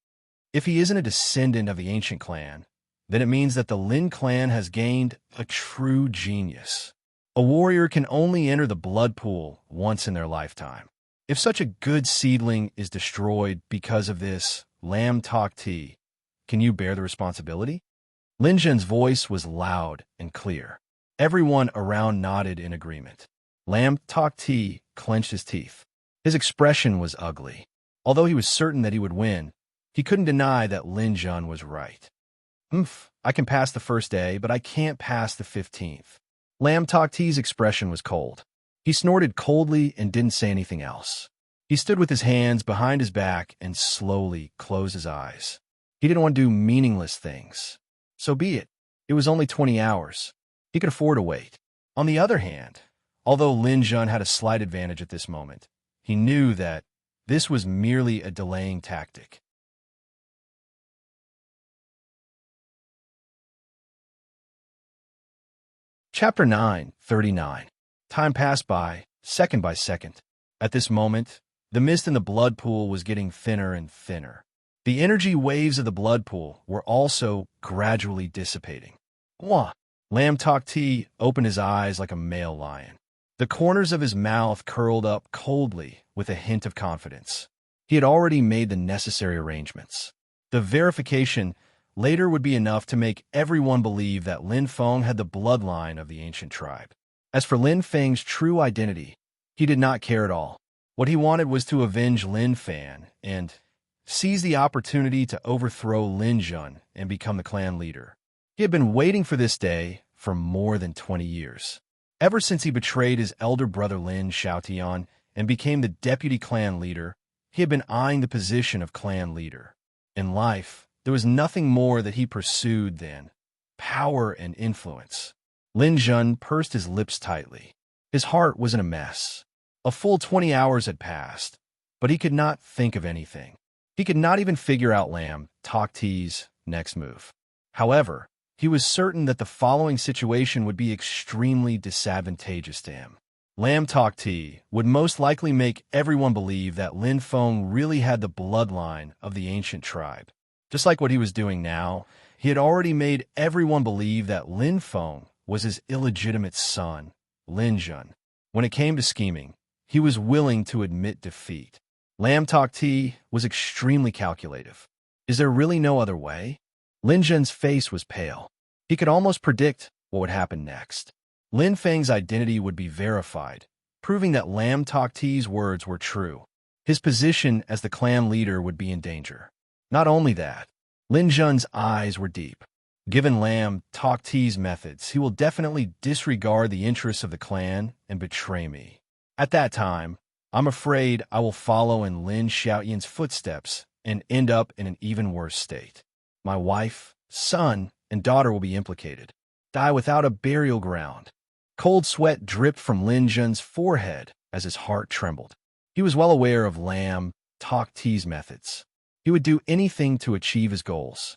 If he isn't a descendant of the ancient clan, then it means that the Lin clan has gained a true genius. A warrior can only enter the blood pool once in their lifetime. If such a good seedling is destroyed because of this, Lam Tok T, can you bear the responsibility? Lin Jun's voice was loud and clear. Everyone around nodded in agreement. Lam Tok T clenched his teeth. His expression was ugly. Although he was certain that he would win, he couldn't deny that Lin Jun was right. I can pass the first day, but I can't pass the 15th. Lam Tok T's expression was cold. He snorted coldly and didn't say anything else. He stood with his hands behind his back and slowly closed his eyes. He didn't want to do meaningless things. So be it. It was only 20 hours. He could afford to wait. On the other hand, although Lin Jun had a slight advantage at this moment, he knew that this was merely a delaying tactic. Chapter 9:39. Time passed by, second by second. At this moment, the mist in the blood pool was getting thinner and thinner. The energy waves of the blood pool were also gradually dissipating. Wah! Lam Tok T opened his eyes like a male lion. The corners of his mouth curled up coldly with a hint of confidence. He had already made the necessary arrangements. The verification later would be enough to make everyone believe that Lin Feng had the bloodline of the ancient tribe. As for Lin Feng's true identity, he did not care at all. What he wanted was to avenge Lin Fan and seize the opportunity to overthrow Lin Jun and become the clan leader. He had been waiting for this day for more than 20 years. Ever since he betrayed his elder brother Lin Xiaotian and became the deputy clan leader, he had been eyeing the position of clan leader. In life, there was nothing more that he pursued than power and influence. Lin Jun pursed his lips tightly. His heart was in a mess. A full 20 hours had passed, but he could not think of anything. He could not even figure out Lam Tok T's next move. However, he was certain that the following situation would be extremely disadvantageous to him. Lam Tok T would most likely make everyone believe that Lin Feng really had the bloodline of the ancient tribe. Just like what he was doing now, he had already made everyone believe that Lin Feng was his illegitimate son, Lin Jun. When it came to scheming, he was willing to admit defeat. Lam Tok T was extremely calculative. Is there really no other way? Lin Jun's face was pale. He could almost predict what would happen next. Lin Feng's identity would be verified, proving that Lam Tok T's words were true. His position as the clan leader would be in danger. Not only that, Lin Jun's eyes were deep. Given Lam Tok T's methods, he will definitely disregard the interests of the clan and betray me. At that time, I'm afraid I will follow in Lin Xiaoyan's footsteps and end up in an even worse state. My wife, son, and daughter will be implicated, die without a burial ground. Cold sweat dripped from Lin Jun's forehead as his heart trembled. He was well aware of Lam Tok T's methods. He would do anything to achieve his goals.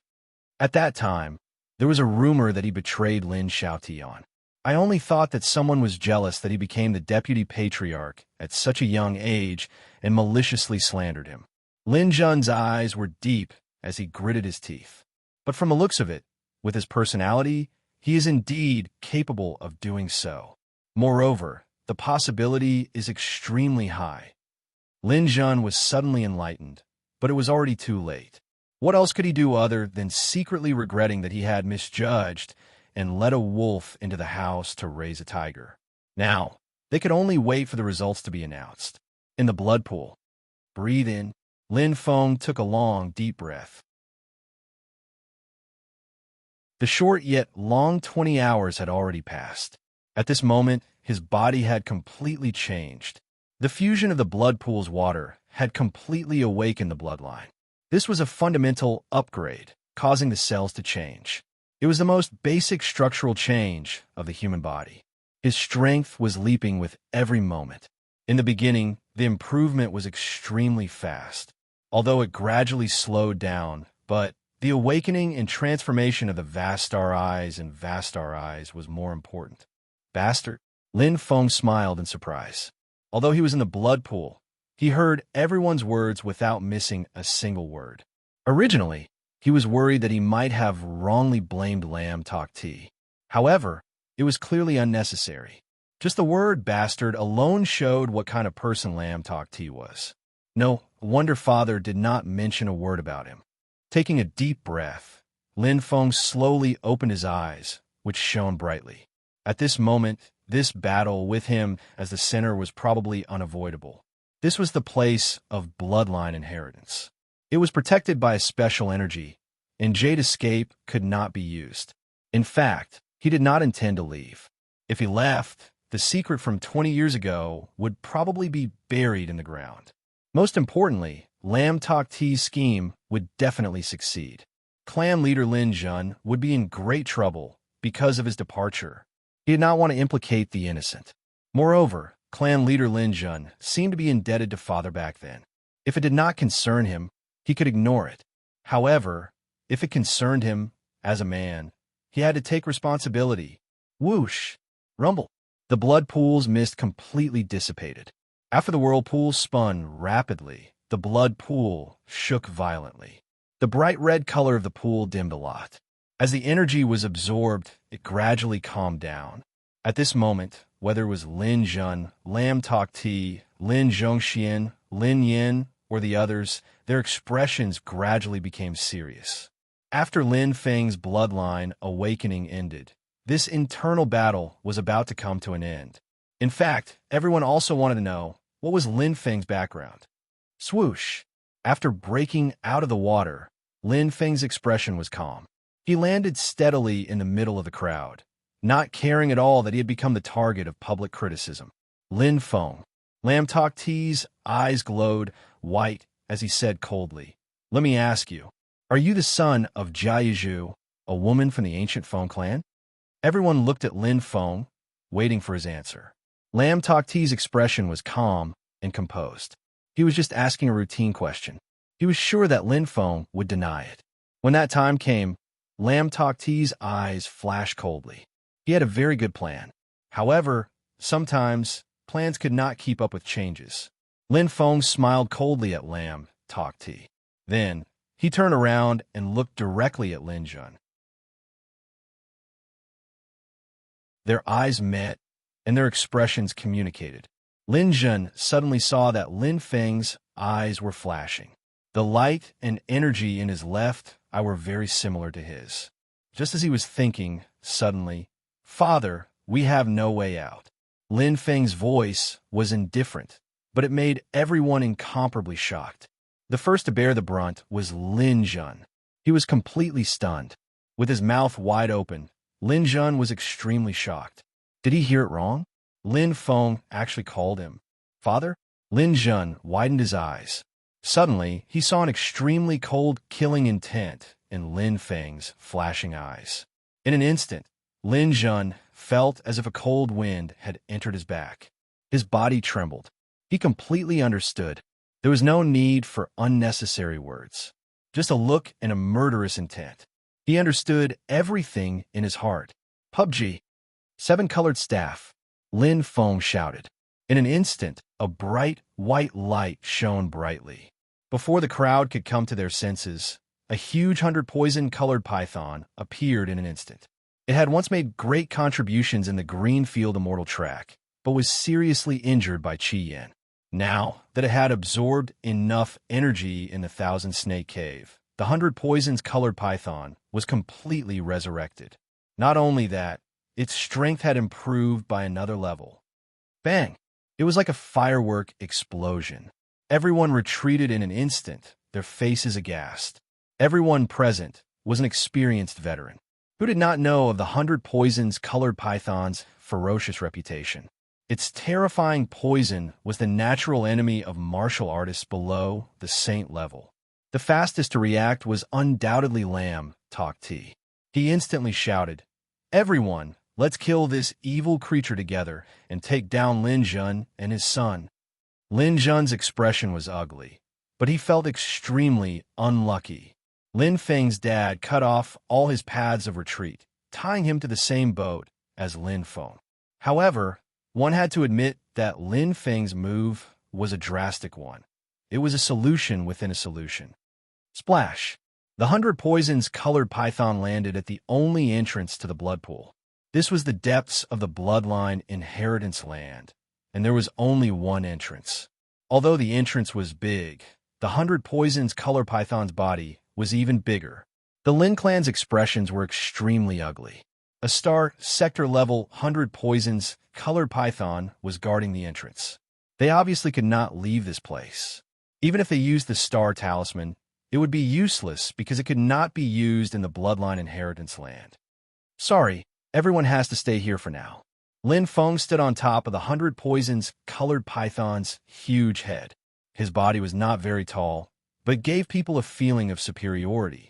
At that time, there was a rumor that he betrayed Lin Xiaotian. I only thought that someone was jealous that he became the deputy patriarch at such a young age and maliciously slandered him. Lin Jun's eyes were deep as he gritted his teeth. But from the looks of it, With his personality, he is indeed capable of doing so. Moreover, the possibility is extremely high. Lin Jun was suddenly enlightened, but it was already too late. What else could he do other than secretly regretting that he had misjudged and let a wolf into the house to raise a tiger? Now, they could only wait for the results to be announced. In the blood pool, breathe in. Lin Feng took a long, deep breath. The short yet long 20 hours had already passed. At this moment, his body had completely changed. The fusion of the blood pool's water had completely awakened the bloodline. This was a fundamental upgrade, causing the cells to change. It was the most basic structural change of the human body. His strength was leaping with every moment. In the beginning, the improvement was extremely fast, although it gradually slowed down, but the awakening and transformation of the Vastar eyes and Vastar eyes was more important. Bastard? Lin Feng smiled in surprise. Although he was in the blood pool, he heard everyone's words without missing a single word. Originally, he was worried that he might have wrongly blamed Lam Tok Ti. However, it was clearly unnecessary. Just the word bastard alone showed what kind of person Lam Tok Ti was. No wonder Father did not mention a word about him. Taking a deep breath, Lin Feng slowly opened his eyes, which shone brightly. At this moment, this battle with him as the center was probably unavoidable. This was the place of bloodline inheritance. It was protected by a special energy, and Jade Escape could not be used. In fact, he did not intend to leave. If he left, the secret from 20 years ago would probably be buried in the ground. Most importantly, Lam Tok Ti's scheme would definitely succeed. Clan leader Lin Jun would be in great trouble because of his departure. He did not want to implicate the innocent. Moreover, clan leader Lin Jun seemed to be indebted to Father back then. If it did not concern him, he could ignore it. However, if it concerned him, as a man, he had to take responsibility. Whoosh! Rumble! The blood pool's mist completely dissipated. After the whirlpool spun rapidly, the blood pool shook violently. The bright red color of the pool dimmed a lot. As the energy was absorbed, it gradually calmed down. At this moment, whether it was Lin Jun, Lam Tok Ti, Lin Zhongxian, Lin Yin, or the others, their expressions gradually became serious. After Lin Feng's bloodline awakening ended, this internal battle was about to come to an end. In fact, everyone also wanted to know, what was Lin Feng's background? Swoosh! After breaking out of the water, Lin Feng's expression was calm. He landed steadily in the middle of the crowd, not caring at all that he had become the target of public criticism. Lin Feng. Lam Tok Ti's eyes glowed white as he said coldly, "Let me ask you, are you the son of Jia Yizhu, a woman from the ancient Feng clan?" Everyone looked at Lin Feng, waiting for his answer. Lam Tok Ti's expression was calm and composed. He was just asking a routine question. He was sure that Lin Feng would deny it. When that time came, Lam Tok Ti's eyes flashed coldly. He had a very good plan. However, sometimes plans could not keep up with changes. Lin Feng smiled coldly at Lam Tok Ti. Then, he turned around and looked directly at Lin Jun. Their eyes met, and their expressions communicated. Lin Jun suddenly saw that Lin Feng's eyes were flashing. The light and energy in his left eye were very similar to his. Just as he was thinking, suddenly, "Father, we have no way out." Lin Feng's voice was indifferent, but it made everyone incomparably shocked. The first to bear the brunt was Lin Jun. He was completely stunned. With his mouth wide open, Lin Jun was extremely shocked. Did he hear it wrong? Lin Feng actually called him father? Lin Jun widened his eyes. Suddenly, he saw an extremely cold, killing intent in Lin Feng's flashing eyes. In an instant, Lin Jun felt as if a cold wind had entered his back. His body trembled. He completely understood. There was no need for unnecessary words. Just a look and a murderous intent. He understood everything in his heart. PUBG. Seven-colored staff. Lin Feng shouted. In an instant, a bright, white light shone brightly. Before the crowd could come to their senses, a huge 100 poison-colored python appeared in an instant. It had once made great contributions in the Greenfield Immortal track, but was seriously injured by Qi Yan. Now that it had absorbed enough energy in the Thousand Snake Cave, the 100 poisons-colored python was completely resurrected. Not only that, its strength had improved by another level. Bang! It was like a firework explosion. Everyone retreated in an instant, their faces aghast. Everyone present was an experienced veteran. Who did not know of the 100 poisons-colored python's ferocious reputation? Its terrifying poison was the natural enemy of martial artists below the saint level. The fastest to react was undoubtedly Lam Tok Ti. He instantly shouted, "Everyone, let's kill this evil creature together and take down Lin Jun and his son." Lin Jun's expression was ugly, but he felt extremely unlucky. Lin Feng's dad cut off all his paths of retreat, tying him to the same boat as Lin Feng. However, one had to admit that Lin Feng's move was a drastic one. It was a solution within a solution. Splash! The 100 poisons-colored python landed at the only entrance to the blood pool. This was the depths of the bloodline inheritance land, and there was only one entrance. Although the entrance was big, the 100 poisons-colored python's body was even bigger. The Lin clan's expressions were extremely ugly. A star sector-level 100 poisons-colored python was guarding the entrance. They obviously could not leave this place. Even if they used the star talisman, it would be useless because it could not be used in the bloodline inheritance land. Sorry, everyone has to stay here for now. Lin Feng stood on top of the 100 poisons-colored python's huge head. His body was not very tall, but gave people a feeling of superiority.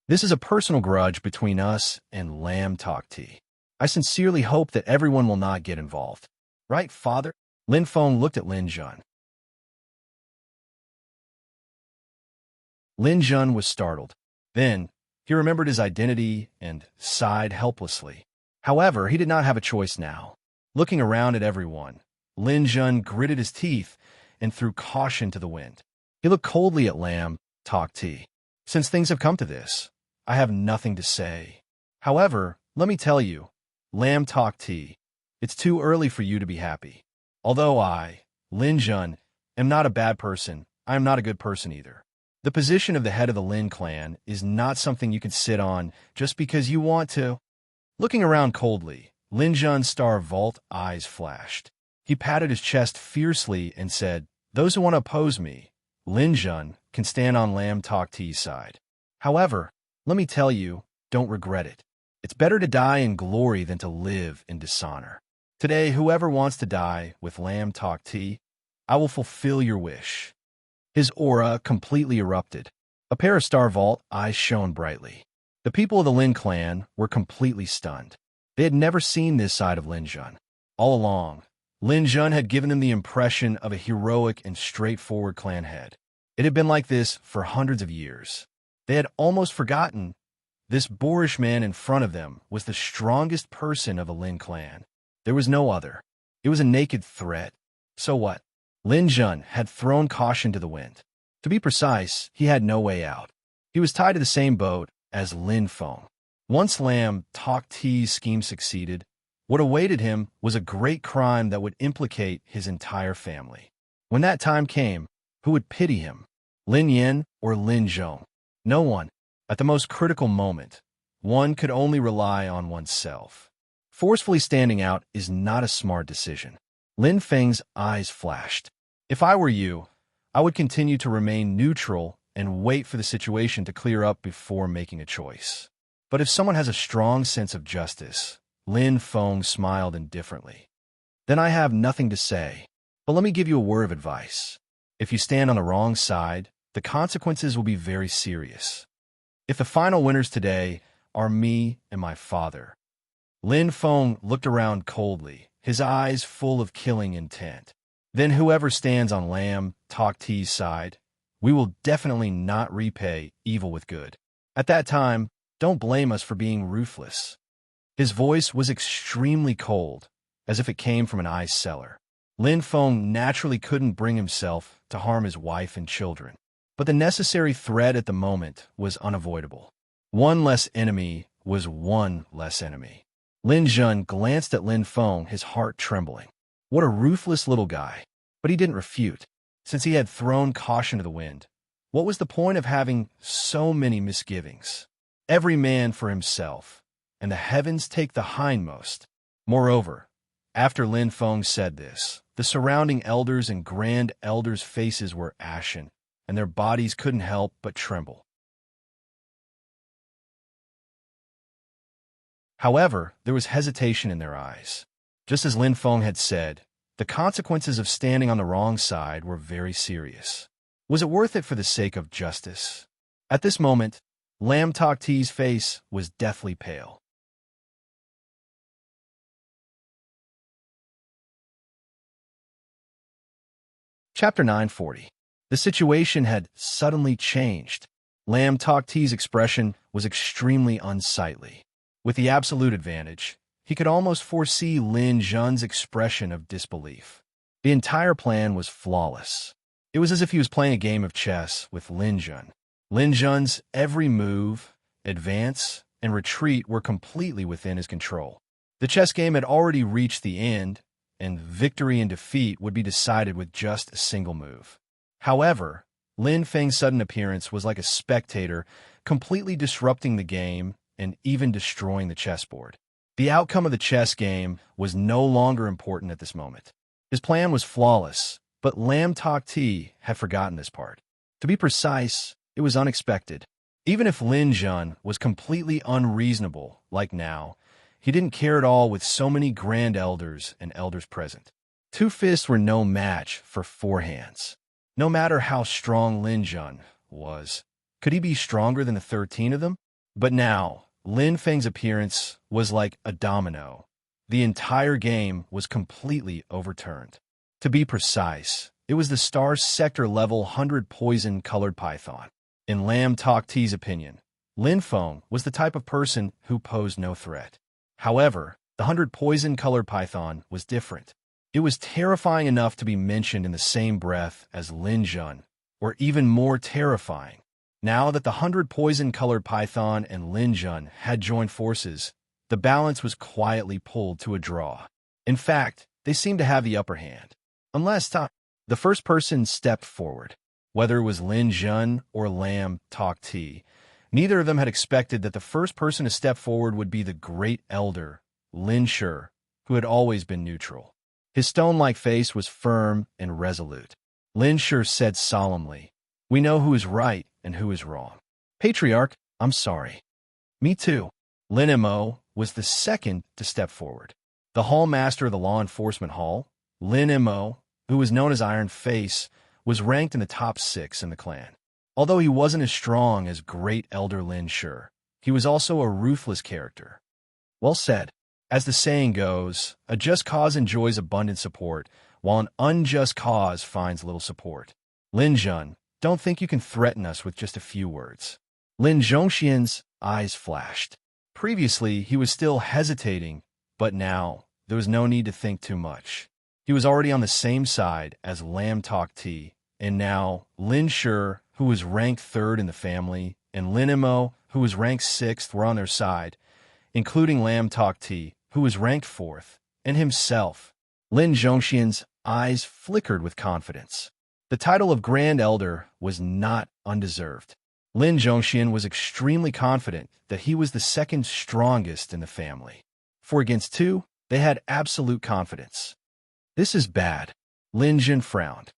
This is a personal grudge between us and Lam Tok Ti. I sincerely hope that everyone will not get involved. Right, father? Lin Feng looked at Lin Jun. Lin Jun was startled. Then, he remembered his identity and sighed helplessly. However, he did not have a choice now. Looking around at everyone, Lin Jun gritted his teeth and threw caution to the wind. He looked coldly at Lam Tok Ti. Since things have come to this, I have nothing to say. However, let me tell you, Lam Tok Ti, it's too early for you to be happy. Although I, Lin Jun, am not a bad person, I am not a good person either. The position of the head of the Lin clan is not something you can sit on just because you want to. Looking around coldly, Lin Jun's star vault eyes flashed. He patted his chest fiercely and said, "Those who want to oppose me, Lin Jun, can stand on Lam Tok Ti's side. However, let me tell you, don't regret it. It's better to die in glory than to live in dishonor. Today, whoever wants to die with Lam Tok Ti, I will fulfill your wish." His aura completely erupted. A pair of star vault eyes shone brightly. The people of the Lin clan were completely stunned. They had never seen this side of Lin Jun. All along, Lin Jun had given them the impression of a heroic and straightforward clan head. It had been like this for hundreds of years. They had almost forgotten this boorish man in front of them was the strongest person of the Lin clan. There was no other. It was a naked threat. So what? Lin Jun had thrown caution to the wind. To be precise, he had no way out. He was tied to the same boat as Lin Feng. Once Lam Tok Ti's scheme succeeded, what awaited him was a great crime that would implicate his entire family. When that time came, who would pity him? Lin Yin or Lin Zhong? No one. At the most critical moment, one could only rely on oneself. Forcefully standing out is not a smart decision. Lin Feng's eyes flashed. If I were you, I would continue to remain neutral and wait for the situation to clear up before making a choice. But if someone has a strong sense of justice, Lin Feng smiled indifferently. Then I have nothing to say. But let me give you a word of advice. If you stand on the wrong side, the consequences will be very serious. If the final winners today are me and my father. Lin Feng looked around coldly, his eyes full of killing intent. Then whoever stands on Lam Tok Ti's side, we will definitely not repay evil with good. At that time, don't blame us for being ruthless. His voice was extremely cold, as if it came from an ice cellar. Lin Feng naturally couldn't bring himself to harm his wife and children. but the necessary threat at the moment was unavoidable. One less enemy was one less enemy. Lin Jun glanced at Lin Feng, his heart trembling. What a ruthless little guy. But he didn't refute. Since he had thrown caution to the wind, what was the point of having so many misgivings? Every man for himself, and the heavens take the hindmost. Moreover, after Lin Feng said this, the surrounding elders and grand elders' faces were ashen, and their bodies couldn't help but tremble. However, there was hesitation in their eyes. Just as Lin Feng had said, the consequences of standing on the wrong side were very serious. Was it worth it for the sake of justice? At this moment, Lam Tok Ti's face was deathly pale. Chapter 940. The situation had suddenly changed. Lam Tok Ti's expression was extremely unsightly. With the absolute advantage, he could almost foresee Lin Jun's expression of disbelief. The entire plan was flawless. It was as if he was playing a game of chess with Lin Jun. Lin Jun's every move, advance, and retreat were completely within his control. The chess game had already reached the end, and victory and defeat would be decided with just a single move. However, Lin Feng's sudden appearance was like a spectator, completely disrupting the game and even destroying the chessboard. The outcome of the chess game was no longer important at this moment. His plan was flawless, but Lam Tok Ti had forgotten this part. To be precise, it was unexpected. Even if Lin Jun was completely unreasonable, like now, he didn't care at all with so many grand elders and elders present. Two fists were no match for four hands. No matter how strong Lin Jun was, could he be stronger than the 13 of them? But now, Lin Feng's appearance was like a domino. The entire game was completely overturned. To be precise, it was the Star Sector level 100 poison-colored python. In Lam Tok Ti's opinion, Lin Feng was the type of person who posed no threat. However, the 100 poison-colored python was different. It was terrifying enough to be mentioned in the same breath as Lin Jun, or even more terrifying. Now that the 100 poison-colored python and Lin Jun had joined forces, the balance was quietly pulled to a draw. In fact, they seemed to have the upper hand. Unless the first person stepped forward. Whether it was Lin Jun or Lam Tok Ti, neither of them had expected that the first person to step forward would be the great elder, Lin Shi, who had always been neutral. His stone-like face was firm and resolute. Lin Shi said solemnly, "We know who is right and who is wrong. Patriarch, I'm sorry." "Me too." Lin Mo was the second to step forward. The hall master of the law enforcement hall, Lin Mo, who was known as Iron Face, was ranked in the top 6 in the clan. Although he wasn't as strong as great elder Lin Shi, he was also a ruthless character. Well said. As the saying goes, a just cause enjoys abundant support, while an unjust cause finds little support. Lin Jun, don't think you can threaten us with just a few words. Lin Zhongxian's eyes flashed. Previously, he was still hesitating, but now there was no need to think too much. He was already on the same side as Lam Tok Ti, and now Lin Shi, who was ranked 3rd in the family, and Lin Mo, who was ranked 6th, were on their side, including Lam Tok Ti, who was ranked 4th, and himself. Lin Zhongxian's eyes flickered with confidence. The title of Grand Elder was not undeserved. Lin Zhongxian was extremely confident that he was the second strongest in the family. 4 against 2, they had absolute confidence. This is bad. Lin Jun frowned.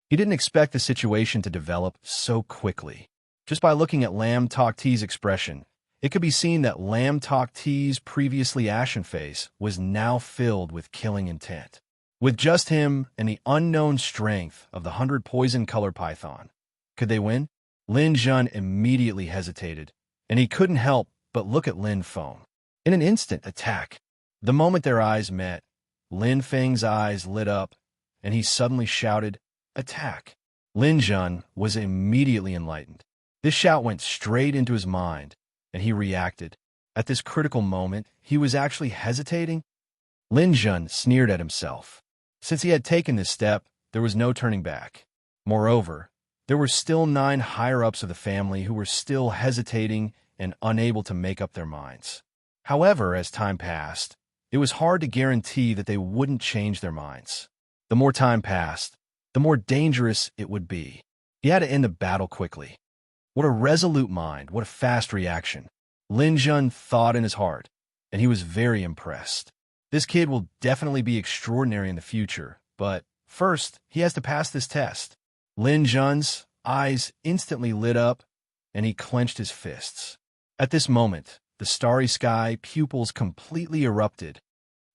He didn't expect the situation to develop so quickly. Just by looking at Lam Tok Ti's expression, it could be seen that Lam Tok Ti's previously ashen face was now filled with killing intent. With just him and the unknown strength of the 100 poison-colored python, could they win? Lin Jun immediately hesitated, and he couldn't help but look at Lin Feng. In an instant, attack. The moment their eyes met, Lin Feng's eyes lit up, and he suddenly shouted, "Attack!" Lin Jun was immediately enlightened. This shout went straight into his mind, and he reacted. At this critical moment, he was actually hesitating. Lin Jun sneered at himself. Since he had taken this step, there was no turning back. Moreover, there were still 9 higher-ups of the family who were still hesitating and unable to make up their minds. However, as time passed, it was hard to guarantee that they wouldn't change their minds. The more time passed, the more dangerous it would be. He had to end the battle quickly. What a resolute mind, what a fast reaction. Lin Jun thought in his heart, and he was very impressed. This kid will definitely be extraordinary in the future, but first, he has to pass this test. Lin Jun's eyes instantly lit up, and he clenched his fists. At this moment, the starry sky pupils completely erupted.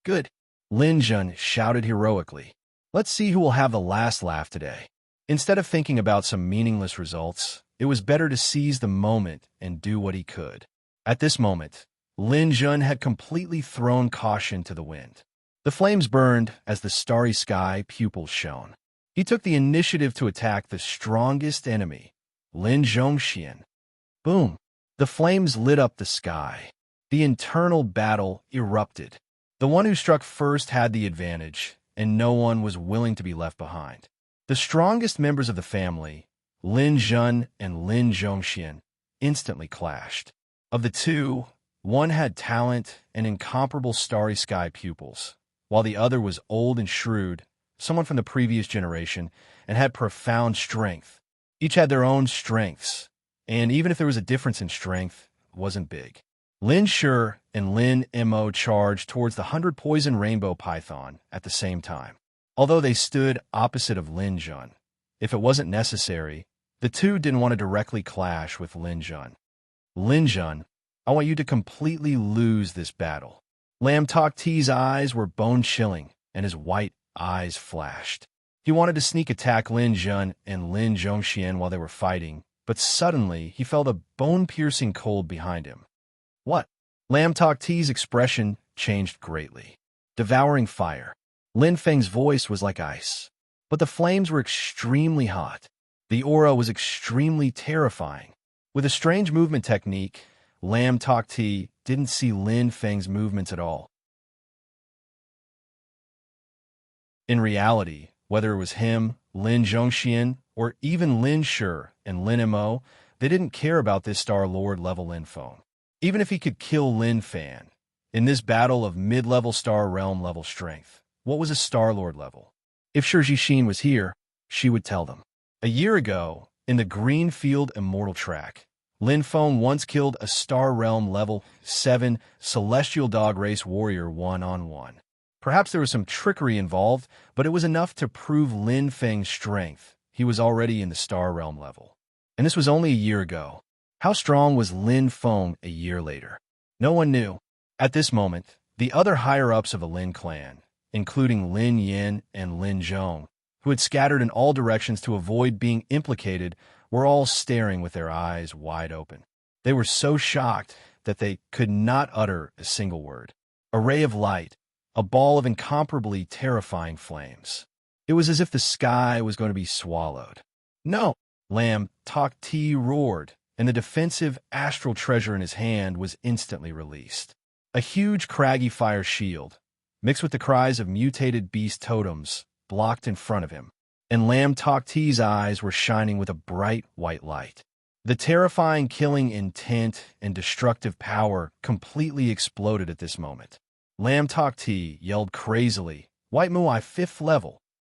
Good, Lin Jun shouted heroically. Let's see who will have the last laugh today. Instead of thinking about some meaningless results, it was better to seize the moment and do what he could. At this moment, Lin Jun had completely thrown caution to the wind. The flames burned as the starry sky pupils shone. He took the initiative to attack the strongest enemy, Lin Zhongxian. Boom! The flames lit up the sky. The internal battle erupted. The one who struck first had the advantage, and no one was willing to be left behind. The strongest members of the family, Lin Jun and Lin Zhongxian, instantly clashed. Of the two, one had talent and incomparable starry sky pupils, while the other was old and shrewd, someone from the previous generation, and had profound strength. Each had their own strengths, and even if there was a difference in strength, it wasn't big. Lin Shi and Lin Mo charged towards the 100-poison rainbow python at the same time. Although they stood opposite of Lin Jun, if it wasn't necessary, the two didn't want to directly clash with Lin Jun. Lin Jun, I want you to completely lose this battle. Lam Tok T's eyes were bone-chilling, and his white eyes flashed. He wanted to sneak attack Lin Jun and Lin Zhongxian while they were fighting, but suddenly he felt a bone-piercing cold behind him. What? Lam Tok T's expression changed greatly. Devouring fire. Lin Feng's voice was like ice. But the flames were extremely hot. The aura was extremely terrifying. With a strange movement technique, Lam Tok T didn't see Lin Feng's movements at all. In reality, whether it was him, Lin Zhongxian, or even Lin Shi and Lin Mo, they didn't care about this Star Lord level Lin Feng. Even if he could kill Lin Fan, in this battle of mid-level Star Realm level strength, what was a Star Lord level? If Shi Jixin was here, she would tell them. A year ago, in the Greenfield Immortal Track, Lin Feng once killed a Star Realm level 7 Celestial Dog Race Warrior one-on-one. Perhaps there was some trickery involved, but it was enough to prove Lin Feng's strength. He was already in the Star Realm level. And this was only a year ago. How strong was Lin Feng a year later? No one knew. At this moment, the other higher-ups of the Lin clan, including Lin Yin and Lin Zhong, who had scattered in all directions to avoid being implicated, were all staring with their eyes wide open. They were so shocked that they could not utter a single word. A ray of light, a ball of incomparably terrifying flames. It was as if the sky was going to be swallowed. No! Lam Tok T roared, and the defensive astral treasure in his hand was instantly released. A huge craggy fire shield, mixed with the cries of mutated beast totems, blocked in front of him, and Lam Tok T's eyes were shining with a bright white light. The terrifying killing intent and destructive power completely exploded at this moment. Lam Tok T yelled crazily, "White Muai 5th level!"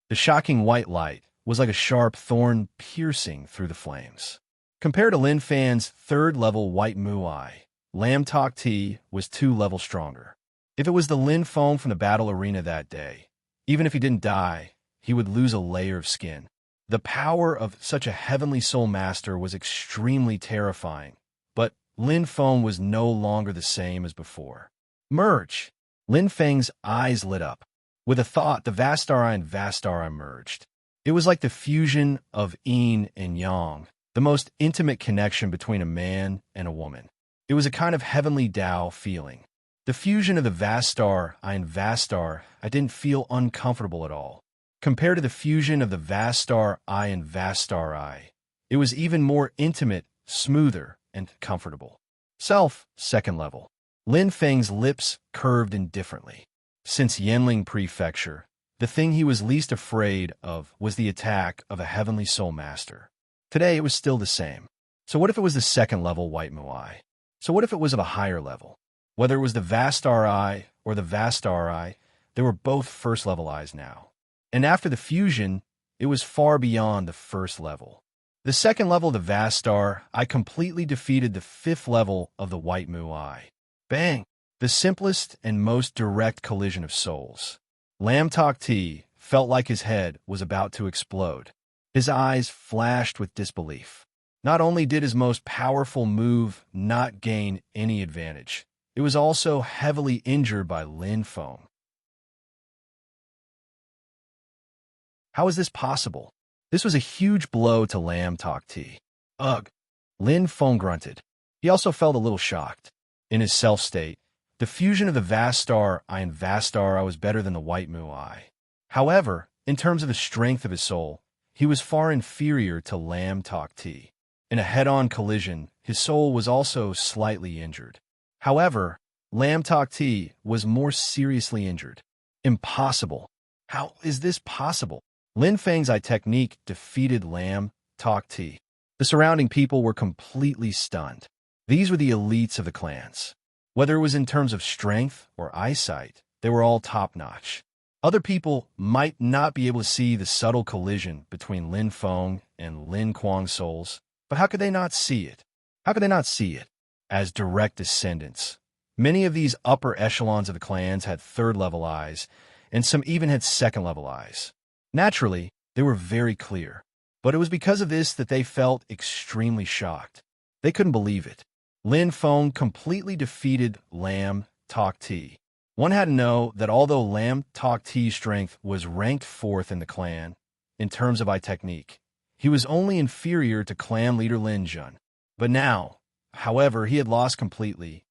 The shocking white light was like a sharp thorn piercing through the flames. Compared to Lin Fan's 3rd level White Muai, Lam Tok T was 2 levels stronger. If it was the Lin Feng from the battle arena that day, even if he didn't die, he would lose a layer of skin. The power of such a heavenly soul master was extremely terrifying, but Lin Feng was no longer the same as before. Merge! Lin Feng's eyes lit up. With a thought, the Vastara and Vastara merged. It was like the fusion of yin and yang, the most intimate connection between a man and a woman. It was a kind of heavenly Tao feeling. The fusion of the Vastar and Vastar, I didn't feel uncomfortable at all. Compared to the fusion of the Vastar I and Vastar I, it was even more intimate, smoother, and comfortable. Self, 2nd level. Lin Feng's lips curved indifferently. Since Yanling Prefecture, The thing he was least afraid of was the attack of a heavenly soul master. Today it was still the same. So what if it was the second-level White Mu'ai? So what if it was of a higher level? Whether it was the Vastar Eye or the Vastar Eye, they were both first-level eyes now. And after the fusion, it was far beyond the first level. The second level of the Vastar Eye completely defeated the fifth level of the White Mu'ai. Bang! The simplest and most direct collision of souls. Lam Tok Ti felt like his head was about to explode. His eyes flashed with disbelief. Not only did his most powerful move not gain any advantage, it was also heavily injured by Lin Feng. How is this possible? This was a huge blow to Lam Tok Ti. Ugh! Lin Feng grunted. He also felt a little shocked. In his self-state, the fusion of the Vastar Eye and Vastar Eye was better than the White Mu'ai. However, in terms of the strength of his soul, he was far inferior to Lam Tok Ti. In a head-on collision, his soul was also slightly injured. However, Lam Tok Ti was more seriously injured. Impossible. How is this possible? Lin Feng's eye technique defeated Lam Tok Ti. The surrounding people were completely stunned. These were the elites of the clans. Whether it was in terms of strength or eyesight, they were all top-notch. Other people might not be able to see the subtle collision between Lin Feng and Lin Kuang's souls, but how could they not see it? How could they not see it? As direct descendants, many of these upper echelons of the clans had third-level eyes, and some even had second-level eyes. Naturally, they were very clear, but it was because of this that they felt extremely shocked. They couldn't believe it. Lin Feng completely defeated Lam Tok Ti. One had to know that although Lam Tok Ti's strength was ranked 4th in the clan, in terms of eye technique, he was only inferior to clan leader Lin Jun. But now, however, he had lost completely.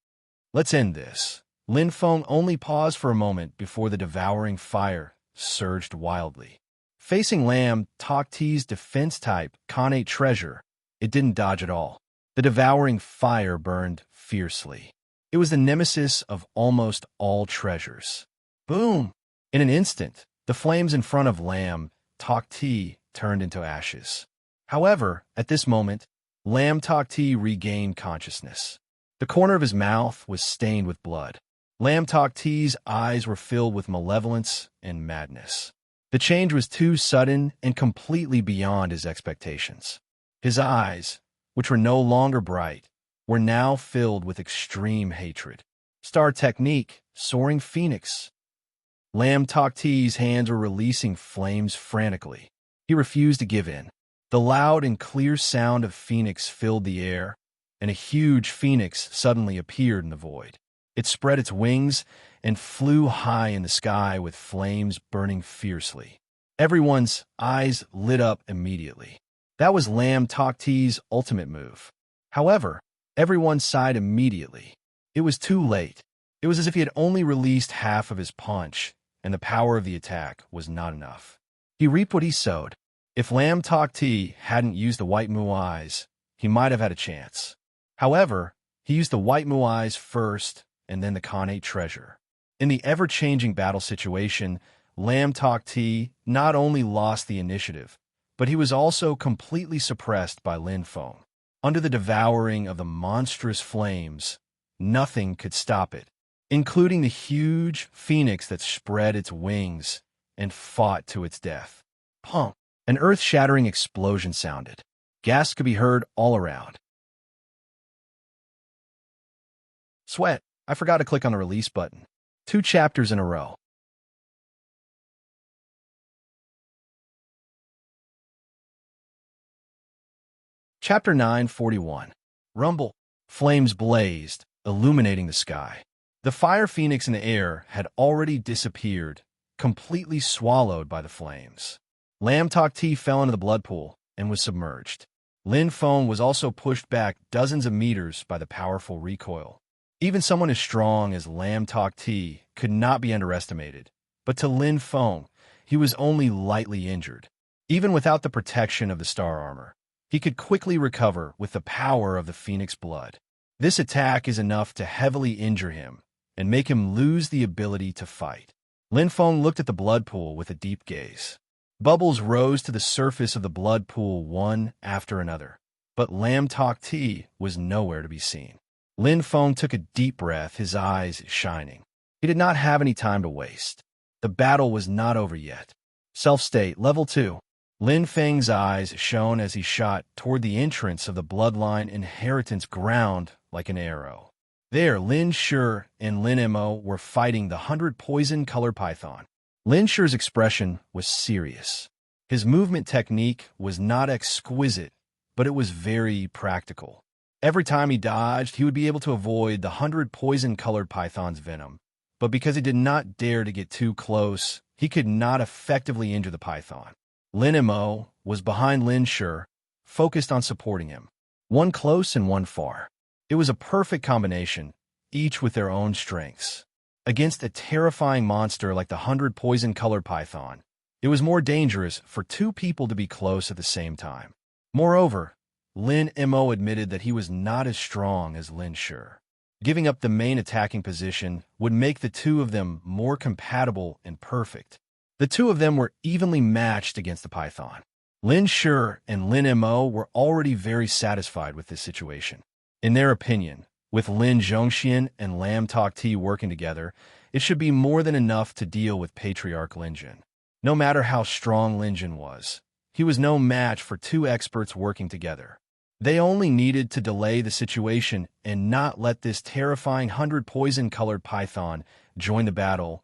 Let's end this. Lin Feng only paused for a moment before the devouring fire surged wildly. Facing Lam Tok Ti's defense-type Khanate treasure, it didn't dodge at all. The devouring fire burned fiercely. It was the nemesis of almost all treasures. Boom! In an instant, the flames in front of Lam Tok Ti turned into ashes. However, at this moment, Lam Tok Ti regained consciousness. The corner of his mouth was stained with blood. Lam Tok Ti's eyes were filled with malevolence and madness. The change was too sudden and completely beyond his expectations. His eyes, which were no longer bright, were now filled with extreme hatred. Star technique, soaring phoenix. Lam Tok Ti's hands were releasing flames frantically. He refused to give in. The loud and clear sound of phoenix filled the air, and a huge phoenix suddenly appeared in the void. It spread its wings and flew high in the sky with flames burning fiercely. Everyone's eyes lit up immediately. That was Lam Tok Ti's ultimate move. However, everyone sighed immediately. It was too late. It was as if he had only released half of his punch, and the power of the attack was not enough. He reaped what he sowed. If Lam Tok Ti hadn't used the White Mu'ais, he might have had a chance. However, he used the White Mu'ais first, and then the Khanate treasure. In the ever-changing battle situation, Lam Tok Ti not only lost the initiative, but he was also completely suppressed by Lin Feng. Under the devouring of the monstrous flames, nothing could stop it, including the huge phoenix that spread its wings and fought to its death. Pump! An earth-shattering explosion sounded. Gasps could be heard all around. Sweat. I forgot to click on the release button. 2 chapters in a row. Chapter 941. Rumble. Flames blazed, illuminating the sky. The fire phoenix in the air had already disappeared, completely swallowed by the flames. Lam Tok Ti fell into the blood pool and was submerged. Lin Feng was also pushed back dozens of meters by the powerful recoil. Even someone as strong as Lam Tok Ti could not be underestimated, but to Lin Feng, he was only lightly injured. Even without the protection of the star armor, he could quickly recover with the power of the phoenix blood. This attack is enough to heavily injure him and make him lose the ability to fight. Lin Feng looked at the blood pool with a deep gaze. Bubbles rose to the surface of the blood pool one after another, but Lam Tok Ti was nowhere to be seen. Lin Feng took a deep breath, his eyes shining. He did not have any time to waste. The battle was not over yet. Self-state, level 2. Lin Feng's eyes shone as he shot toward the entrance of the bloodline inheritance ground like an arrow. There, Lin Shi and Lin Mo were fighting the 100 poison color python. Lin Shi's expression was serious. His movement technique was not exquisite, but it was very practical. Every time he dodged, he would be able to avoid the 100 poison-colored python's venom. But because he did not dare to get too close, he could not effectively injure the python. Lin Mo was behind Lin Shi, focused on supporting him. One close and one far. It was a perfect combination, each with their own strengths. Against a terrifying monster like the 100 poison-colored python, it was more dangerous for two people to be close at the same time. Moreover, Lin Mo admitted that he was not as strong as Lin Shi. Giving up the main attacking position would make the two of them more compatible and perfect. The two of them were evenly matched against the python. Lin Shi and Lin Mo were already very satisfied with this situation. In their opinion, with Lin Zhongxian and Lam Tok Ti working together, it should be more than enough to deal with Patriarch Lin Jin. No matter how strong Lin Jin was, he was no match for two experts working together. They only needed to delay the situation and not let this terrifying 100 poison-colored python join the battle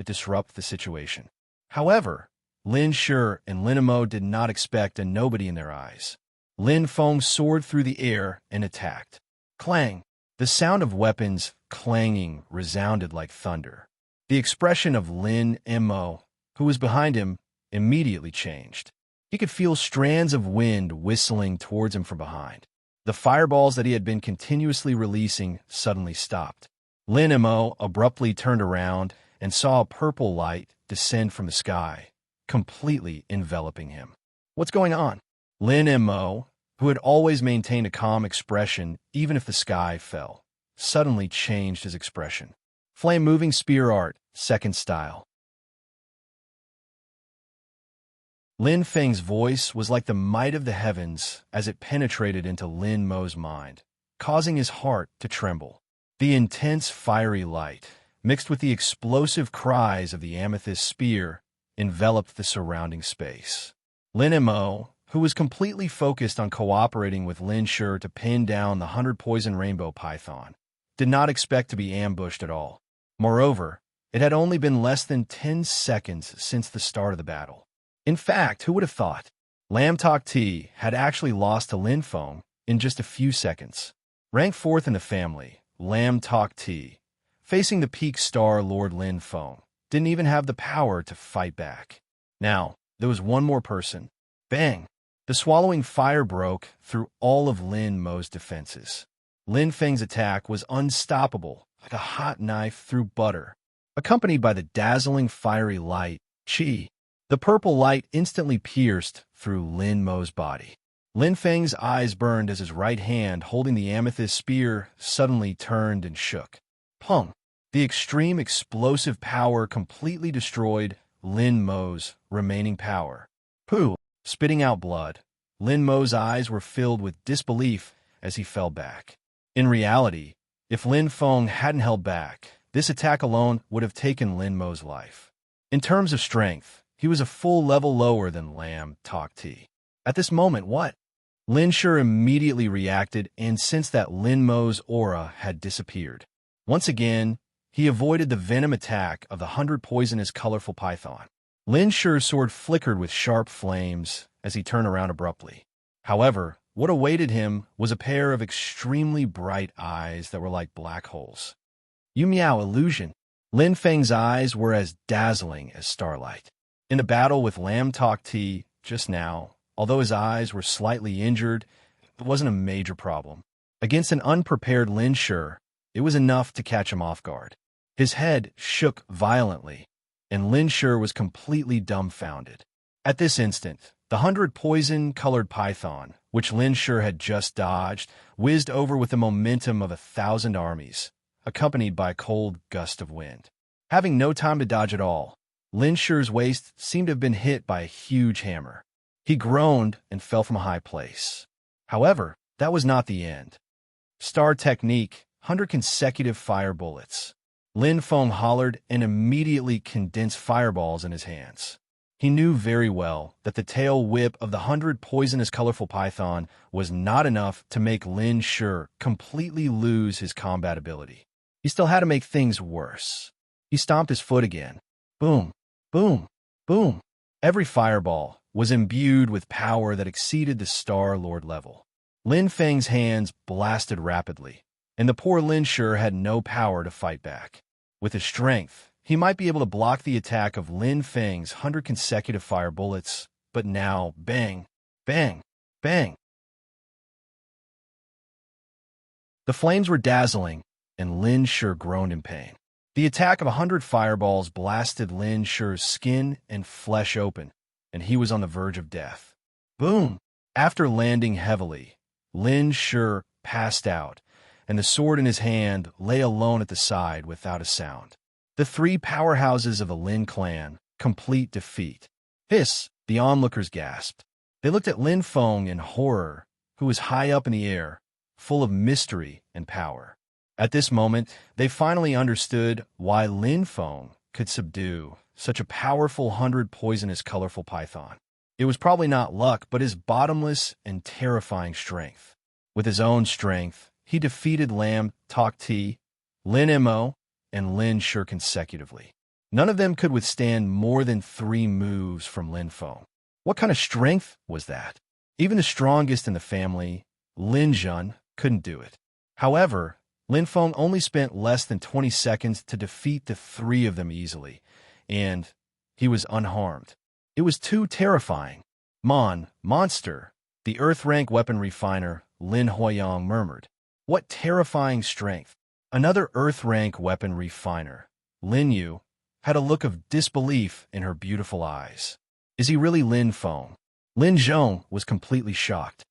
disrupt the situation. However, Lin Shi and Lin Mo did not expect a nobody in their eyes. Lin Feng soared through the air and attacked. Clang! The sound of weapons clanging resounded like thunder. The expression of Lin Mo, who was behind him, immediately changed. He could feel strands of wind whistling towards him from behind. The fireballs that he had been continuously releasing suddenly stopped. Lin Mo abruptly turned around and saw a purple light descend from the sky, completely enveloping him. What's going on? Lin Mo, who had always maintained a calm expression even if the sky fell, suddenly changed his expression. Flame-moving spear art, second style. Lin Feng's voice was like the might of the heavens as it penetrated into Lin Mo's mind, causing his heart to tremble. The intense fiery light, mixed with the explosive cries of the amethyst spear, enveloped the surrounding space. Lin Mo, who was completely focused on cooperating with Lin Shi to pin down the 100 poison rainbow python, did not expect to be ambushed at all. Moreover, it had only been less than 10 seconds since the start of the battle. In fact, who would have thought? Lam Tok Ti had actually lost to Lin Feng in just a few seconds. Ranked 4th in the family, Lam Tok Ti, facing the peak star Lord Lin Feng, didn't even have the power to fight back. Now, there was one more person. Bang! The swallowing fire broke through all of Lin Mo's defenses. Lin Feng's attack was unstoppable, like a hot knife through butter, accompanied by the dazzling fiery light, Qi. The purple light instantly pierced through Lin Mo's body. Lin Feng's eyes burned as his right hand holding the amethyst spear suddenly turned and shook. Pung! The extreme explosive power completely destroyed Lin Mo's remaining power. Pooh! Spitting out blood, Lin Mo's eyes were filled with disbelief as he fell back. In reality, if Lin Feng hadn't held back, this attack alone would have taken Lin Mo's life. In terms of strength, he was a full level lower than Lam Tok Ti. At this moment, what? Lin Shi immediately reacted and sensed that Lin Mo's aura had disappeared. Once again, he avoided the venom attack of the 100 poisonous colorful python. Lin Shi's sword flickered with sharp flames as he turned around abruptly. However, what awaited him was a pair of extremely bright eyes that were like black holes. You meow illusion. Lin Feng's eyes were as dazzling as starlight. In the battle with Lam Tok Ti just now, although his eyes were slightly injured, it wasn't a major problem. Against an unprepared Lin Shi, it was enough to catch him off guard. His head shook violently, and Lin Shi was completely dumbfounded. At this instant, the 100 poison-colored python, which Lin Shi had just dodged, whizzed over with the momentum of 1,000 armies, accompanied by a cold gust of wind. Having no time to dodge at all, Lin Shi's waist seemed to have been hit by a huge hammer. He groaned and fell from a high place. However, that was not the end. Star technique, 100 consecutive fire bullets. Lin Feng hollered and immediately condensed fireballs in his hands. He knew very well that the tail whip of the 100 poisonous colorful python was not enough to make Lin Shi completely lose his combat ability. He still had to make things worse. He stomped his foot again. Boom, boom, boom. Every fireball was imbued with power that exceeded the Star Lord level. Lin Feng's hands blasted rapidly, and the poor Lin Shi had no power to fight back. With his strength, he might be able to block the attack of Lin Feng's 100 consecutive fire bullets, but now, bang, bang, bang. The flames were dazzling, and Lin Shi groaned in pain. The attack of 100 fireballs blasted Lin Shi's skin and flesh open, and he was on the verge of death. Boom! After landing heavily, Lin Shi passed out, and the sword in his hand lay alone at the side without a sound. The three powerhouses of the Lin clan, complete defeat. Hiss, the onlookers gasped. They looked at Lin Feng in horror, who was high up in the air, full of mystery and power. At this moment, they finally understood why Lin Feng could subdue such a powerful 100 poisonous colorful python. It was probably not luck, but his bottomless and terrifying strength. With his own strength, he defeated Lam Tok Ti, Lin Mo, and Lin Shi consecutively. None of them could withstand more than 3 moves from Lin Feng. What kind of strength was that? Even the strongest in the family, Lin Jun, couldn't do it. However, Lin Feng only spent less than 20 seconds to defeat the 3 of them easily, and he was unharmed. It was too terrifying. Monster, the Earth-rank weapon refiner, Lin Huiyang murmured. What terrifying strength. Another Earth-rank weapon refiner, Lin Yu, had a look of disbelief in her beautiful eyes. Is he really Lin Feng? Lin Zhong was completely shocked.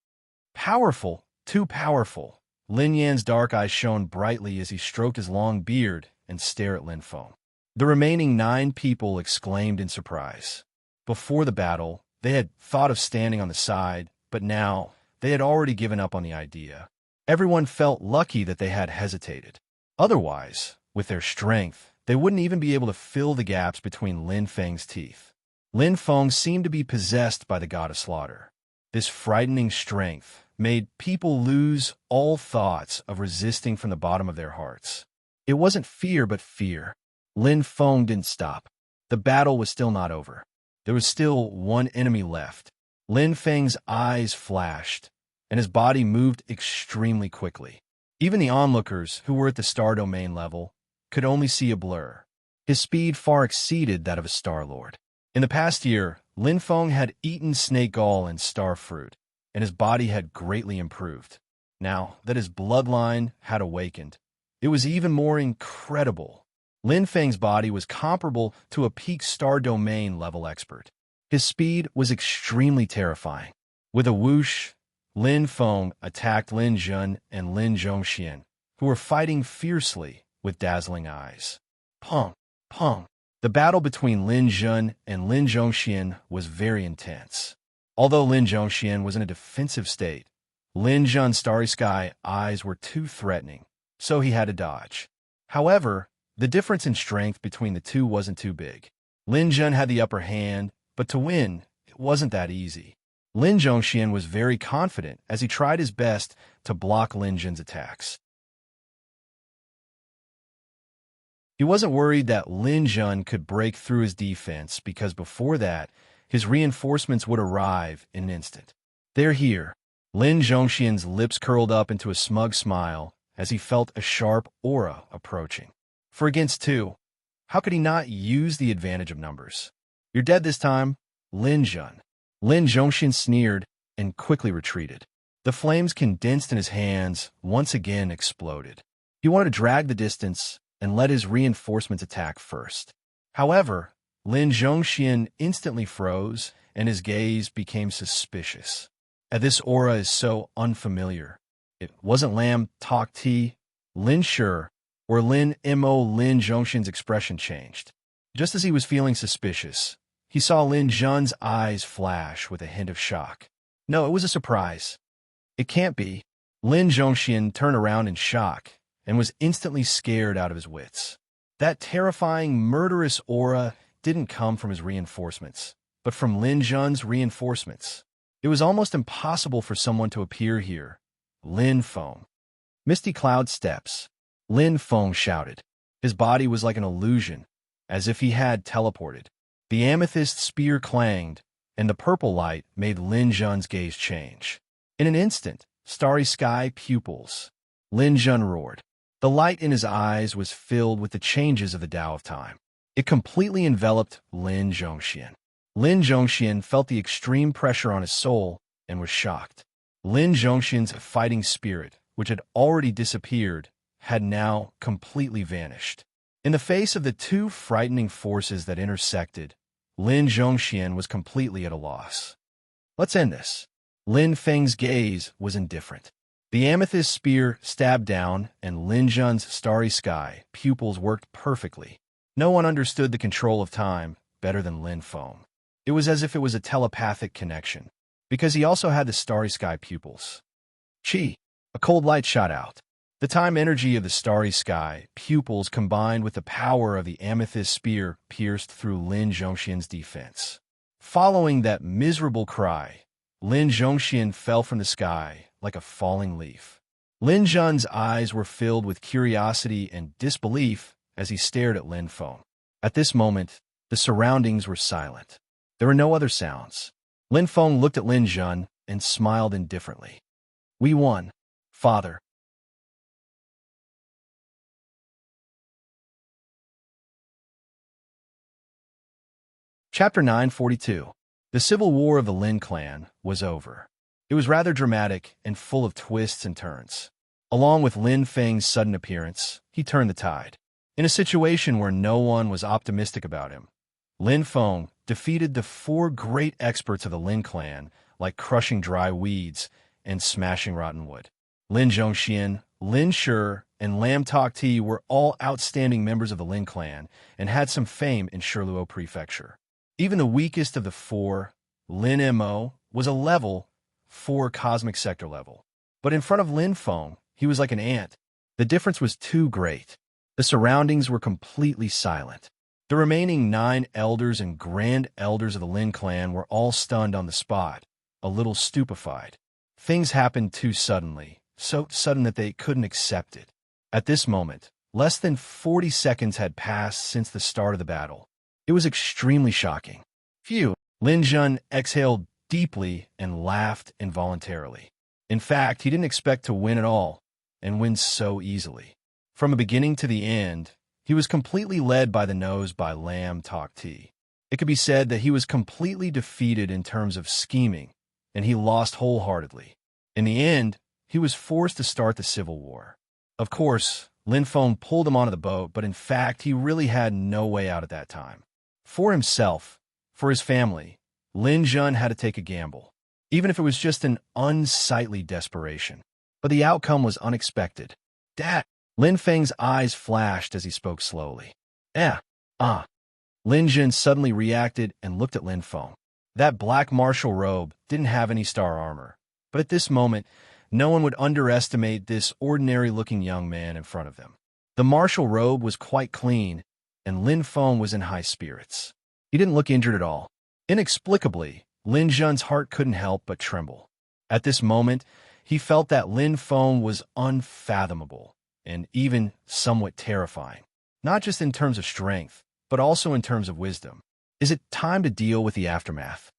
Powerful, too powerful. Lin Yan's dark eyes shone brightly as he stroked his long beard and stared at Lin Feng. The remaining 9 people exclaimed in surprise. Before the battle, they had thought of standing on the side, but now they had already given up on the idea. Everyone felt lucky that they had hesitated. Otherwise, with their strength, they wouldn't even be able to fill the gaps between Lin Feng's teeth. Lin Feng seemed to be possessed by the god of slaughter. This frightening strength made people lose all thoughts of resisting from the bottom of their hearts. It wasn't fear, but fear. Lin Feng didn't stop. The battle was still not over. There was still one enemy left. Lin Feng's eyes flashed, and his body moved extremely quickly. Even the onlookers, who were at the star domain level, could only see a blur. His speed far exceeded that of a Star Lord. In the past year, Lin Feng had eaten snake gall and star fruit, and his body had greatly improved. Now that his bloodline had awakened, it was even more incredible. Lin Feng's body was comparable to a peak star domain level expert. His speed was extremely terrifying. With a whoosh, Lin Feng attacked Lin Jun and Lin Zhongxian, who were fighting fiercely with dazzling eyes. Pong, pong. The battle between Lin Jun and Lin Zhongxian was very intense. Although Lin Zhongxian was in a defensive state, Lin Jun's starry sky eyes were too threatening, so he had to dodge. However, the difference in strength between the two wasn't too big. Lin Jun had the upper hand, but to win, it wasn't that easy. Lin Zhongxian was very confident as he tried his best to block Lin Jun's attacks. He wasn't worried that Lin Jun could break through his defense because before that, his reinforcements would arrive in an instant. They're here. Lin Zhongxian's lips curled up into a smug smile as he felt a sharp aura approaching. For against 2, how could he not use the advantage of numbers? You're dead this time, Lin Jun. Lin Zhongxian sneered and quickly retreated. The flames condensed in his hands once again exploded. He wanted to drag the distance and let his reinforcements attack first. However, Lin Zhongxian instantly froze, and his gaze became suspicious. This aura is so unfamiliar. It wasn't Lam Tok Ti. Lin Shi or Lin Zhongxian's expression changed. Just as he was feeling suspicious, he saw Lin Zhun's eyes flash with a hint of shock. No, it was a surprise. It can't be. Lin Zhongxian turned around in shock and was instantly scared out of his wits. That terrifying, murderous aura didn't come from his reinforcements, but from Lin Zhun's reinforcements. It was almost impossible for someone to appear here. Lin Feng. Misty cloud steps. Lin Feng shouted. His body was like an illusion, as if he had teleported. The amethyst spear clanged, and the purple light made Lin Zhun's gaze change. In an instant, starry sky pupils. Lin Zhun roared. The light in his eyes was filled with the changes of the Tao of time. It completely enveloped Lin Zhongxian. Lin Zhongxian felt the extreme pressure on his soul and was shocked. Lin Zhongxian's fighting spirit, which had already disappeared, had now completely vanished. In the face of the two frightening forces that intersected, Lin Zhongxian was completely at a loss. Let's end this. Lin Feng's gaze was indifferent. The amethyst spear stabbed down, and Lin Zhun's starry sky pupils worked perfectly. No one understood the control of time better than Lin Feng. It was as if it was a telepathic connection, because he also had the starry sky pupils. Chi! A cold light shot out. The time energy of the starry sky pupils combined with the power of the amethyst spear pierced through Lin Zhongxian's defense. Following that miserable cry, Lin Zhongxian fell from the sky like a falling leaf. Lin Zhun's eyes were filled with curiosity and disbelief as he stared at Lin Feng. At this moment, the surroundings were silent. There were no other sounds. Lin Feng looked at Lin Zhun and smiled indifferently. We won, father. Chapter 942. The civil war of the Lin clan was over. It was rather dramatic and full of twists and turns. Along with Lin Feng's sudden appearance, he turned the tide. In a situation where no one was optimistic about him, Lin Feng defeated the four great experts of the Lin clan, like crushing dry weeds and smashing rotten wood. Lin Zhongxian, Lin Shi, and Lam Tok Ti were all outstanding members of the Lin clan and had some fame in Shiluo Prefecture. Even the weakest of the four, Lin Mo, was a level 4 cosmic sector level. But in front of Lin Feng, he was like an ant. The difference was too great. The surroundings were completely silent. The remaining 9 elders and grand elders of the Lin clan were all stunned on the spot, a little stupefied. Things happened too suddenly, so sudden that they couldn't accept it. At this moment, less than 40 seconds had passed since the start of the battle. It was extremely shocking. Phew! Lin Zhun exhaled deeply and laughed involuntarily. In fact, he didn't expect to win at all, and win so easily. From the beginning to the end, he was completely led by the nose by Lam Tok Ti. It could be said that he was completely defeated in terms of scheming, and he lost wholeheartedly. In the end, he was forced to start the civil war. Of course, Lin Feng pulled him onto the boat, but in fact, he really had no way out at that time. For himself, for his family, Lin Zhun had to take a gamble, even if it was just an unsightly desperation. But the outcome was unexpected. Dad! Lin Feng's eyes flashed as he spoke slowly. Lin Zhun suddenly reacted and looked at Lin Feng. That black martial robe didn't have any star armor, but at this moment, no one would underestimate this ordinary-looking young man in front of them. The martial robe was quite clean, and Lin Feng was in high spirits. He didn't look injured at all. Inexplicably, Lin Zhun's heart couldn't help but tremble. At this moment, he felt that Lin Feng was unfathomable and even somewhat terrifying, not just in terms of strength, but also in terms of wisdom. Is it time to deal with the aftermath?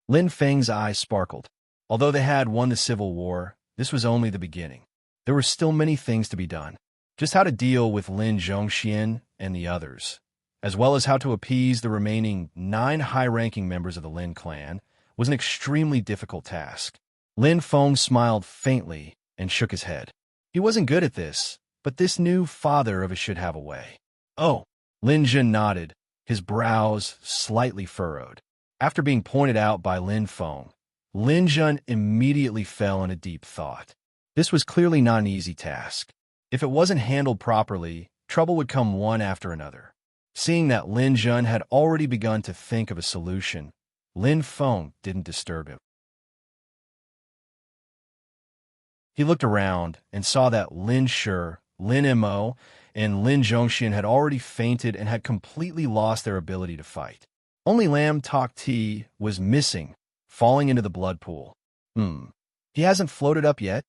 Lin Feng's eyes sparkled. Although they had won the civil war, this was only the beginning. There were still many things to be done. Just how to deal with Lin Zhongxian and the others, as well as how to appease the remaining 9 high-ranking members of the Lin clan, was an extremely difficult task. Lin Feng smiled faintly and shook his head. He wasn't good at this, but this new father of his should have a way. Oh, Lin Zhun nodded, his brows slightly furrowed. After being pointed out by Lin Feng, Lin Zhun immediately fell into deep thought. This was clearly not an easy task. If it wasn't handled properly, trouble would come one after another. Seeing that Lin Jun had already begun to think of a solution, Lin Feng didn't disturb him. He looked around and saw that Lin Shi, Lin Mo, and Lin Zhongxian had already fainted and had completely lost their ability to fight. Only Lam Tok Ti was missing, falling into the blood pool. He hasn't floated up yet?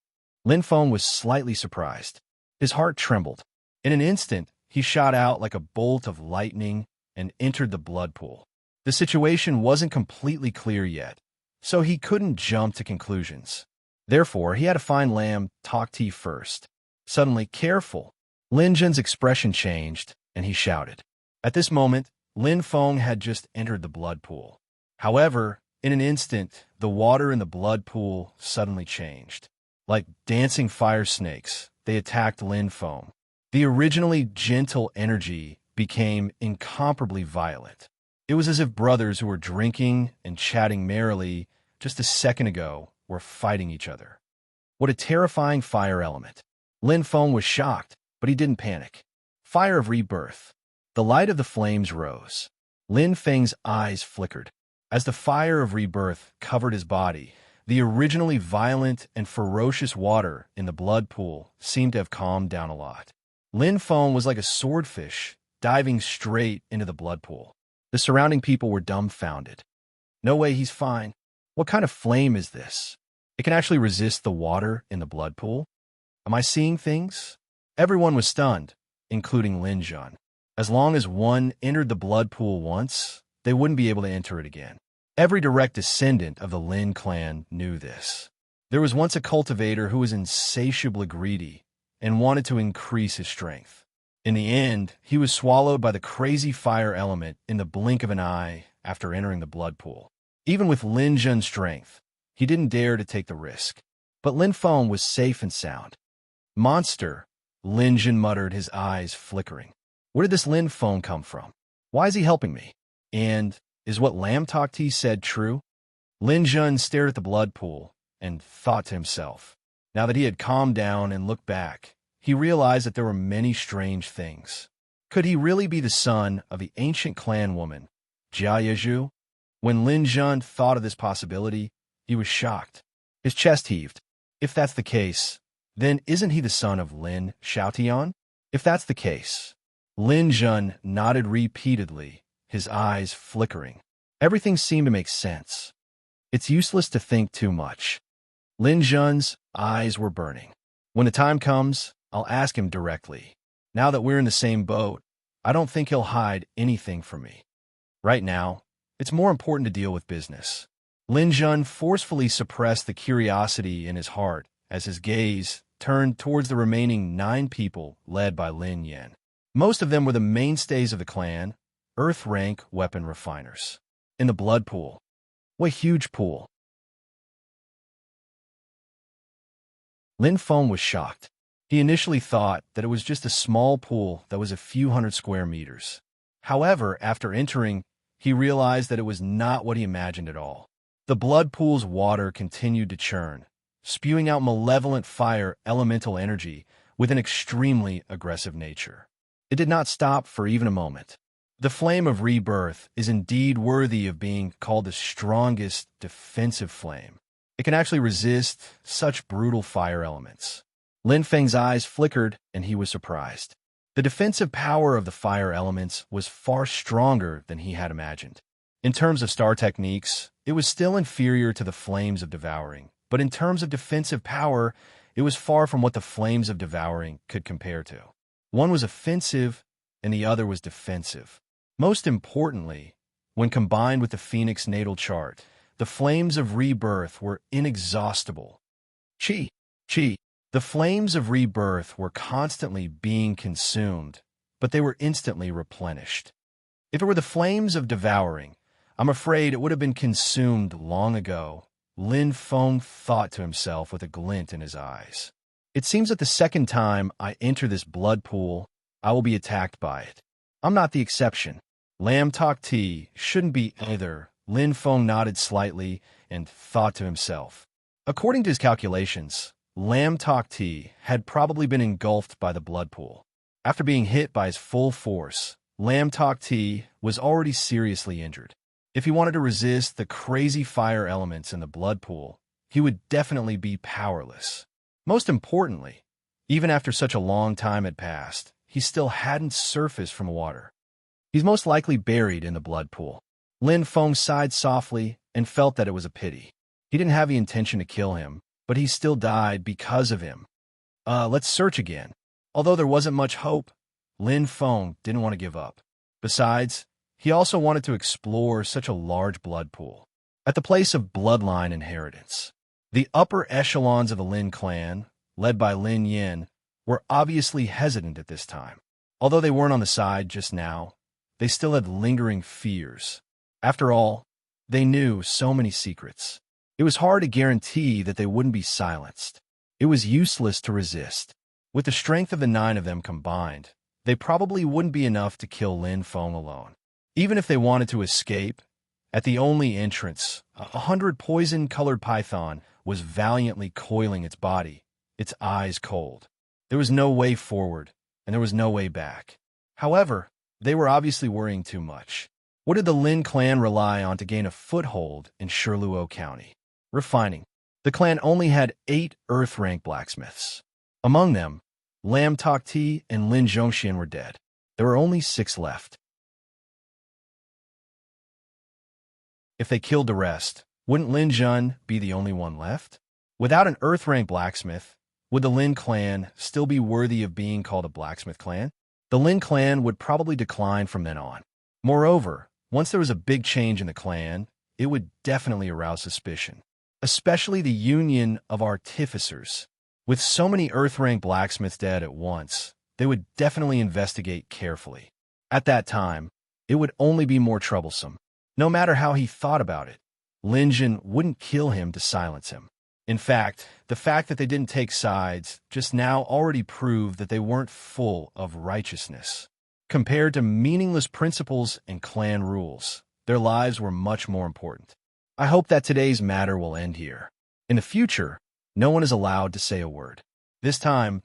Lin Feng was slightly surprised. His heart trembled. In an instant, he shot out like a bolt of lightning and entered the blood pool. The situation wasn't completely clear yet, so he couldn't jump to conclusions. Therefore, he had to find Lam Tok Ti first. Suddenly, careful. Lin Jun's expression changed, and he shouted. At this moment, Lin Feng had just entered the blood pool. However, in an instant, the water in the blood pool suddenly changed. Like dancing fire snakes, they attacked Lin Feng. The originally gentle energy became incomparably violent. It was as if brothers who were drinking and chatting merrily just a second ago were fighting each other. What a terrifying fire element. Lin Feng was shocked, but he didn't panic. Fire of rebirth. The light of the flames rose. Lin Feng's eyes flickered. As the fire of rebirth covered his body, the originally violent and ferocious water in the blood pool seemed to have calmed down a lot. Lin Feng was like a swordfish diving straight into the blood pool. The surrounding people were dumbfounded. No way, he's fine. What kind of flame is this? It can actually resist the water in the blood pool? Am I seeing things? Everyone was stunned, including Lin Jun. As long as one entered the blood pool once, they wouldn't be able to enter it again. Every direct descendant of the Lin clan knew this. There was once a cultivator who was insatiably greedy and wanted to increase his strength. In the end, he was swallowed by the crazy fire element in the blink of an eye after entering the blood pool. Even with Lin Jun's strength, he didn't dare to take the risk. But Lin Feng was safe and sound. Monster, Lin Jun muttered, his eyes flickering. Where did this Lin Feng come from? Why is he helping me? And is what Lam Tok Ti said true? Lin Jun stared at the blood pool and thought to himself. Now that he had calmed down and looked back, he realized that there were many strange things. Could he really be the son of the ancient clan woman, Jia Yezhu? When Lin Jun thought of this possibility, he was shocked. His chest heaved. If that's the case, then isn't he the son of Lin Xiaotian? If that's the case, Lin Jun nodded repeatedly, his eyes flickering. Everything seemed to make sense. It's useless to think too much. Lin Jun's eyes were burning. When the time comes, I'll ask him directly. Now that we're in the same boat, I don't think he'll hide anything from me. Right now, it's more important to deal with business. Lin Jun forcefully suppressed the curiosity in his heart as his gaze turned towards the remaining 9 people led by Lin Yan. Most of them were the mainstays of the clan, Earth-rank weapon refiners. In the blood pool. What a huge pool. Lin Feng was shocked. He initially thought that it was just a small pool that was a few hundred square meters. However, after entering, he realized that it was not what he imagined at all. The blood pool's water continued to churn, spewing out malevolent fire elemental energy with an extremely aggressive nature. It did not stop for even a moment. The flame of rebirth is indeed worthy of being called the strongest defensive flame. It can actually resist such brutal fire elements. Lin Feng's eyes flickered, and he was surprised. The defensive power of the fire elements was far stronger than he had imagined. In terms of star techniques, it was still inferior to the flames of devouring, but in terms of defensive power, it was far from what the flames of devouring could compare to. One was offensive, and the other was defensive. Most importantly, when combined with the Phoenix natal chart, the flames of rebirth were inexhaustible. The flames of rebirth were constantly being consumed, but they were instantly replenished. If it were the flames of devouring, I'm afraid it would have been consumed long ago, Lin Feng thought to himself with a glint in his eyes. It seems that the second time I enter this blood pool, I will be attacked by it. I'm not the exception. Lam Tok Ti shouldn't be either. Lin Feng nodded slightly and thought to himself. According to his calculations, Lam Tok Ti had probably been engulfed by the blood pool. After being hit by his full force, Lam Tok Ti was already seriously injured. If he wanted to resist the crazy fire elements in the blood pool, he would definitely be powerless. Most importantly, even after such a long time had passed, he still hadn't surfaced from water. He's most likely buried in the blood pool. Lin Feng sighed softly and felt that it was a pity. He didn't have the intention to kill him, but he still died because of him. Let's search again. Although there wasn't much hope, Lin Feng didn't want to give up. Besides, he also wanted to explore such a large blood pool. At the place of bloodline inheritance, the upper echelons of the Lin clan, led by Lin Yin, were obviously hesitant at this time. Although they weren't on the side just now, they still had lingering fears. After all, they knew so many secrets. It was hard to guarantee that they wouldn't be silenced. It was useless to resist. With the strength of the 9 of them combined, they probably wouldn't be enough to kill Lin Feng alone. Even if they wanted to escape, at the only entrance, 100 poison-colored python was valiantly coiling its body, its eyes cold. There was no way forward, and there was no way back. However, they were obviously worrying too much. What did the Lin clan rely on to gain a foothold in Shiluo County? Refining. The clan only had 8 Earth-rank blacksmiths. Among them, Lam Tok Ti and Lin Zhongxian were dead. There were only 6 left. If they killed the rest, wouldn't Lin Zhun be the only one left? Without an Earth-rank blacksmith, would the Lin clan still be worthy of being called a blacksmith clan? The Lin clan would probably decline from then on. Moreover, once there was a big change in the clan, it would definitely arouse suspicion, especially the union of artificers. With so many Earth-rank blacksmiths dead at once, they would definitely investigate carefully. At that time, it would only be more troublesome. No matter how he thought about it, Lin Zhun wouldn't kill him to silence him. In fact, the fact that they didn't take sides just now already proved that they weren't full of righteousness. Compared to meaningless principles and clan rules, their lives were much more important. I hope that today's matter will end here. In the future, no one is allowed to say a word. This time,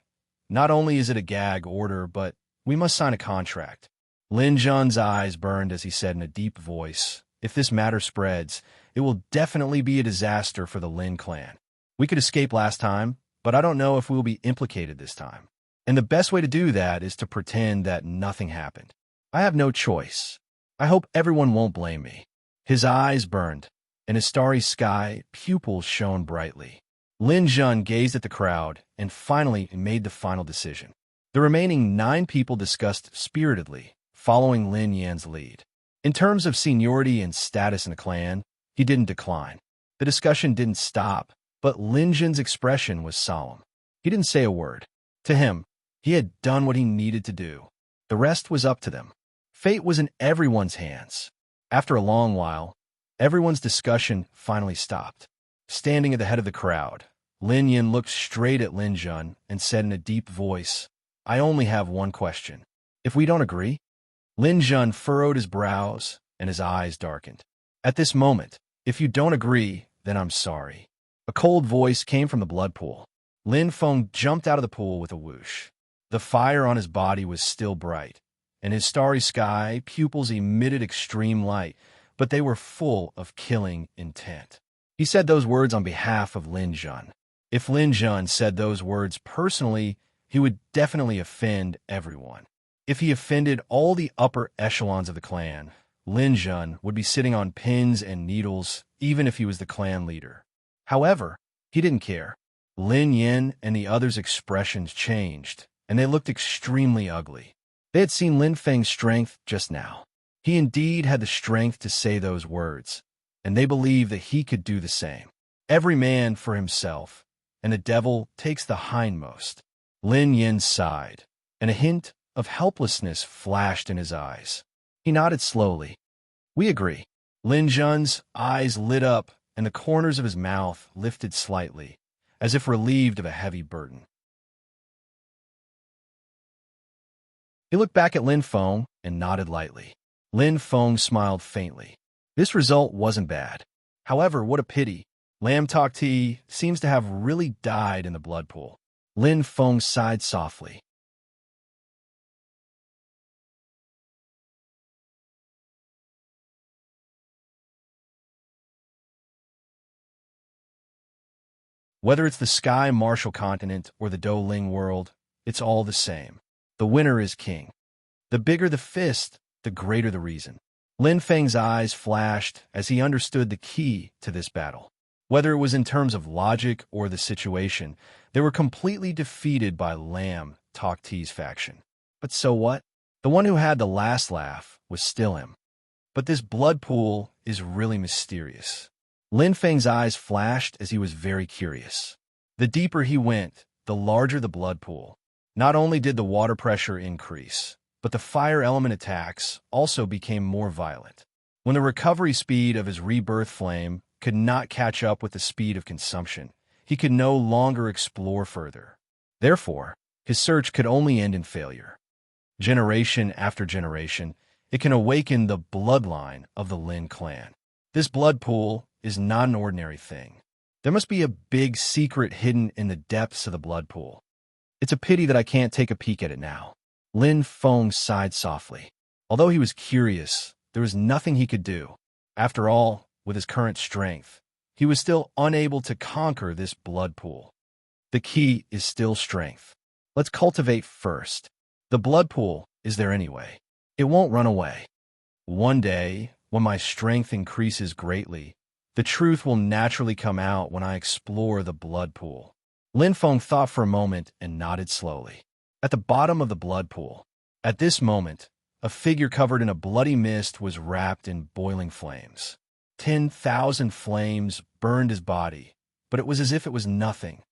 not only is it a gag order, but we must sign a contract. Lin Zhun's eyes burned as he said in a deep voice, "If this matter spreads, it will definitely be a disaster for the Lin clan. We could escape last time, but I don't know if we will be implicated this time. And the best way to do that is to pretend that nothing happened. I have no choice. I hope everyone won't blame me." His eyes burned, and his starry sky pupils shone brightly. Lin Zhun gazed at the crowd and finally made the final decision. The remaining 9 people discussed spiritedly, following Lin Yan's lead. In terms of seniority and status in the clan, he didn't decline. The discussion didn't stop, but Lin Zhun's expression was solemn. He didn't say a word. To him, he had done what he needed to do. The rest was up to them. Fate was in everyone's hands. After a long while, everyone's discussion finally stopped. Standing at the head of the crowd, Lin Yin looked straight at Lin Zhun and said in a deep voice, "I only have one question. If we don't agree?" Lin Zhun furrowed his brows and his eyes darkened. At this moment, "If you don't agree, then I'm sorry." A cold voice came from the blood pool. Lin Feng jumped out of the pool with a whoosh. The fire on his body was still bright, and his starry sky pupils emitted extreme light, but they were full of killing intent. He said those words on behalf of Lin Zhun. If Lin Zhun said those words personally, he would definitely offend everyone. If he offended all the upper echelons of the clan, Lin Zhun would be sitting on pins and needles even if he was the clan leader. However, he didn't care. Lin Yin and the others' expressions changed, and they looked extremely ugly. They had seen Lin Feng's strength just now. He indeed had the strength to say those words, and they believed that he could do the same. Every man for himself, and the devil takes the hindmost. Lin Yin sighed, and a hint of helplessness flashed in his eyes. He nodded slowly. "We agree." Lin Zhun's eyes lit up, and the corners of his mouth lifted slightly, as if relieved of a heavy burden. He looked back at Lin Feng and nodded lightly. Lin Feng smiled faintly. This result wasn't bad. However, what a pity. Lam Tok Ti seems to have really died in the blood pool. Lin Feng sighed softly. Whether it's the Sky Martial continent or the Douling world, it's all the same. The winner is king. The bigger the fist, the greater the reason. Lin Feng's eyes flashed as he understood the key to this battle. Whether it was in terms of logic or the situation, they were completely defeated by Lam Tok Ti's faction. But so what? The one who had the last laugh was still him. But this blood pool is really mysterious. Lin Feng's eyes flashed as he was very curious. The deeper he went, the larger the blood pool. Not only did the water pressure increase, but the fire element attacks also became more violent. When the recovery speed of his rebirth flame could not catch up with the speed of consumption, he could no longer explore further. Therefore, his search could only end in failure. Generation after generation, it can awaken the bloodline of the Lin clan. This blood pool is not an ordinary thing. There must be a big secret hidden in the depths of the blood pool. It's a pity that I can't take a peek at it now. Lin Feng sighed softly. Although he was curious, there was nothing he could do. After all, with his current strength, he was still unable to conquer this blood pool. The key is still strength. Let's cultivate first. The blood pool is there anyway. It won't run away. One day, when my strength increases greatly, the truth will naturally come out when I explore the blood pool. Lin Feng thought for a moment and nodded slowly. At the bottom of the blood pool, at this moment, a figure covered in a bloody mist was wrapped in boiling flames. 10,000 flames burned his body, but it was as if it was nothing.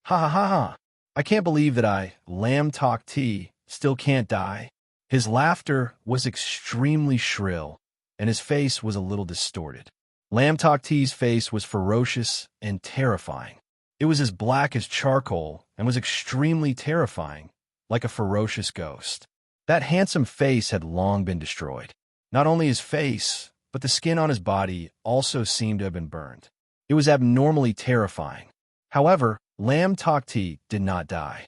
Ha ha ha ha! I can't believe that Lam Tok Ti, still can't die. His laughter was extremely shrill, and his face was a little distorted. Lam Tok Ti's face was ferocious and terrifying. It was as black as charcoal and was extremely terrifying, like a ferocious ghost. That handsome face had long been destroyed. Not only his face, but the skin on his body also seemed to have been burned. It was abnormally terrifying. However, Lam Tok Ti did not die.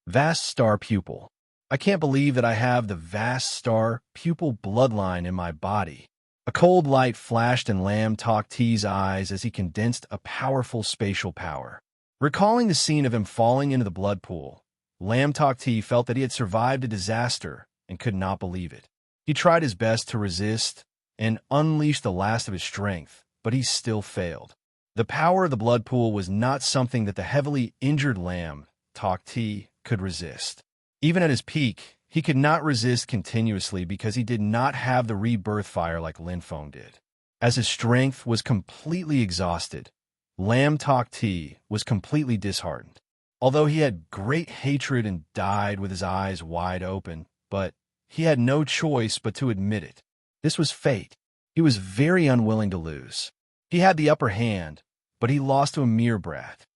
Vast Star Pupil. I can't believe that I have the Vast Star Pupil bloodline in my body. A cold light flashed in Lam Tok Ti's eyes as he condensed a powerful spatial power. Recalling the scene of him falling into the blood pool, Lam Tok Ti felt that he had survived a disaster and could not believe it. He tried his best to resist and unleash the last of his strength, but he still failed. The power of the blood pool was not something that the heavily injured Lam Tok Ti could resist. Even at his peak, he could not resist continuously because he did not have the rebirth fire like Lin Feng did. As his strength was completely exhausted, Lam Tok Ti was completely disheartened. Although he had great hatred and died with his eyes wide open, but he had no choice but to admit it. This was fate. He was very unwilling to lose. He had the upper hand, but he lost to a mere brat.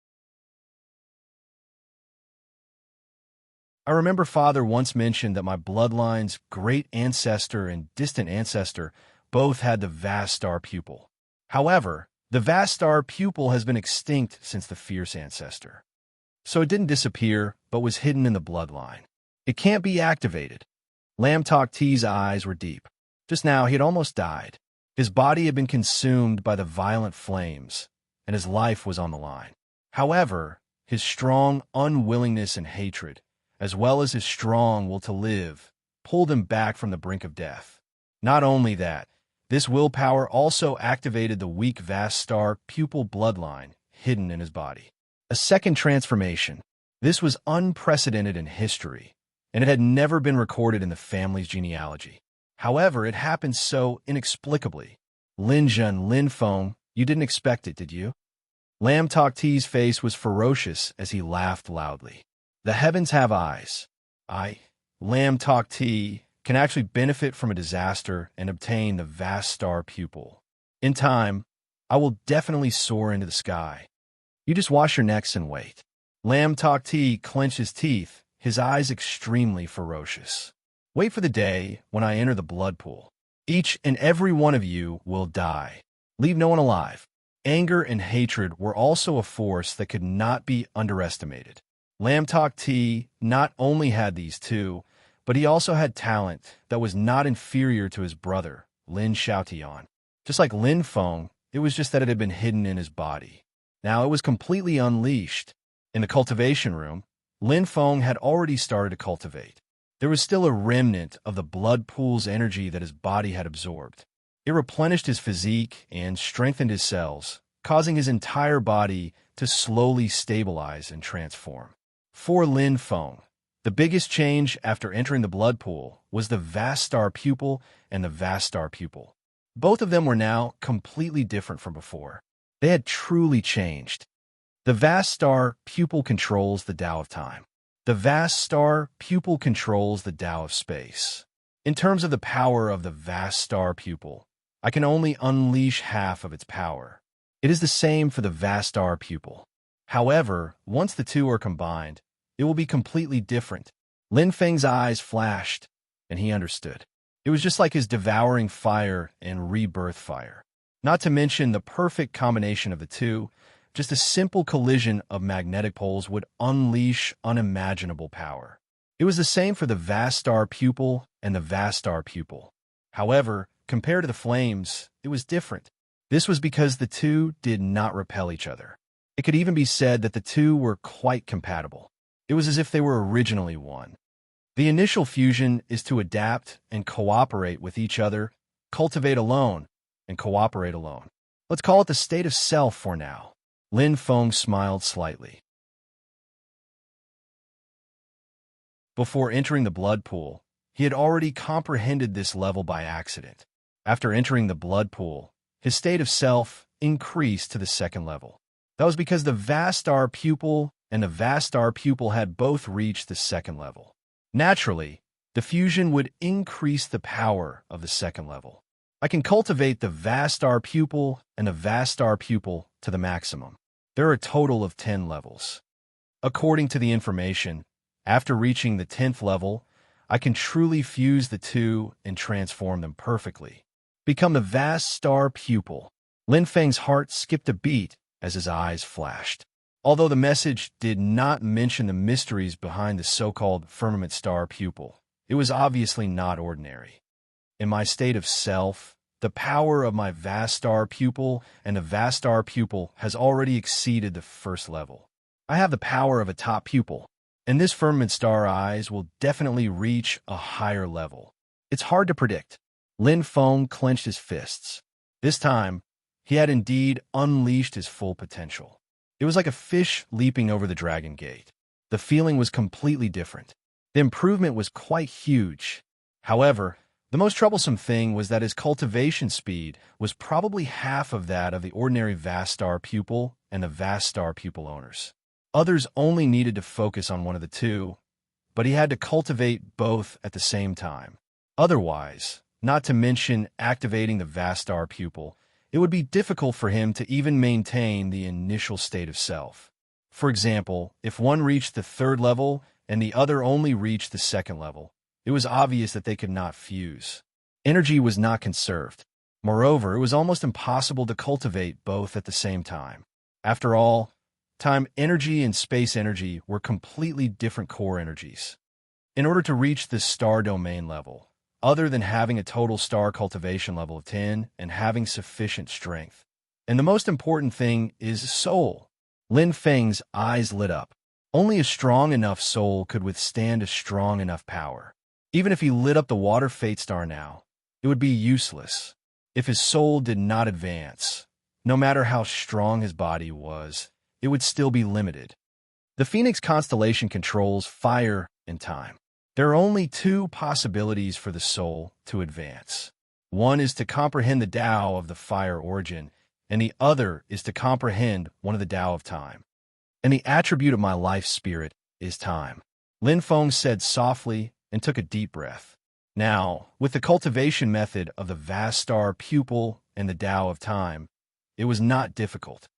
I remember Father once mentioned that my bloodline's great ancestor and distant ancestor both had the Vast Star Pupil. However, the Vast Star Pupil has been extinct since the fierce ancestor. So it didn't disappear, but was hidden in the bloodline. It can't be activated. Lam Tok Ti's eyes were deep. Just now, he had almost died. His body had been consumed by the violent flames, and his life was on the line. However, his strong unwillingness and hatred, as well as his strong will to live, pulled him back from the brink of death. Not only that, this willpower also activated the weak Vast Star Pupil bloodline hidden in his body. A second transformation. This was unprecedented in history, and it had never been recorded in the family's genealogy. However, it happened so inexplicably. Lin Jun, Lin Feng, you didn't expect it, did you? Lam Tok Ti's face was ferocious as he laughed loudly. The heavens have eyes. Lam Tok Ti, can actually benefit from a disaster and obtain the Vast Star Pupil. In time, I will definitely soar into the sky. You just wash your necks and wait. Lam Tok Ti clenched his teeth, his eyes extremely ferocious. Wait for the day when I enter the blood pool. Each and every one of you will die. Leave no one alive. Anger and hatred were also a force that could not be underestimated. Lam Tok Ti not only had these two, but he also had talent that was not inferior to his brother, Lin Xiaotian. Just like Lin Feng, it was just that it had been hidden in his body. Now it was completely unleashed. In the cultivation room, Lin Feng had already started to cultivate. There was still a remnant of the blood pool's energy that his body had absorbed. It replenished his physique and strengthened his cells, causing his entire body to slowly stabilize and transform. For Lin Feng, the biggest change after entering the blood pool was the vast star pupil and the vast star pupil. Both of them were now completely different from before. They had truly changed. The vast star pupil controls the Tao of time. The vast star pupil controls the Tao of space. In terms of the power of the vast star pupil, I can only unleash half of its power. It is the same for the vast star pupil. However, once the two are combined, it will be completely different. Lin Feng's eyes flashed, and he understood. It was just like his devouring fire and rebirth fire. Not to mention the perfect combination of the two, just a simple collision of magnetic poles would unleash unimaginable power. It was the same for the vast star pupil and the vast star pupil. However, compared to the flames, it was different. This was because the two did not repel each other. It could even be said that the two were quite compatible. It was as if they were originally one. The initial fusion is to adapt and cooperate with each other, cultivate alone, and cooperate alone. Let's call it the state of self for now. Lin Feng smiled slightly. Before entering the blood pool, he had already comprehended this level by accident. After entering the blood pool, his state of self increased to the second level. That was because the vast star pupil and the vast star pupil had both reached the second level. Naturally, the fusion would increase the power of the second level. I can cultivate the vast star pupil and the vast star pupil to the maximum. There are a total of 10 levels. According to the information, after reaching the 10th level, I can truly fuse the two and transform them perfectly. Become the vast star pupil. Lin Feng's heart skipped a beat as his eyes flashed. Although the message did not mention the mysteries behind the so-called firmament star pupil, it was obviously not ordinary. In my state of self, the power of my vast star pupil and the vast star pupil has already exceeded the first level. I have the power of a top pupil, and this firmament star eyes will definitely reach a higher level. It's hard to predict. Lin Feng clenched his fists. This time, he had indeed unleashed his full potential. It was like a fish leaping over the dragon gate. The feeling was completely different. The improvement was quite huge. However, the most troublesome thing was that his cultivation speed was probably half of that of the ordinary vast star pupil and the vast star pupil owners. Others only needed to focus on one of the two, but he had to cultivate both at the same time. Otherwise, not to mention activating the vast star pupil, it would be difficult for him to even maintain the initial state of self. For example, if one reached the third level and the other only reached the second level, it was obvious that they could not fuse. Energy was not conserved. Moreover, it was almost impossible to cultivate both at the same time. After all, time energy and space energy were completely different core energies. In order to reach this star domain level, other than having a total star cultivation level of 10 and having sufficient strength. And the most important thing is soul. Lin Feng's eyes lit up. Only a strong enough soul could withstand a strong enough power. Even if he lit up the water fate star now, it would be useless. If his soul did not advance, no matter how strong his body was, it would still be limited. The Phoenix constellation controls fire and time. There are only two possibilities for the soul to advance. One is to comprehend the Tao of the fire origin, and the other is to comprehend one of the Tao of time. And the attribute of my life spirit is time. Lin Feng said softly and took a deep breath. Now, with the cultivation method of the vast star pupil and the Tao of time, it was not difficult.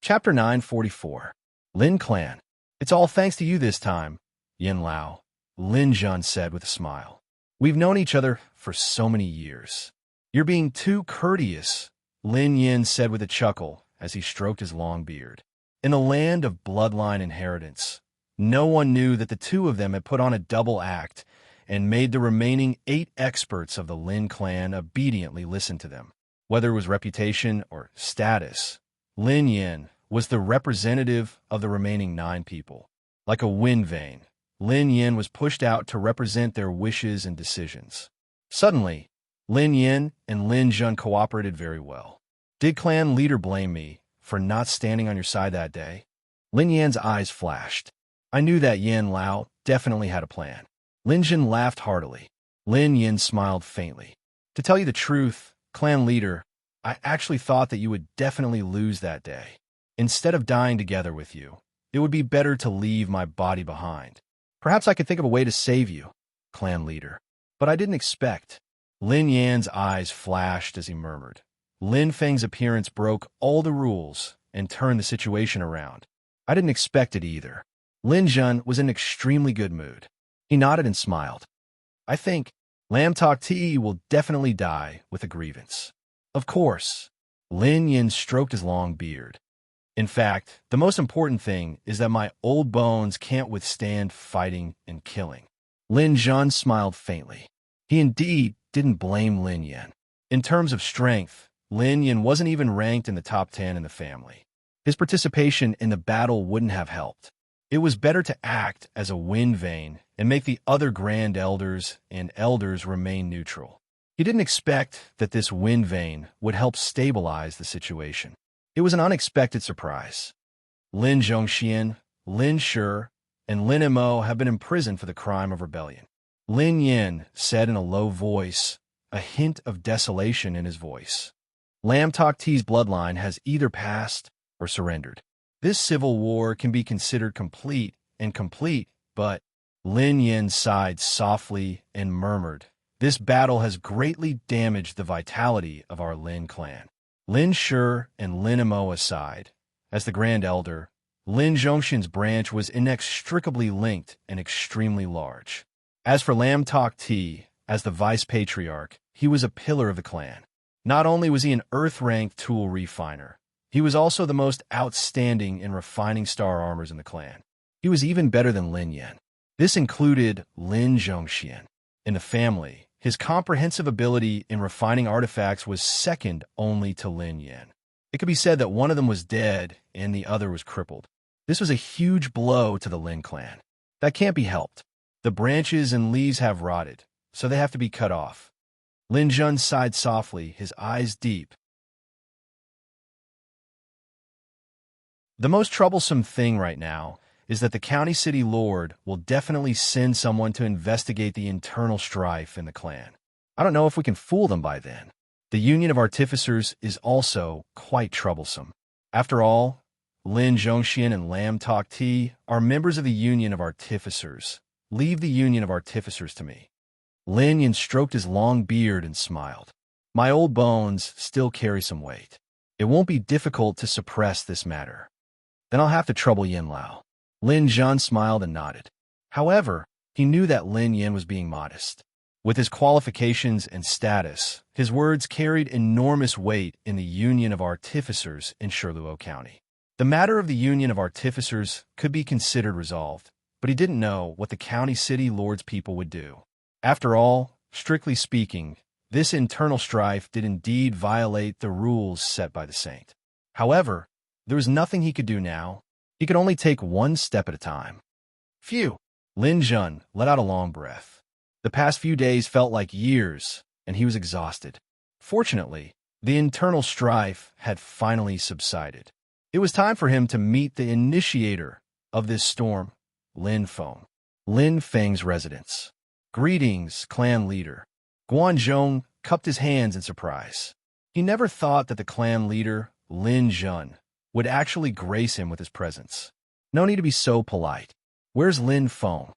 Chapter 944. Lin Clan. It's all thanks to you this time, Yin Lao. Lin Jun said with a smile. We've known each other for so many years. You're being too courteous, Lin Yin said with a chuckle as he stroked his long beard. In the land of bloodline inheritance, no one knew that the two of them had put on a double act and made the remaining 8 experts of the Lin clan obediently listen to them. Whether it was reputation or status, Lin Yin was the representative of the remaining 9 people. Like a wind vane, Lin Yin was pushed out to represent their wishes and decisions. Suddenly, Lin Yin and Lin Jun cooperated very well. Did clan leader blame me for not standing on your side that day? Lin Yan's eyes flashed. I knew that Yin Lao definitely had a plan. Lin Jun laughed heartily. Lin Yin smiled faintly. To tell you the truth, clan leader, I actually thought that you would definitely lose that day. Instead of dying together with you, it would be better to leave my body behind. Perhaps I could think of a way to save you, clan leader. But I didn't expect. Lin Yan's eyes flashed as he murmured. Lin Feng's appearance broke all the rules and turned the situation around. I didn't expect it either. Lin Jun was in an extremely good mood. He nodded and smiled. I think Lam Tok Ti will definitely die with a grievance. Of course. Lin Yin stroked his long beard. In fact, the most important thing is that my old bones can't withstand fighting and killing. Lin Jun smiled faintly. He indeed didn't blame Lin Yin. In terms of strength, Lin Yin wasn't even ranked in the top 10 in the family. His participation in the battle wouldn't have helped. It was better to act as a wind vane and make the other grand elders and elders remain neutral. He didn't expect that this wind vane would help stabilize the situation. It was an unexpected surprise. Lin Zhongxian, Lin Shi, and Lin Mo have been imprisoned for the crime of rebellion. Lin Yin said in a low voice, a hint of desolation in his voice. Lam Tok Ti's bloodline has either passed or surrendered. This civil war can be considered complete, but Lin Yin sighed softly and murmured, this battle has greatly damaged the vitality of our Lin clan. Lin Shi and Lin Mo aside, as the Grand Elder, Lin Zhongxian's branch was inextricably linked and extremely large. As for Lam Tok Ti, as the Vice Patriarch, he was a pillar of the clan. Not only was he an Earth-ranked tool refiner, he was also the most outstanding in refining star armors in the clan. He was even better than Lin Yin. This included Lin Zhongxian. In the family, his comprehensive ability in refining artifacts was second only to Lin Yin. It could be said that one of them was dead and the other was crippled. This was a huge blow to the Lin clan. That can't be helped. The branches and leaves have rotted, so they have to be cut off. Lin Jun sighed softly, his eyes deep. The most troublesome thing right now is that the county city lord will definitely send someone to investigate the internal strife in the clan. I don't know if we can fool them by then. The Union of Artificers is also quite troublesome. After all, Lin Zhongxian and Lam Tok Ti are members of the Union of Artificers. Leave the Union of Artificers to me. Lin Yin stroked his long beard and smiled. My old bones still carry some weight. It won't be difficult to suppress this matter. Then I'll have to trouble Yin Lao. Lin Jun smiled and nodded. However, he knew that Lin Yin was being modest. With his qualifications and status, his words carried enormous weight in the Union of Artificers in Shiluo County. The matter of the Union of Artificers could be considered resolved, but he didn't know what the county city lord's people would do. After all, strictly speaking, this internal strife did indeed violate the rules set by the saint. However, there was nothing he could do now. He could only take one step at a time. Phew! Lin Jun let out a long breath. The past few days felt like years, and he was exhausted. Fortunately, the internal strife had finally subsided. It was time for him to meet the initiator of this storm, Lin Feng, Lin Feng's residence. Greetings, clan leader. Guanzhong cupped his hands in surprise. He never thought that the clan leader, Lin Jun, would actually grace him with his presence. No need to be so polite. Where's Lin Feng?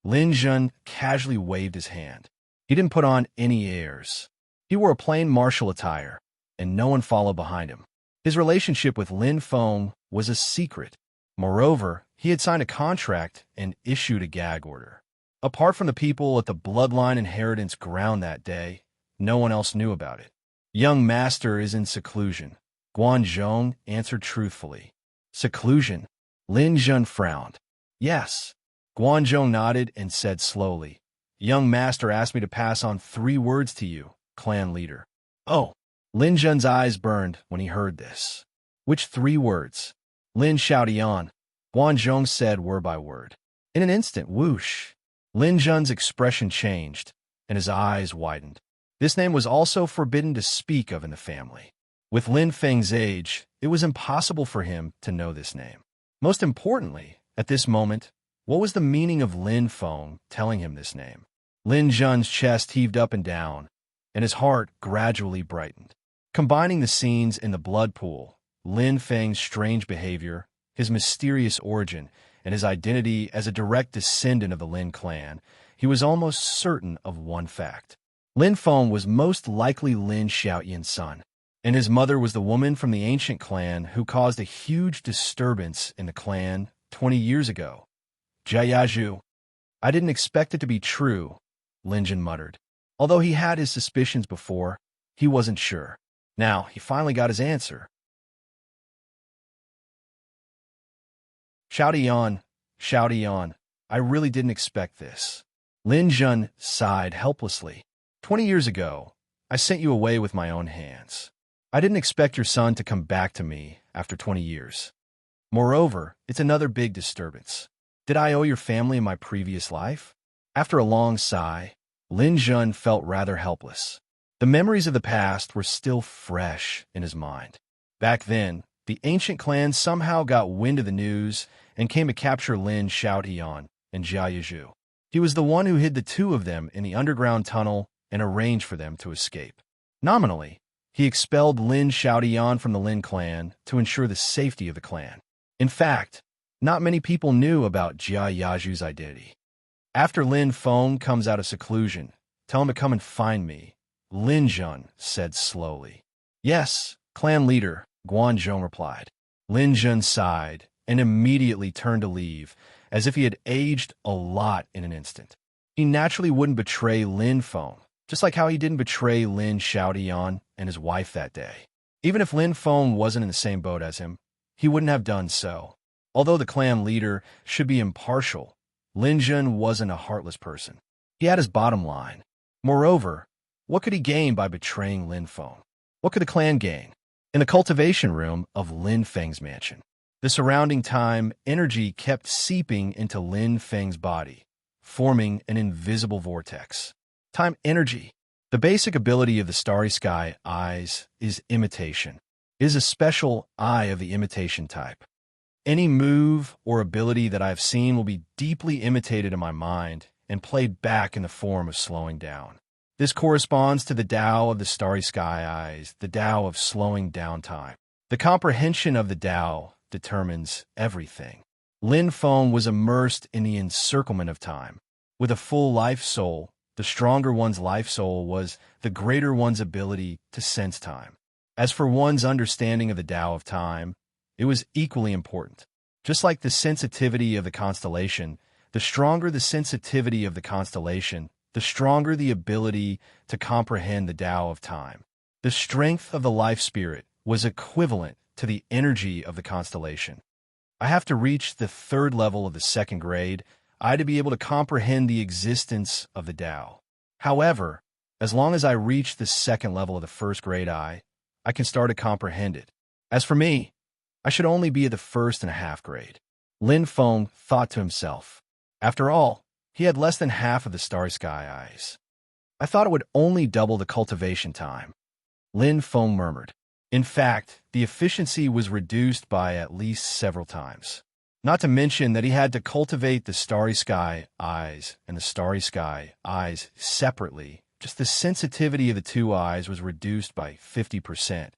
Lin Jun casually waved his hand. He didn't put on any airs. He wore a plain martial attire, and no one followed behind him. His relationship with Lin Feng was a secret. Moreover, he had signed a contract and issued a gag order. Apart from the people at the bloodline inheritance ground that day, no one else knew about it. Young master is in seclusion, Guanzhong answered truthfully. Seclusion? Lin Jun frowned. Yes. Guanzhong nodded and said slowly. Young master asked me to pass on 3 words to you, clan leader. Oh. Lin Jun's eyes burned when he heard this. Which 3 words? Lin Xiaodian. Guanzhong said word by word. In an instant, whoosh. Lin Jun's expression changed, and his eyes widened. This name was also forbidden to speak of in the family. With Lin Feng's age, it was impossible for him to know this name. Most importantly, at this moment, what was the meaning of Lin Feng telling him this name? Lin Jun's chest heaved up and down, and his heart gradually brightened. Combining the scenes in the blood pool, Lin Feng's strange behavior, his mysterious origin, and his identity as a direct descendant of the Lin clan, he was almost certain of one fact. Lin Feng was most likely Lin Xiaoyan's son, and his mother was the woman from the ancient clan who caused a huge disturbance in the clan 20 years ago. Jiayazhu. I didn't expect it to be true, Lin Jun muttered. Although he had his suspicions before, he wasn't sure. Now, he finally got his answer. Xiaodian, I really didn't expect this. Lin Jun sighed helplessly. 20 years ago, I sent you away with my own hands. I didn't expect your son to come back to me after 20 years. Moreover, it's another big disturbance. Did I owe your family in my previous life? After a long sigh, Lin Jun felt rather helpless. The memories of the past were still fresh in his mind. Back then, the ancient clan somehow got wind of the news and came to capture Lin Xiaodian and Jiayazhu. He was the one who hid the 2 of them in the underground tunnel and arranged for them to escape. Nominally, he expelled Lin Xiaodian from the Lin clan to ensure the safety of the clan. In fact, not many people knew about Jiayazhu's identity. After Lin Feng comes out of seclusion, tell him to come and find me, Lin Jun said slowly. Yes, clan leader, Guanzhong replied. Lin Jun sighed and immediately turned to leave, as if he had aged a lot in an instant. He naturally wouldn't betray Lin Feng, just like how he didn't betray Lin Xiaodian and his wife that day. Even if Lin Feng wasn't in the same boat as him, he wouldn't have done so. Although the clan leader should be impartial, Lin Jun wasn't a heartless person. He had his bottom line. Moreover, what could he gain by betraying Lin Feng? What could the clan gain? In the cultivation room of Lin Feng's mansion, the surrounding time energy kept seeping into Lin Feng's body, forming an invisible vortex. Time energy. The basic ability of the starry sky eyes is imitation. It is a special eye of the imitation type. Any move or ability that I have seen will be deeply imitated in my mind and played back in the form of slowing down. This corresponds to the Tao of the starry sky eyes, the Tao of slowing down time. The comprehension of the Tao determines everything. Lin Feng was immersed in the encirclement of time. With a full life soul, the stronger one's life soul was, the greater one's ability to sense time. As for one's understanding of the Tao of time, it was equally important. Just like the sensitivity of the constellation, the stronger the sensitivity of the constellation, the stronger the ability to comprehend the Tao of time. The strength of the life spirit was equivalent to the energy of the constellation. I have to reach the 3rd level of the 2nd grade, to be able to comprehend the existence of the Tao. However, as long as I reach the 2nd level of the 1st grade I can start to comprehend it. As for me, I should only be at the 1.5 grade. Lin Feng thought to himself. After all, he had less than half of the starry sky eyes. I thought it would only double the cultivation time. Lin Feng murmured. In fact, the efficiency was reduced by at least several times. Not to mention that he had to cultivate the starry sky eyes and the starry sky eyes separately. Just the sensitivity of the 2 eyes was reduced by 50%.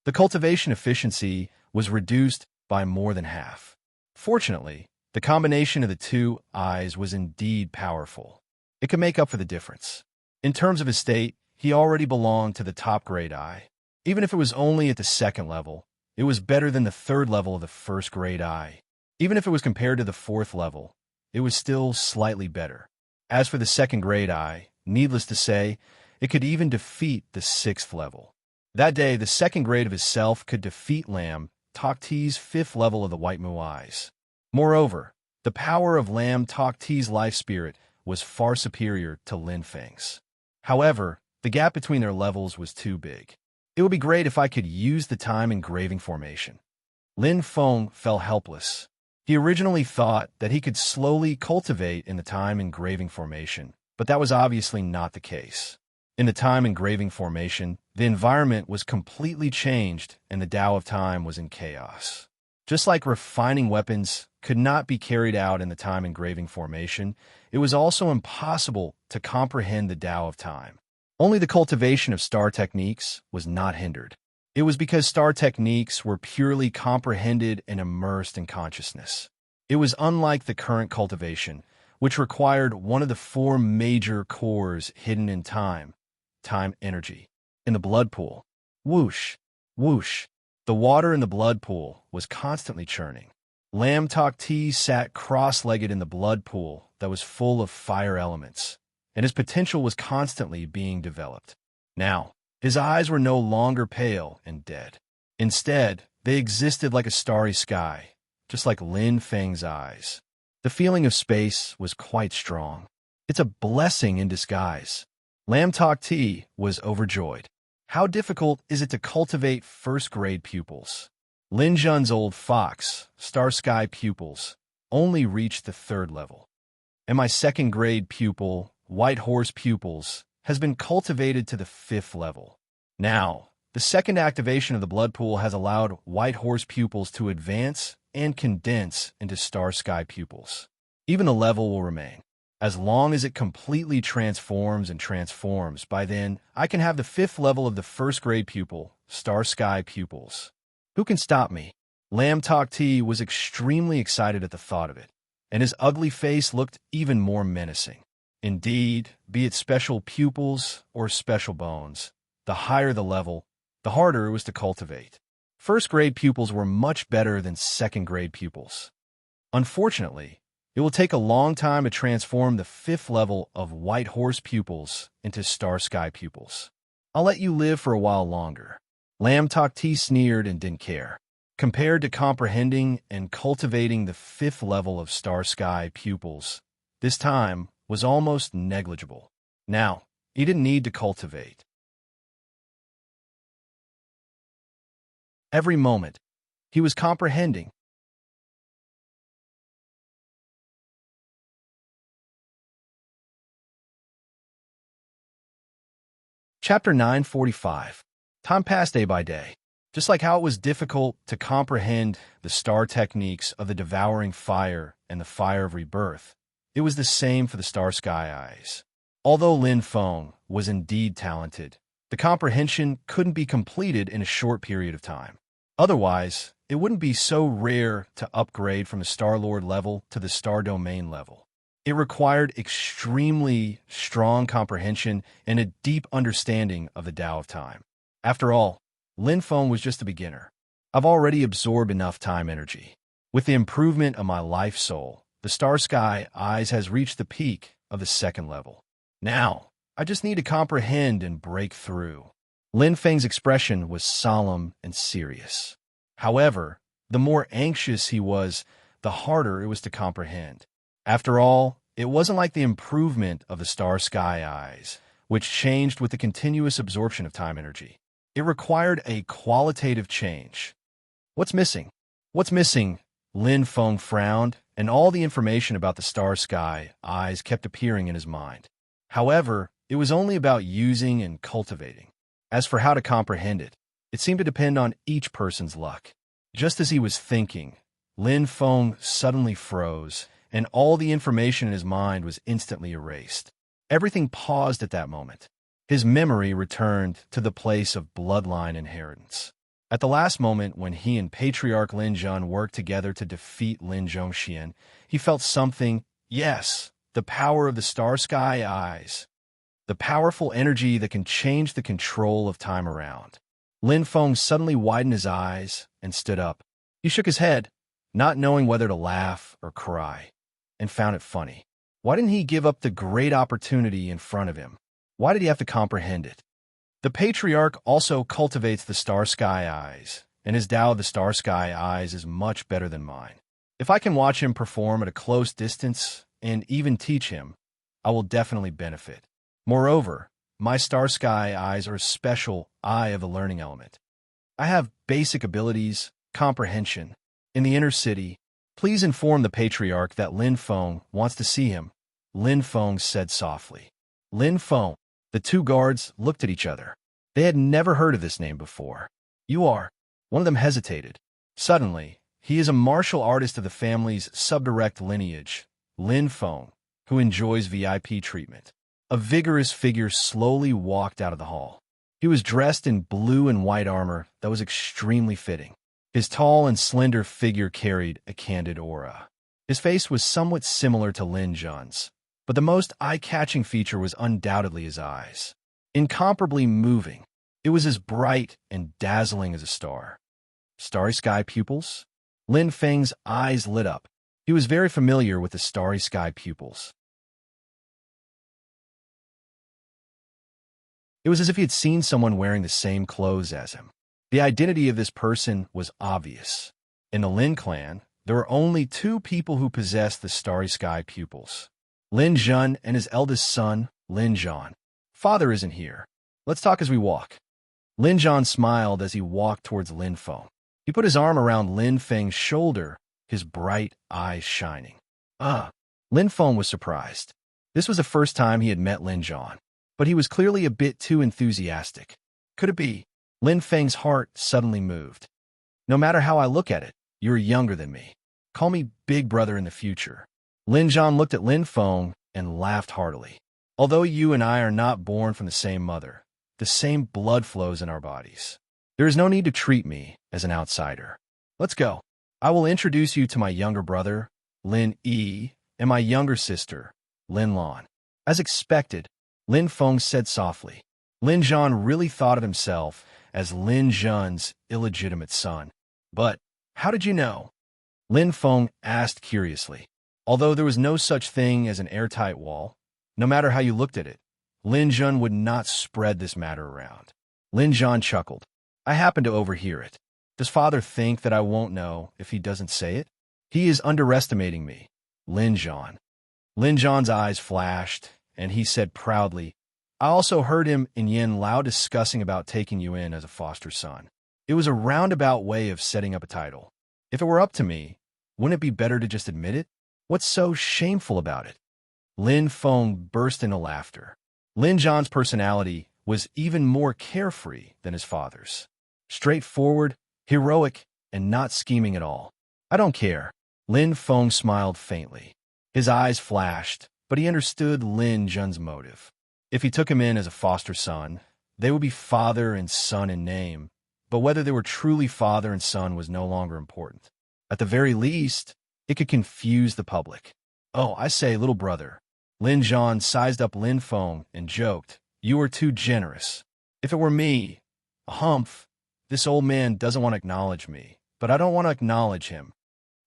The cultivation efficiency was reduced by more than half. Fortunately, the combination of the 2 eyes was indeed powerful. It could make up for the difference. In terms of his state, he already belonged to the top grade eye. Even if it was only at the 2nd level, it was better than the 3rd level of the 1st grade eye. Even if it was compared to the 4th level, it was still slightly better. As for the 2nd grade eye, needless to say, it could even defeat the 6th level. That day, the 2nd grade of his self could defeat Lam Tokti's 5th level of the White Mu eyes. Moreover, the power of Lam Tokti's life spirit was far superior to Lin Feng's. However, the gap between their levels was too big. It would be great if I could use the time engraving formation. Lin Feng felt helpless. He originally thought that he could slowly cultivate in the time engraving formation, but that was obviously not the case. In the time engraving formation, the environment was completely changed and the Tao of time was in chaos. Just like refining weapons could not be carried out in the time engraving formation, it was also impossible to comprehend the Tao of time. Only the cultivation of star techniques was not hindered. It was because star techniques were purely comprehended and immersed in consciousness. It was unlike the current cultivation, which required one of the 4 major cores hidden in time energy. In the blood pool, whoosh, whoosh, the water in the blood pool was constantly churning. Lam Tokti sat cross-legged in the blood pool that was full of fire elements, and his potential was constantly being developed. Now, his eyes were no longer pale and dead. Instead, they existed like a starry sky, just like Lin Feng's eyes. The feeling of space was quite strong. It's a blessing in disguise. Lam Tokti was overjoyed. How difficult is it to cultivate 1st grade pupils? Lin Zhun's old fox, star sky pupils, only reached the 3rd level. And my 2nd grade pupil, white horse pupils, has been cultivated to the 5th level. Now, the 2nd activation of the blood pool has allowed white horse pupils to advance and condense into star sky pupils. Even the level will remain. As long as it completely transforms and transforms, by then, I can have the 5th level of the 1st grade pupil, star sky pupils. Who can stop me? Lam Tokti was extremely excited at the thought of it, and his ugly face looked even more menacing. Indeed, be it special pupils or special bones, the higher the level, the harder it was to cultivate. 1st grade pupils were much better than 2nd grade pupils. Unfortunately, it will take a long time to transform the 5th level of white horse pupils into star sky pupils. I'll let you live for a while longer. Lam Tokti sneered and didn't care. Compared to comprehending and cultivating the 5th level of star sky pupils, this time was almost negligible. Now, he didn't need to cultivate. Every moment, he was comprehending. Chapter 945. Time passed day by day. Just like how it was difficult to comprehend the star techniques of the devouring fire and the fire of rebirth, it was the same for the star sky eyes. Although Lin Feng was indeed talented, the comprehension couldn't be completed in a short period of time. Otherwise, it wouldn't be so rare to upgrade from the Star Lord level to the Star Domain level. It required extremely strong comprehension and a deep understanding of the Tao of time. After all, Lin Feng was just a beginner. I've already absorbed enough time energy. With the improvement of my life soul, the Star Sky Eyes has reached the peak of the 2nd level. Now, I just need to comprehend and break through. Lin Feng's expression was solemn and serious. However, the more anxious he was, the harder it was to comprehend. After all, it wasn't like the improvement of the Star Sky Eyes, which changed with the continuous absorption of time energy. It required a qualitative change. What's missing? What's missing? Lin Feng frowned, and all the information about the Star Sky Eyes kept appearing in his mind. However, it was only about using and cultivating. As for how to comprehend it, it seemed to depend on each person's luck. Just as he was thinking, Lin Feng suddenly froze, and all the information in his mind was instantly erased. Everything paused at that moment. His memory returned to the place of bloodline inheritance. At the last moment when he and Patriarch Lin Zhun worked together to defeat Lin Zhongxian, he felt something, yes, the power of the Star Sky Eyes. The powerful energy that can change the control of time around. Lin Feng suddenly widened his eyes and stood up. He shook his head. not knowing whether to laugh or cry, and found it funny. Why didn't he give up the great opportunity in front of him? Why did he have to comprehend it? The patriarch also cultivates the star sky eyes, and his Tao of the star sky eyes is much better than mine. If I can watch him perform at a close distance and even teach him, I will definitely benefit. Moreover, my star sky eyes are a special eye of the learning element. I have basic abilities, comprehension. In the inner city, please inform the patriarch that Lin Feng wants to see him, Lin Feng said softly. Lin Feng. The two guards looked at each other. They had never heard of this name before. You are. One of them hesitated. Suddenly, he is a martial artist of the family's subdirect lineage, Lin Feng, who enjoys VIP treatment. A vigorous figure slowly walked out of the hall. He was dressed in blue and white armor that was extremely fitting. His tall and slender figure carried a candid aura. His face was somewhat similar to Lin Jun's, but the most eye-catching feature was undoubtedly his eyes. Incomparably moving, it was as bright and dazzling as a star. Starry sky pupils? Lin Feng's eyes lit up. He was very familiar with the starry sky pupils. It was as if he had seen someone wearing the same clothes as him. The identity of this person was obvious. In the Lin clan, there were only two people who possessed the starry sky pupils. Lin Jun and his eldest son, Lin Zhan. Father isn't here. Let's talk as we walk. Lin Zhan smiled as he walked towards Lin Feng. He put his arm around Lin Feng's shoulder, his bright eyes shining. Lin Feng was surprised. This was the first time he had met Lin Zhan, but he was clearly a bit too enthusiastic. Could it be? Lin Feng's heart suddenly moved. No matter how I look at it, you're younger than me. Call me Big Brother in the future. Lin Zhan looked at Lin Feng and laughed heartily. Although you and I are not born from the same mother, the same blood flows in our bodies. There is no need to treat me as an outsider. Let's go. I will introduce you to my younger brother, Lin Yi, and my younger sister, Lin Lan. As expected, Lin Feng said softly. Lin Zhan really thought of himself as Lin Zhan's illegitimate son. But how did you know? Lin Feng asked curiously. Although there was no such thing as an airtight wall, no matter how you looked at it, Lin Zhan would not spread this matter around. Lin Zhan chuckled. I happened to overhear it. Does father think that I won't know if he doesn't say it? He is underestimating me, Lin Zhan. Lin Zhan's eyes flashed, and he said proudly, I also heard him and Yin Lao discussing about taking you in as a foster son. It was a roundabout way of setting up a title. If it were up to me, wouldn't it be better to just admit it? What's so shameful about it? Lin Feng burst into laughter. Lin Zhan's personality was even more carefree than his father's. Straightforward, heroic, and not scheming at all. I don't care. Lin Feng smiled faintly. His eyes flashed, but he understood Lin Zhan's motive. If he took him in as a foster son, they would be father and son in name, but whether they were truly father and son was no longer important. At the very least, it could confuse the public. Oh, I say, little brother. Lin Zhan sized up Lin Feng and joked, you are too generous. If it were me, a humph, this old man doesn't want to acknowledge me, but I don't want to acknowledge him.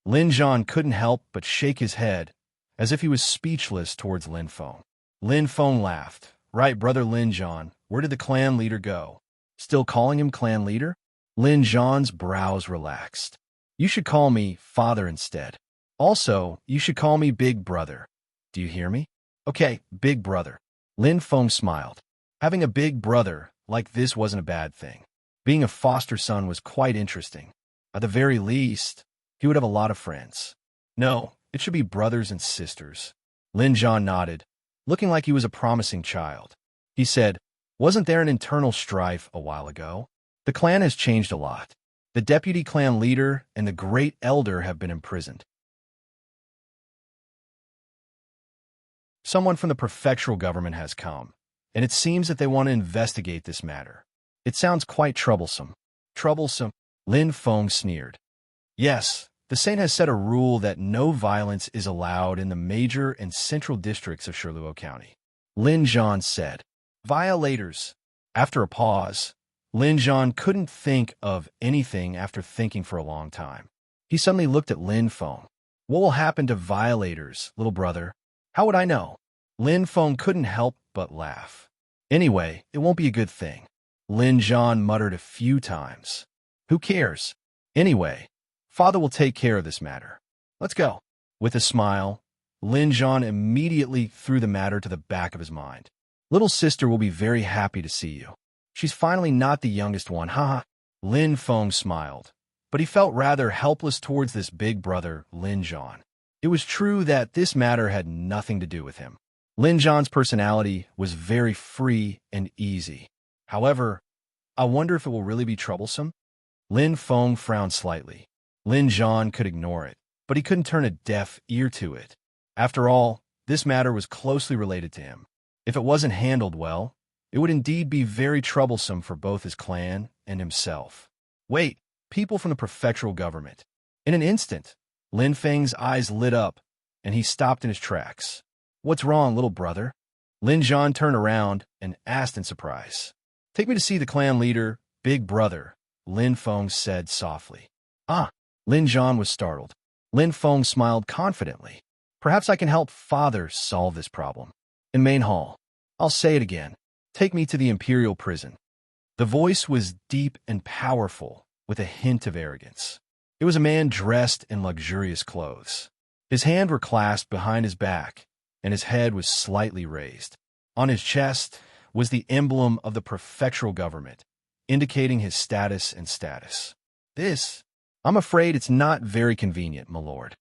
Lin Zhan couldn't help but shake his head, as if he was speechless towards Lin Feng. Lin Feng laughed. Right, brother Lin Zhan, where did the clan leader go? Still calling him clan leader? Lin Zhan's brows relaxed. You should call me father instead. Also, you should call me big brother. Do you hear me? Okay, big brother. Lin Feng smiled. Having a big brother like this wasn't a bad thing. Being a foster son was quite interesting. At the very least, he would have a lot of friends. No, it should be brothers and sisters. Lin Zhan nodded, looking like he was a promising child. He said, wasn't there an internal strife a while ago? The clan has changed a lot. The deputy clan leader and the great elder have been imprisoned. Someone from the prefectural government has come, and it seems that they want to investigate this matter. It sounds quite troublesome. Troublesome? Lin Feng sneered. Yes, the saint has set a rule that no violence is allowed in the major and central districts of Shiluo County. Lin Zhan said. Violators. After a pause, Lin Zhan couldn't think of anything after thinking for a long time. He suddenly looked at Lin Feng. What will happen to violators, little brother? How would I know? Lin Feng couldn't help but laugh. Anyway, it won't be a good thing. Lin Zhan muttered a few times. Who cares? Anyway, father will take care of this matter. Let's go. With a smile, Lin Zhan immediately threw the matter to the back of his mind. Little sister will be very happy to see you. She's finally not the youngest one, haha. Lin Feng smiled, but he felt rather helpless towards this big brother, Lin Zhan. It was true that this matter had nothing to do with him. Lin Zhan's personality was very free and easy. However, I wonder if it will really be troublesome? Lin Feng frowned slightly. Lin Zhan could ignore it, but he couldn't turn a deaf ear to it. After all, this matter was closely related to him. If it wasn't handled well, it would indeed be very troublesome for both his clan and himself. Wait, people from the prefectural government. In an instant, Lin Feng's eyes lit up, and he stopped in his tracks. What's wrong, little brother? Lin Zhan turned around and asked in surprise. Take me to see the clan leader, big brother, Lin Feng said softly. Ah, Lin Zhan was startled. Lin Feng smiled confidently. Perhaps I can help father solve this problem. In main hall. I'll say it again. Take me to the imperial prison. The voice was deep and powerful, with a hint of arrogance. It was a man dressed in luxurious clothes. His hands were clasped behind his back, and his head was slightly raised. On his chest was the emblem of the prefectural government, indicating his status and status. I'm afraid it's not very convenient, my lord.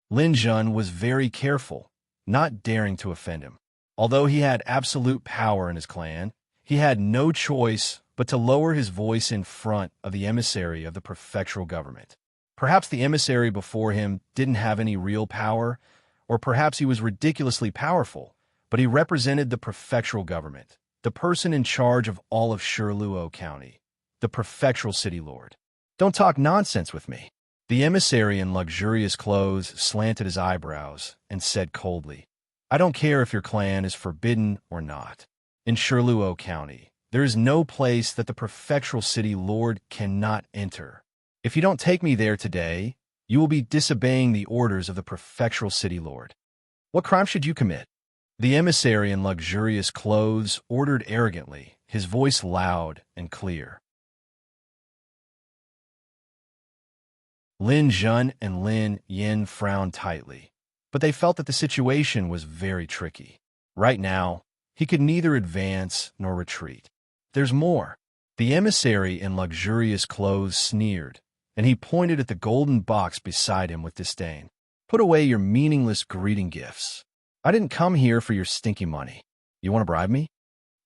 Lin Zhan was very careful, not daring to offend him. Although he had absolute power in his clan, he had no choice but to lower his voice in front of the emissary of the prefectural government. Perhaps the emissary before him didn't have any real power, or perhaps he was ridiculously powerful, but he represented the prefectural government, the person in charge of all of Shirluo County, the prefectural city lord. Don't talk nonsense with me. The emissary in luxurious clothes slanted his eyebrows and said coldly, I don't care if your clan is forbidden or not. In Shirluo County, there is no place that the prefectural city lord cannot enter. If you don't take me there today, you will be disobeying the orders of the prefectural city lord. What crime should you commit? The emissary in luxurious clothes ordered arrogantly, his voice loud and clear. Lin Zhan and Lin Yin frowned tightly, but they felt that the situation was very tricky. Right now, he could neither advance nor retreat. There's more. The emissary in luxurious clothes sneered, and he pointed at the golden box beside him with disdain. Put away your meaningless greeting gifts. I didn't come here for your stinky money. You want to bribe me?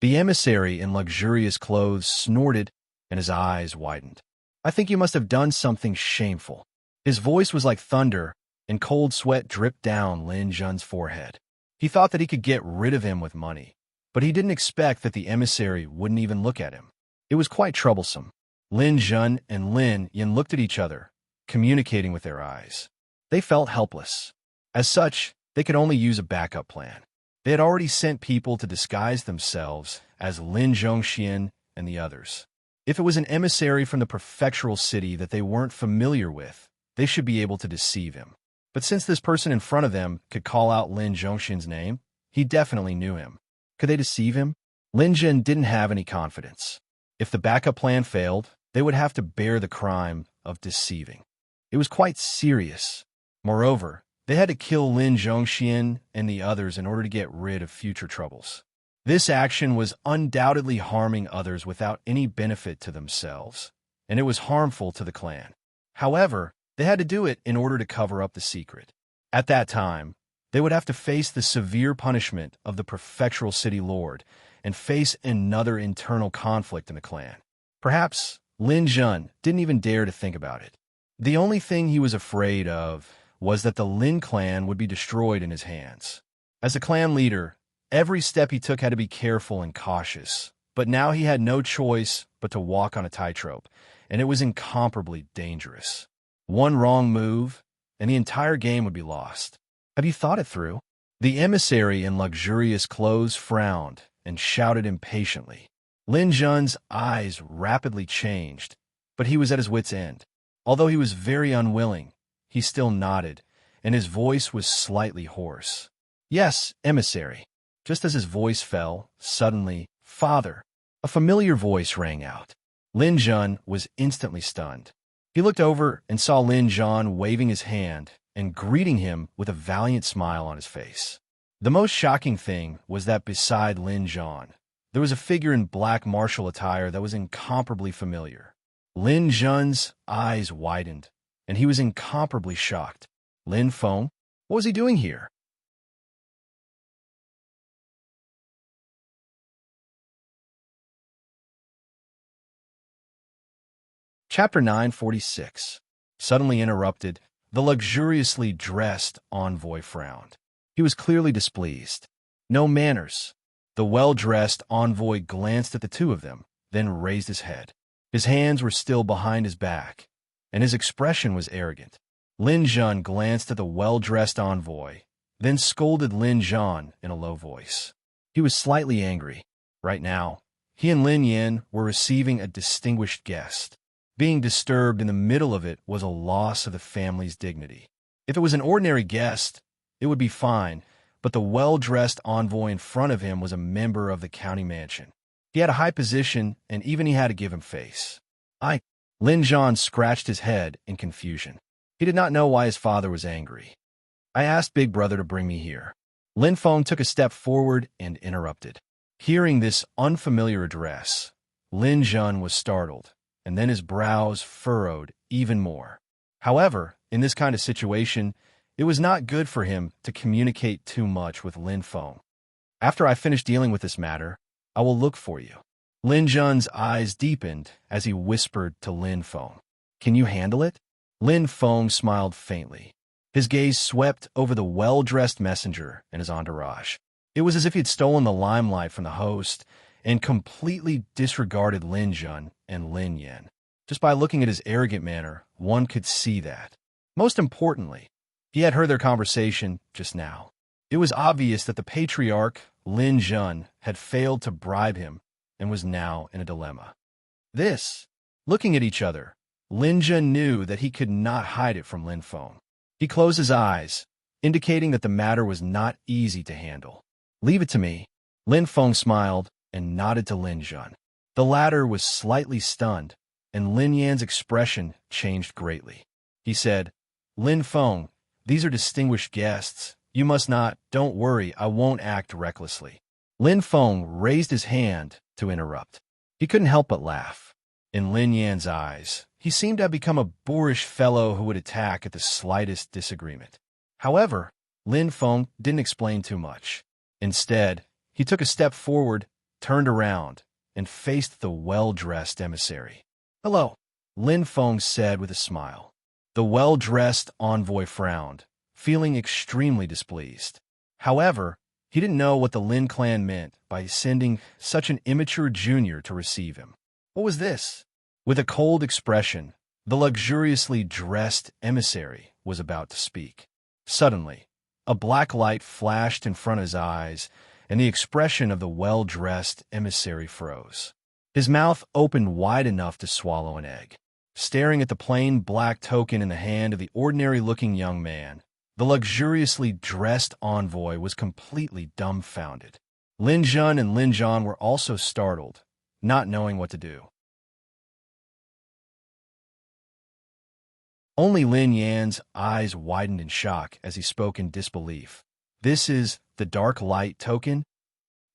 The emissary in luxurious clothes snorted, and his eyes widened. I think you must have done something shameful. His voice was like thunder, and cold sweat dripped down Lin Zhan's forehead. He thought that he could get rid of him with money, but he didn't expect that the emissary wouldn't even look at him. It was quite troublesome. Lin Zhan and Lin Yin looked at each other, communicating with their eyes. They felt helpless. As such, they could only use a backup plan. They had already sent people to disguise themselves as Lin Zhongxian and the others. If it was an emissary from the prefectural city that they weren't familiar with, they should be able to deceive him. But since this person in front of them could call out Lin Zhongxian's name, he definitely knew him. Could they deceive him? Lin Zhan didn't have any confidence. If the backup plan failed, they would have to bear the crime of deceiving. It was quite serious. Moreover, they had to kill Lin Zhongxian and the others in order to get rid of future troubles. This action was undoubtedly harming others without any benefit to themselves, and it was harmful to the clan. However, they had to do it in order to cover up the secret. At that time, they would have to face the severe punishment of the prefectural city lord and face another internal conflict in the clan. Perhaps Lin Zhan didn't even dare to think about it. The only thing he was afraid of was that the Lin clan would be destroyed in his hands. As a clan leader, every step he took had to be careful and cautious, but now he had no choice but to walk on a tightrope, and it was incomparably dangerous. One wrong move, and the entire game would be lost. Have you thought it through? The emissary in luxurious clothes frowned and shouted impatiently. Lin Zhan's eyes rapidly changed, but he was at his wit's end. Although he was very unwilling, he still nodded, and his voice was slightly hoarse. Yes, emissary. Just as his voice fell, suddenly, Father, a familiar voice rang out. Lin Jun was instantly stunned. He looked over and saw Lin Jun waving his hand and greeting him with a valiant smile on his face. The most shocking thing was that beside Lin Jun, there was a figure in black martial attire that was incomparably familiar. Lin Jun's eyes widened, and he was incomparably shocked. Lin Feng? What was he doing here? Chapter 946. Suddenly interrupted, the luxuriously dressed envoy frowned. He was clearly displeased. No manners. The well-dressed envoy glanced at the two of them, then raised his head. His hands were still behind his back, and his expression was arrogant. Lin Jun glanced at the well-dressed envoy, then scolded Lin Jun in a low voice. He was slightly angry. Right now, he and Lin Yan were receiving a distinguished guest. Being disturbed in the middle of it was a loss of the family's dignity. If it was an ordinary guest, it would be fine, but the well-dressed envoy in front of him was a member of the county mansion. He had a high position, and even he had to give him face. Lin Jun scratched his head in confusion. He did not know why his father was angry. I asked Big Brother to bring me here. Lin Feng took a step forward and interrupted. Hearing this unfamiliar address, Lin Jun was startled, and then his brows furrowed even more. However, in this kind of situation, it was not good for him to communicate too much with Lin Feng. After I finish dealing with this matter, I will look for you. Lin Jun's eyes deepened as he whispered to Lin Feng. Can you handle it? Lin Feng smiled faintly. His gaze swept over the well-dressed messenger and his entourage. It was as if he had stolen the limelight from the host and completely disregarded Lin Jun and Lin Yan. Just by looking at his arrogant manner, one could see that. Most importantly, he had heard their conversation just now. It was obvious that the patriarch, Lin Jun, had failed to bribe him and was now in a dilemma. Looking at each other, Lin Jun knew that he could not hide it from Lin Feng. He closed his eyes, indicating that the matter was not easy to handle. Leave it to me. Lin Feng smiled and nodded to Lin Jun. The latter was slightly stunned, and Lin Yan's expression changed greatly. He said, Lin Feng, these are distinguished guests. You must not, don't worry, I won't act recklessly. Lin Feng raised his hand to interrupt. He couldn't help but laugh. In Lin Yan's eyes, he seemed to have become a boorish fellow who would attack at the slightest disagreement. However, Lin Feng didn't explain too much. Instead, he took a step forward, turned around, and faced the well-dressed emissary. Hello, Lin Feng said with a smile. The well-dressed envoy frowned, feeling extremely displeased. However, he didn't know what the Lin clan meant by sending such an immature junior to receive him. What was this? With a cold expression, the luxuriously dressed emissary was about to speak. Suddenly, a black light flashed in front of his eyes, and the expression of the well-dressed emissary froze. His mouth opened wide enough to swallow an egg. Staring at the plain black token in the hand of the ordinary-looking young man, the luxuriously dressed envoy was completely dumbfounded. Lin Jun and Lin Jun were also startled, not knowing what to do. Only Lin Yan's eyes widened in shock as he spoke in disbelief. This is the Dark Light Token?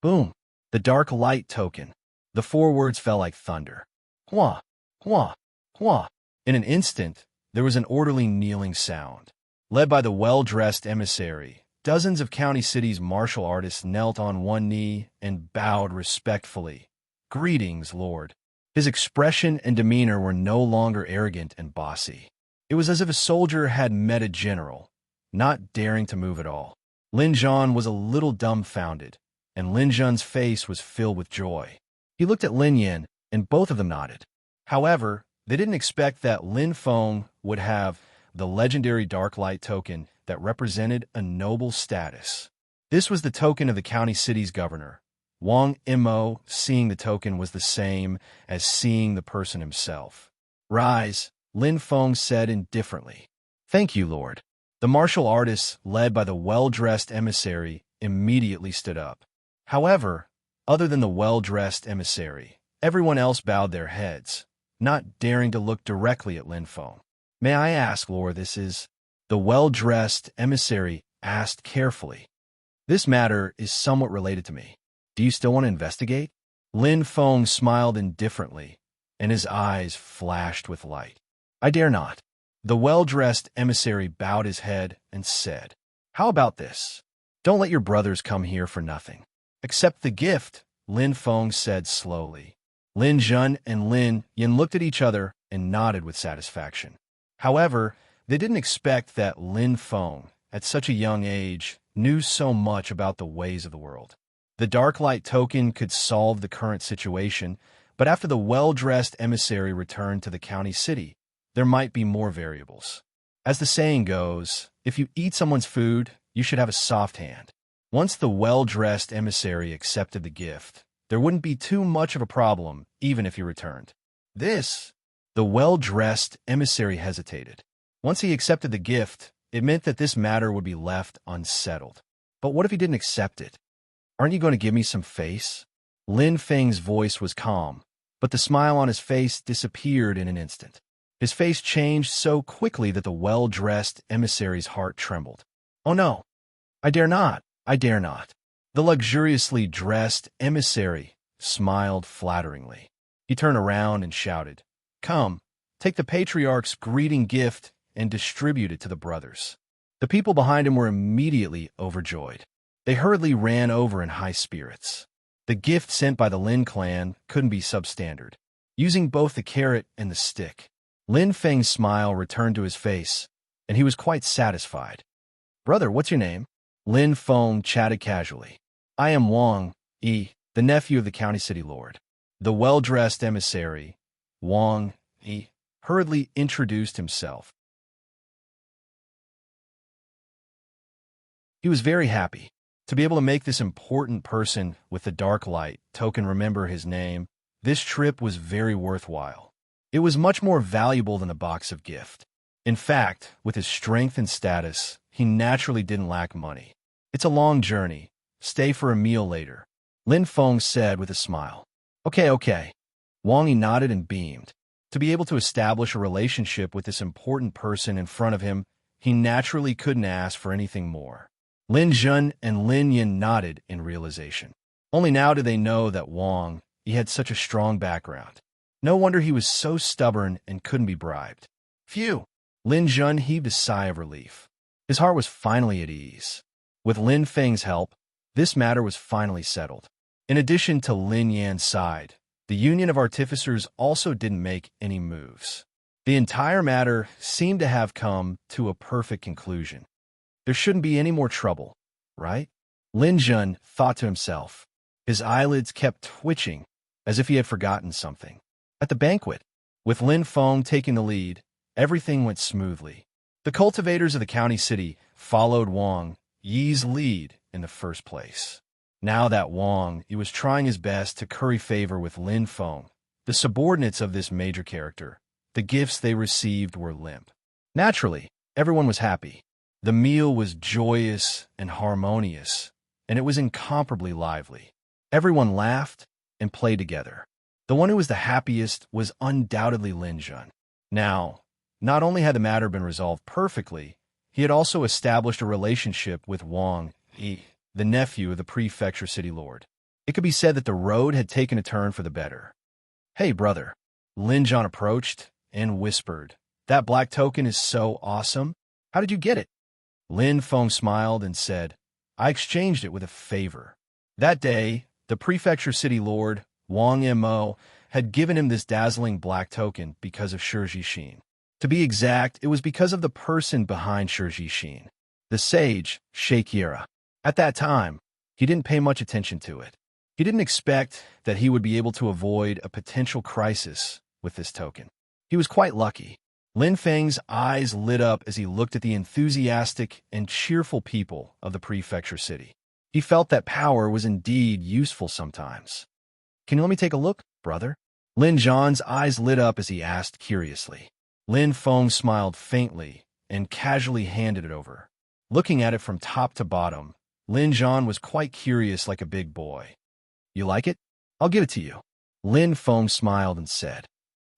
Boom! The Dark Light Token. The four words fell like thunder. Hua! Hua! Hua! In an instant, there was an orderly kneeling sound. Led by the well-dressed emissary, dozens of County City's martial artists knelt on one knee and bowed respectfully. Greetings, Lord. His expression and demeanor were no longer arrogant and bossy. It was as if a soldier had met a general, not daring to move at all. Lin Jun was a little dumbfounded, and Lin Jun's face was filled with joy. He looked at Lin Yan, and both of them nodded. However, they didn't expect that Lin Feng would have the legendary Dark Light Token that represented a noble status. This was the token of the county city's governor. Wang Mo seeing the token was the same as seeing the person himself. Rise, Lin Feng said indifferently. Thank you, Lord. The martial artists, led by the well-dressed emissary, immediately stood up. However, other than the well-dressed emissary, everyone else bowed their heads, not daring to look directly at Lin Feng. May I ask, Lord, this is? The well-dressed emissary asked carefully. This matter is somewhat related to me. Do you still want to investigate? Lin Feng smiled indifferently, and his eyes flashed with light. I dare not. The well-dressed emissary bowed his head and said, How about this? Don't let your brothers come here for nothing. Accept the gift, Lin Feng said slowly. Lin Jun and Lin Yin looked at each other and nodded with satisfaction. However, they didn't expect that Lin Feng, at such a young age, knew so much about the ways of the world. The dark light token could solve the current situation, but after the well-dressed emissary returned to the county city, there might be more variables. As the saying goes, if you eat someone's food, you should have a soft hand. Once the well-dressed emissary accepted the gift, there wouldn't be too much of a problem, even if he returned. The well-dressed emissary hesitated. Once he accepted the gift, it meant that this matter would be left unsettled. But what if he didn't accept it? Aren't you going to give me some face? Lin Feng's voice was calm, but the smile on his face disappeared in an instant. His face changed so quickly that the well-dressed emissary's heart trembled. Oh no, I dare not, I dare not. The luxuriously dressed emissary smiled flatteringly. He turned around and shouted, Come, take the patriarch's greeting gift and distribute it to the brothers. The people behind him were immediately overjoyed. They hurriedly ran over in high spirits. The gift sent by the Lin clan couldn't be substandard. Using both the carrot and the stick, Lin Feng's smile returned to his face, and he was quite satisfied. Brother, what's your name? Lin Feng chatted casually. I am Wang Yi, the nephew of the county city lord. The well-dressed emissary, Wang Yi, hurriedly introduced himself. He was very happy to be able to make this important person with the dark light token remember his name. This trip was very worthwhile. It was much more valuable than a box of gift. In fact, with his strength and status, he naturally didn't lack money. It's a long journey. Stay for a meal later, Lin Feng said with a smile. Okay. Wang Yi nodded and beamed. To be able to establish a relationship with this important person in front of him, he naturally couldn't ask for anything more. Lin Jun and Lin Yin nodded in realization. Only now did they know that Wang Yi had such a strong background. No wonder he was so stubborn and couldn't be bribed. Phew! Lin Jun heaved a sigh of relief. His heart was finally at ease. With Lin Feng's help, this matter was finally settled. In addition to Lin Yan's side, the Union of Artificers also didn't make any moves. The entire matter seemed to have come to a perfect conclusion. There shouldn't be any more trouble, right? Lin Jun thought to himself. His eyelids kept twitching, as if he had forgotten something. At the banquet, with Lin Feng taking the lead, everything went smoothly. The cultivators of the county city followed Wang Yi's lead in the first place. Now that Wang Yi was trying his best to curry favor with Lin Feng, the subordinates of this major character, the gifts they received were limp. Naturally, everyone was happy. The meal was joyous and harmonious, and it was incomparably lively. Everyone laughed and played together. The one who was the happiest was undoubtedly Lin Jun. Now, not only had the matter been resolved perfectly, he had also established a relationship with Wang Yi, the nephew of the prefecture city lord. It could be said that the road had taken a turn for the better. Hey, brother. Lin Jun approached and whispered, That black token is so awesome. How did you get it? Lin Feng smiled and said, I exchanged it with a favor. That day, the prefecture city lord, Wang Mo, had given him this dazzling black token because of Shiji Xin. To be exact, it was because of the person behind Shiji Xin, the sage, Sheikh Yera. At that time, he didn't pay much attention to it. He didn't expect that he would be able to avoid a potential crisis with this token. He was quite lucky. Lin Feng's eyes lit up as he looked at the enthusiastic and cheerful people of the prefecture city. He felt that power was indeed useful sometimes. Can you let me take a look, brother? Lin Zhan's eyes lit up as he asked curiously. Lin Feng smiled faintly and casually handed it over. Looking at it from top to bottom, Lin Zhan was quite curious like a big boy. You like it? I'll give it to you. Lin Feng smiled and said.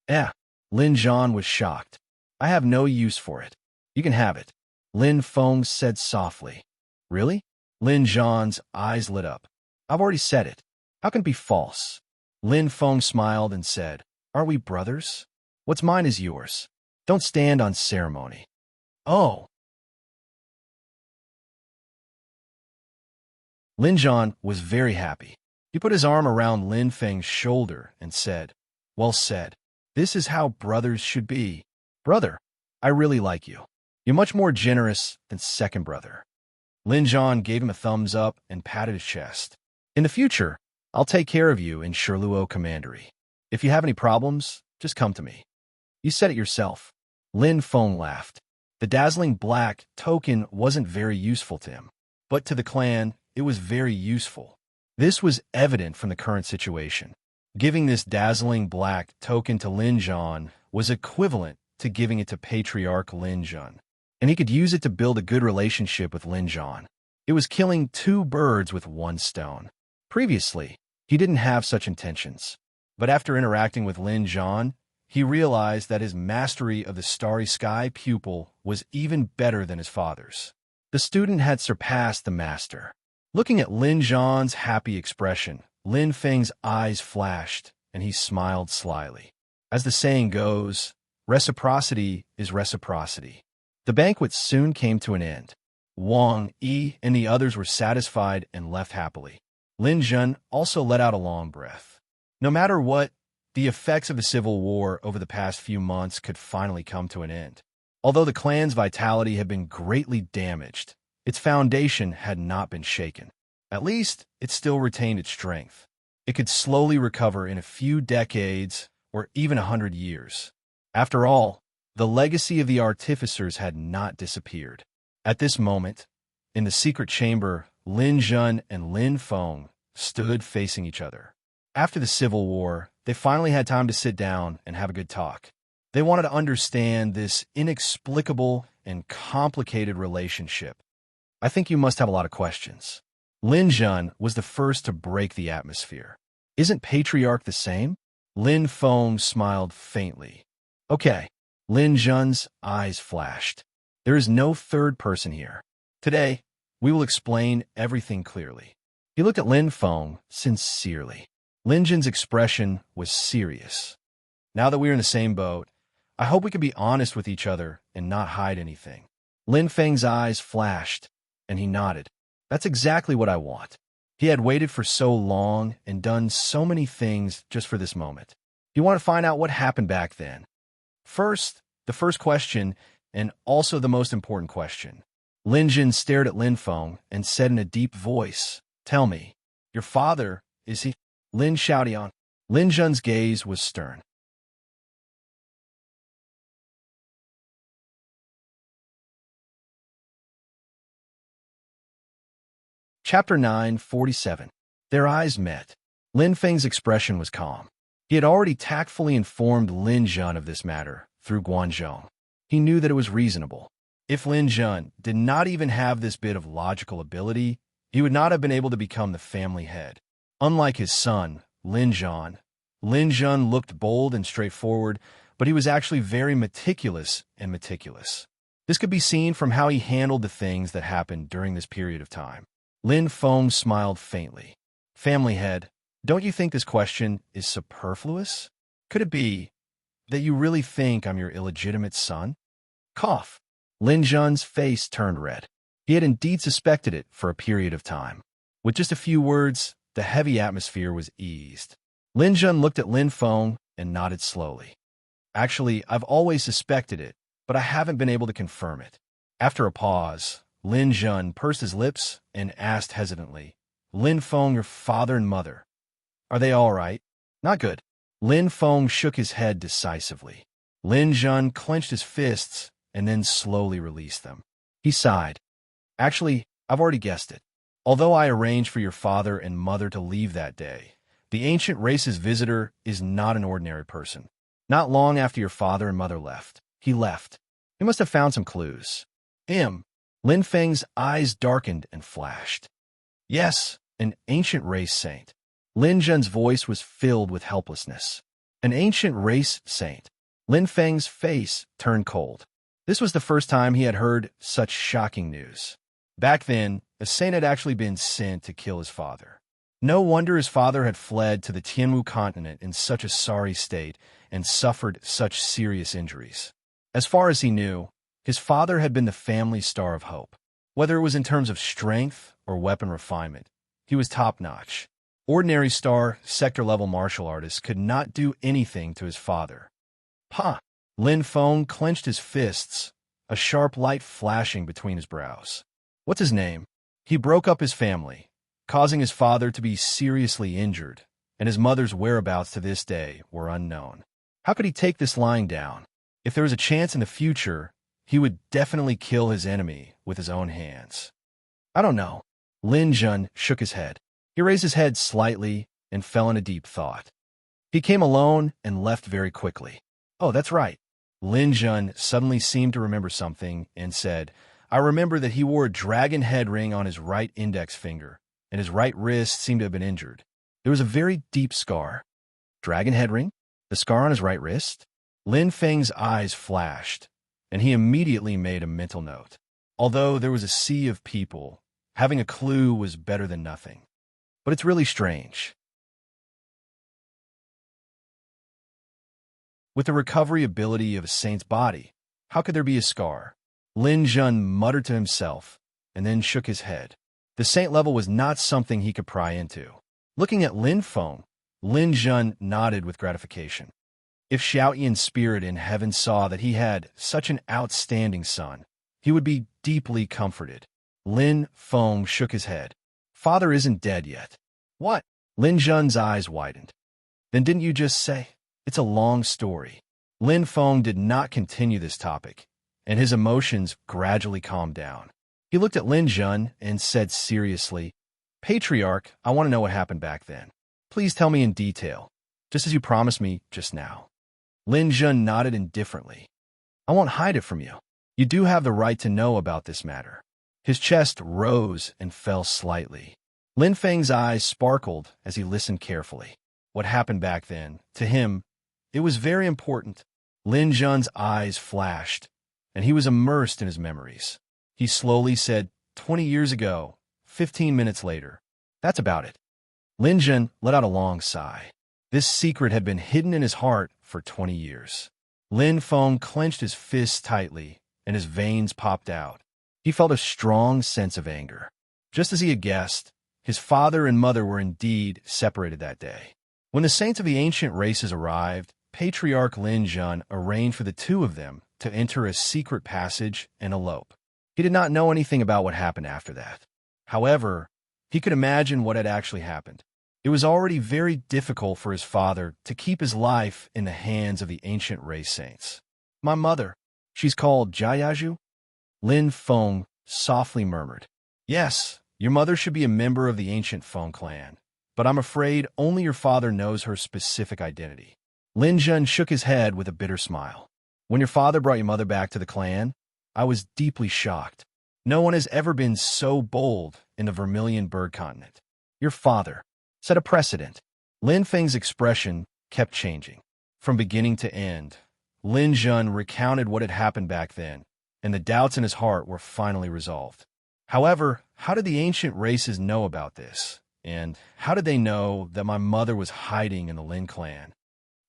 Eh. Lin Zhan was shocked. I have no use for it. You can have it. Lin Feng said softly. Really? Lin Zhan's eyes lit up. I've already said it. How can it be false? Lin Feng smiled and said, Aren't we brothers? What's mine is yours. Don't stand on ceremony. Oh. Lin Zhan was very happy. He put his arm around Lin Feng's shoulder and said, Well said. This is how brothers should be. Brother, I really like you. You're much more generous than second brother. Lin Zhan gave him a thumbs up and patted his chest. In the future, I'll take care of you in Sherluo Commandery. If you have any problems, just come to me. You said it yourself. Lin Feng laughed. The dazzling black token wasn't very useful to him, but to the clan, it was very useful. This was evident from the current situation. Giving this dazzling black token to Lin Zhan was equivalent to giving it to Patriarch Lin Zhan, and he could use it to build a good relationship with Lin Zhan. It was killing two birds with one stone. Previously, he didn't have such intentions, but after interacting with Lin Zhan, he realized that his mastery of the starry sky pupil was even better than his father's. The student had surpassed the master. Looking at Lin Zhan's happy expression, Lin Feng's eyes flashed, and he smiled slyly. As the saying goes, reciprocity is reciprocity. The banquet soon came to an end. Wang Yi and the others were satisfied and left happily. Lin Zhan also let out a long breath. No matter what, the effects of the civil war over the past few months could finally come to an end. Although the clan's vitality had been greatly damaged, its foundation had not been shaken. At least, it still retained its strength. It could slowly recover in a few decades or even 100 years. After all, the legacy of the artificers had not disappeared. At this moment, in the secret chamber, Lin Zhan and Lin Feng stood facing each other. After the Civil War, they finally had time to sit down and have a good talk. They wanted to understand this inexplicable and complicated relationship. I think you must have a lot of questions. Lin Zhan was the first to break the atmosphere. Isn't Patriarch the same? Lin Feng smiled faintly. Okay. Lin Zhan's eyes flashed. There is no third person here. Today, we will explain everything clearly. He looked at Lin Feng sincerely. Lin Zhan's expression was serious. Now that we're in the same boat, I hope we can be honest with each other and not hide anything. Lin Feng's eyes flashed, and he nodded. That's exactly what I want. He had waited for so long and done so many things just for this moment. He wanted to find out what happened back then. First, the first question, and also the most important question. Lin Zhan stared at Lin Feng and said in a deep voice, Tell me, your father, is he? Lin Xiaodian. Lin Zhan's gaze was stern. Chapter 9:47. Their eyes met. Lin Feng's expression was calm. He had already tactfully informed Lin Zhan of this matter through Guanzhong. He knew that it was reasonable. If Lin Zhan did not even have this bit of logical ability, he would not have been able to become the family head. Unlike his son, Lin Zhan looked bold and straightforward, but he was actually very meticulous. This could be seen from how he handled the things that happened during this period of time. Lin Feng smiled faintly. Family head, don't you think this question is superfluous? Could it be that you really think I'm your illegitimate son? Cough. Lin Zhan's face turned red. He had indeed suspected it for a period of time. With just a few words, the heavy atmosphere was eased. Lin Zhan looked at Lin Feng and nodded slowly. Actually, I've always suspected it, but I haven't been able to confirm it. After a pause, Lin Zhan pursed his lips and asked hesitantly, Lin Feng, your father and mother, are they all right? Not good. Lin Feng shook his head decisively. Lin Zhan clenched his fists and then slowly released them. He sighed. Actually, I've already guessed it. Although I arranged for your father and mother to leave that day, the ancient race's visitor is not an ordinary person. Not long after your father and mother left, he left. He must have found some clues. Lin Feng's eyes darkened and flashed. Yes, an ancient race saint. Lin Zhen's voice was filled with helplessness. An ancient race saint. Lin Feng's face turned cold. This was the first time he had heard such shocking news. Back then, a saint had actually been sent to kill his father. No wonder his father had fled to the Tianwu continent in such a sorry state and suffered such serious injuries. As far as he knew, his father had been the family's star of hope. Whether it was in terms of strength or weapon refinement, he was top-notch. Ordinary star, sector-level martial artists could not do anything to his father. Ha! Lin Feng clenched his fists, a sharp light flashing between his brows. What's his name? He broke up his family, causing his father to be seriously injured, and his mother's whereabouts to this day were unknown. How could he take this lying down? If there was a chance in the future, he would definitely kill his enemy with his own hands. I don't know. Lin Zhen shook his head. He raised his head slightly and fell into deep thought. He came alone and left very quickly. Oh, that's right. Lin Zhen suddenly seemed to remember something and said, I remember that he wore a dragon head ring on his right index finger, and his right wrist seemed to have been injured. There was a very deep scar. Dragon head ring? The scar on his right wrist? Lin Feng's eyes flashed, and he immediately made a mental note. Although there was a sea of people, having a clue was better than nothing. But it's really strange. With the recovery ability of a saint's body, how could there be a scar? Lin Zhen muttered to himself, and then shook his head. The saint level was not something he could pry into. Looking at Lin Feng, Lin Zhen nodded with gratification. If Xiaoyan's spirit in heaven saw that he had such an outstanding son, he would be deeply comforted. Lin Feng shook his head. Father isn't dead yet. What? Lin Zhen's eyes widened. Then didn't you just say? It's a long story. Lin Feng did not continue this topic, and his emotions gradually calmed down. He looked at Lin Zhen and said seriously, Patriarch, I want to know what happened back then. Please tell me in detail, just as you promised me just now. Lin Zhen nodded indifferently. I won't hide it from you. You do have the right to know about this matter. His chest rose and fell slightly. Lin Feng's eyes sparkled as he listened carefully. What happened back then, to him, it was very important. Lin Zhen's eyes flashed, and he was immersed in his memories. He slowly said, 20 years ago, 15 minutes later. That's about it. Lin Zhen let out a long sigh. This secret had been hidden in his heart for 20 years. Lin Feng clenched his fists tightly, and his veins popped out. He felt a strong sense of anger. Just as he had guessed, his father and mother were indeed separated that day. When the saints of the ancient races arrived, Patriarch Lin Zhen arranged for the two of them to enter a secret passage and elope. He did not know anything about what happened after that. However, he could imagine what had actually happened. It was already very difficult for his father to keep his life in the hands of the ancient race saints. My mother, she's called Jiayaju? Lin Feng softly murmured. Yes, your mother should be a member of the ancient Feng clan, but I'm afraid only your father knows her specific identity. Lin Zhen shook his head with a bitter smile. When your father brought your mother back to the clan, I was deeply shocked. No one has ever been so bold in the Vermilion Bird continent. Your father set a precedent. Lin Feng's expression kept changing. From beginning to end, Lin Zhen recounted what had happened back then, and the doubts in his heart were finally resolved. However, how did the ancient races know about this? And how did they know that my mother was hiding in the Lin clan?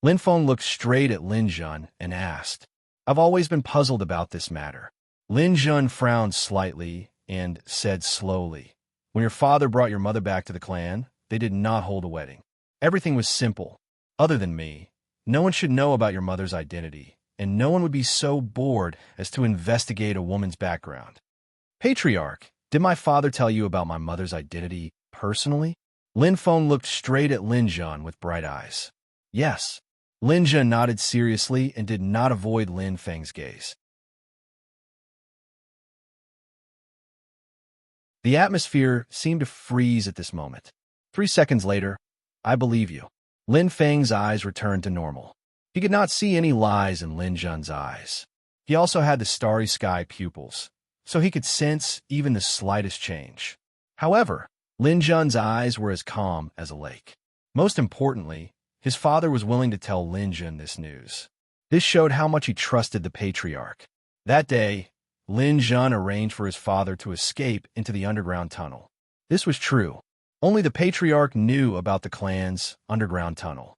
Lin Feng looked straight at Lin Zhen and asked, I've always been puzzled about this matter. Lin Zhen frowned slightly and said slowly, When your father brought your mother back to the clan, they did not hold a wedding. Everything was simple. Other than me, no one should know about your mother's identity, and no one would be so bored as to investigate a woman's background. Patriarch, did my father tell you about my mother's identity personally? Lin Feng looked straight at Lin Zhen with bright eyes. Yes. Lin Zhen nodded seriously and did not avoid Lin Feng's gaze. The atmosphere seemed to freeze at this moment. 3 seconds later, I believe you. Lin Feng's eyes returned to normal. He could not see any lies in Lin Zhen's eyes. He also had the starry sky pupils, so he could sense even the slightest change. However, Lin Jun's eyes were as calm as a lake. Most importantly, his father was willing to tell Lin Jun this news. This showed how much he trusted the patriarch. That day, Lin Jun arranged for his father to escape into the underground tunnel. This was true. Only the patriarch knew about the clan's underground tunnel.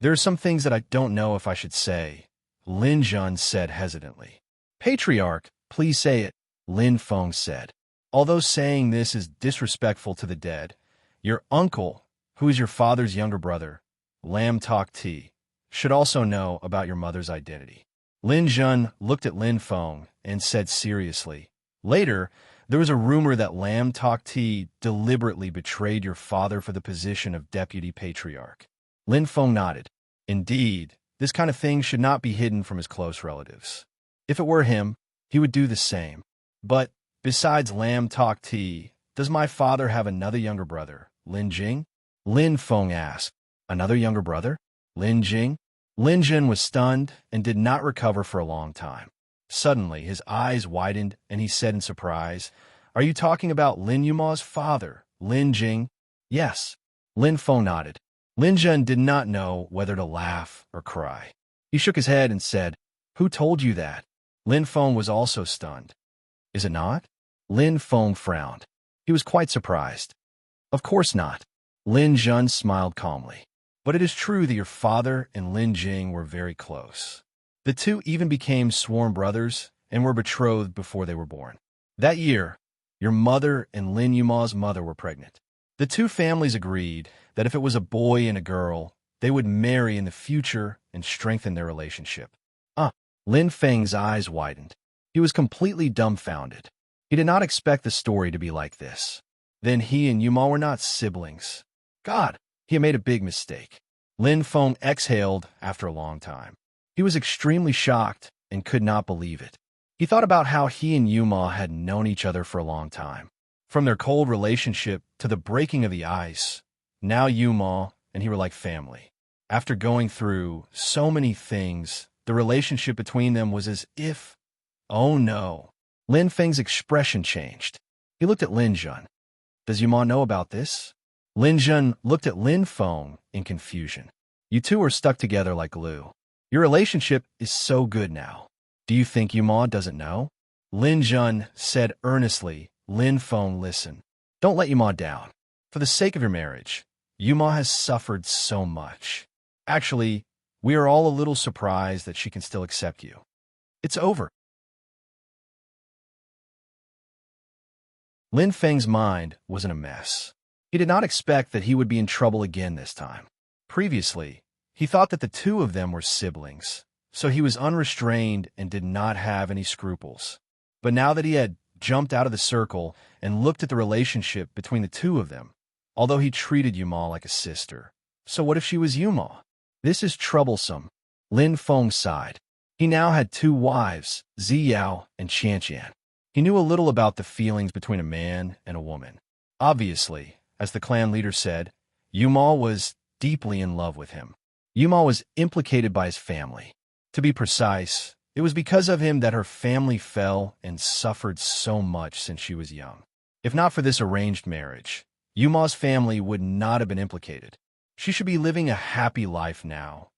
There are some things that I don't know if I should say, Lin Jun said hesitantly. Patriarch, please say it, Lin Feng said. Although saying this is disrespectful to the dead, your uncle, who is your father's younger brother, Lam Tok Ti, should also know about your mother's identity. Lin Jun looked at Lin Feng and said seriously, later, there was a rumor that Lam Tok Ti deliberately betrayed your father for the position of deputy patriarch. Lin Feng nodded. Indeed, this kind of thing should not be hidden from his close relatives. If it were him, he would do the same. But, besides Lam Tok Ti, does my father have another younger brother, Lin Jing? Lin Feng asked. Another younger brother? Lin Jing? Lin Jun was stunned and did not recover for a long time. Suddenly, his eyes widened and he said in surprise, Are you talking about Lin Yuma's father, Lin Jing? Yes. Lin Feng nodded. Lin Jun did not know whether to laugh or cry. He shook his head and said, Who told you that? Lin Feng was also stunned. Is it not? Lin Feng frowned. He was quite surprised. Of course not. Lin Jun smiled calmly. But it is true that your father and Lin Jing were very close. The two even became sworn brothers and were betrothed before they were born. That year, your mother and Lin Yuma's mother were pregnant. The two families agreed that if it was a boy and a girl, they would marry in the future and strengthen their relationship. Lin Feng's eyes widened. He was completely dumbfounded. He did not expect the story to be like this. Then he and Yuma were not siblings. God, he had made a big mistake. Lin Feng exhaled after a long time. He was extremely shocked and could not believe it. He thought about how he and Yuma had known each other for a long time. From their cold relationship to the breaking of the ice, now Yuma and he were like family. After going through so many things, the relationship between them was as if, oh no. Lin Feng's expression changed. He looked at Lin Jun. Does Yuma know about this? Lin Jun looked at Lin Feng in confusion. You two are stuck together like glue. Your relationship is so good now. Do you think Yuma doesn't know? Lin Jun said earnestly. Lin Feng, listen. Don't let Yuma down. For the sake of your marriage, Yuma has suffered so much. Actually, we are all a little surprised that she can still accept you. It's over. Lin Feng's mind was in a mess. He did not expect that he would be in trouble again this time. Previously, he thought that the two of them were siblings, so he was unrestrained and did not have any scruples. But now that he had jumped out of the circle and looked at the relationship between the two of them, although he treated Yuma like a sister, so what if she was Yuma? This is troublesome. Lin Feng sighed. He now had two wives, Ziyao and Qianqian. He knew a little about the feelings between a man and a woman. Obviously, as the clan leader said, Yuma was deeply in love with him. Yuma was implicated by his family. To be precise, it was because of him that her family fell and suffered so much since she was young. If not for this arranged marriage, Yuma's family would not have been implicated. She should be living a happy life now,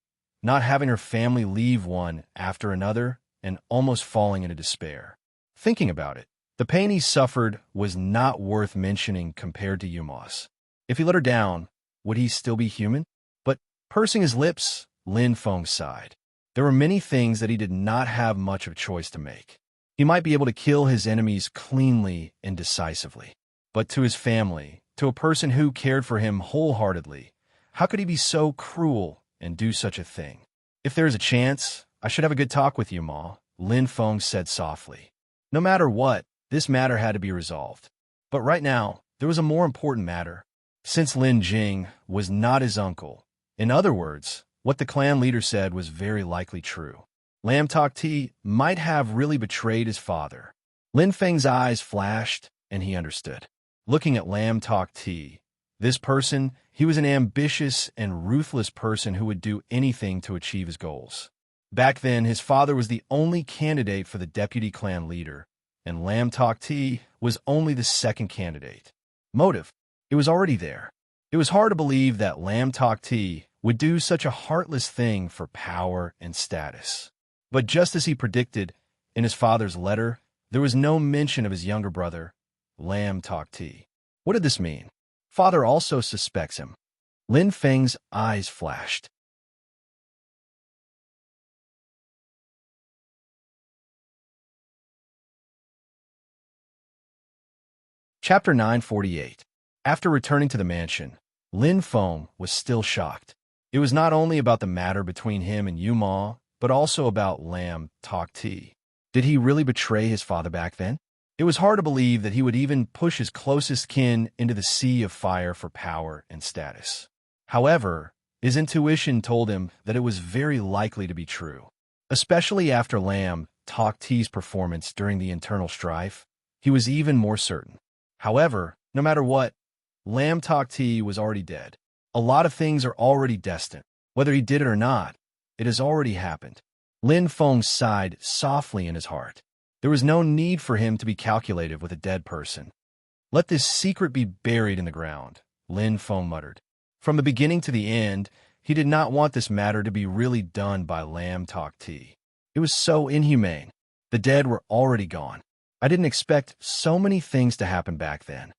not having her family leave one after another and almost falling into despair. Thinking about it, the pain he suffered was not worth mentioning compared to Yuma's. If he let her down, would he still be human? But, pursing his lips, Lin Feng sighed. There were many things that he did not have much of a choice to make. He might be able to kill his enemies cleanly and decisively. But to his family, to a person who cared for him wholeheartedly, how could he be so cruel and do such a thing? If there is a chance, I should have a good talk with you, Ma, Lin Feng said softly. No matter what, this matter had to be resolved. But right now, there was a more important matter. Since Lin Jing was not his uncle, in other words, what the clan leader said was very likely true. Lam Tok Ti might have really betrayed his father. Lin Feng's eyes flashed, and he understood. Looking at Lam Tok Ti, this person, he was an ambitious and ruthless person who would do anything to achieve his goals. Back then, his father was the only candidate for the deputy clan leader, and Lam Tok Ti was only the second candidate. Motive. It was already there. It was hard to believe that Lam Tok Ti would do such a heartless thing for power and status. But just as he predicted in his father's letter, there was no mention of his younger brother, Lam Tok Ti. What did this mean? Father also suspects him. Lin Feng's eyes flashed. Chapter 948. After returning to the mansion, Lin Feng was still shocked. It was not only about the matter between him and Yu Ma, but also about Lam Tok Ti. Did he really betray his father back then? It was hard to believe that he would even push his closest kin into the sea of fire for power and status. However, his intuition told him that it was very likely to be true. Especially after Lam Tok Ti's performance during the internal strife, he was even more certain. However, no matter what, Lam Tok Ti was already dead. A lot of things are already destined. Whether he did it or not, it has already happened. Lin Feng sighed softly in his heart. There was no need for him to be calculative with a dead person. Let this secret be buried in the ground, Lin Feng muttered. From the beginning to the end, he did not want this matter to be really done by Lam Tok Ti. It was so inhumane. The dead were already gone. I didn't expect so many things to happen back then.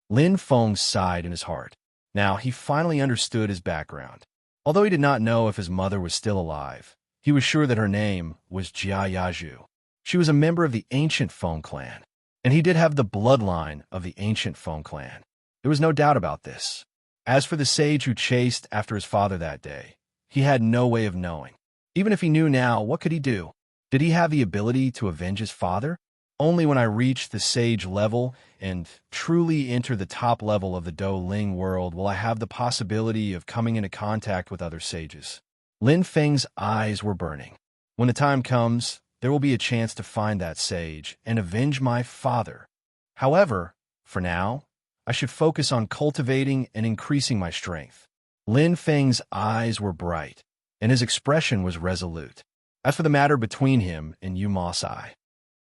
Lin Feng sighed in his heart. Now he finally understood his background. Although he did not know if his mother was still alive, he was sure that her name was Jia Yaju. She was a member of the ancient Feng clan, and he did have the bloodline of the ancient Feng clan. There was no doubt about this. As for the sage who chased after his father that day, he had no way of knowing. Even if he knew now, what could he do? Did he have the ability to avenge his father? Only when I reach the sage level and truly enter the top level of the Do Ling world will I have the possibility of coming into contact with other sages. Lin Feng's eyes were burning. When the time comes, there will be a chance to find that sage and avenge my father. However, for now, I should focus on cultivating and increasing my strength. Lin Feng's eyes were bright, and his expression was resolute. As for the matter between him and Yu Ma Sai,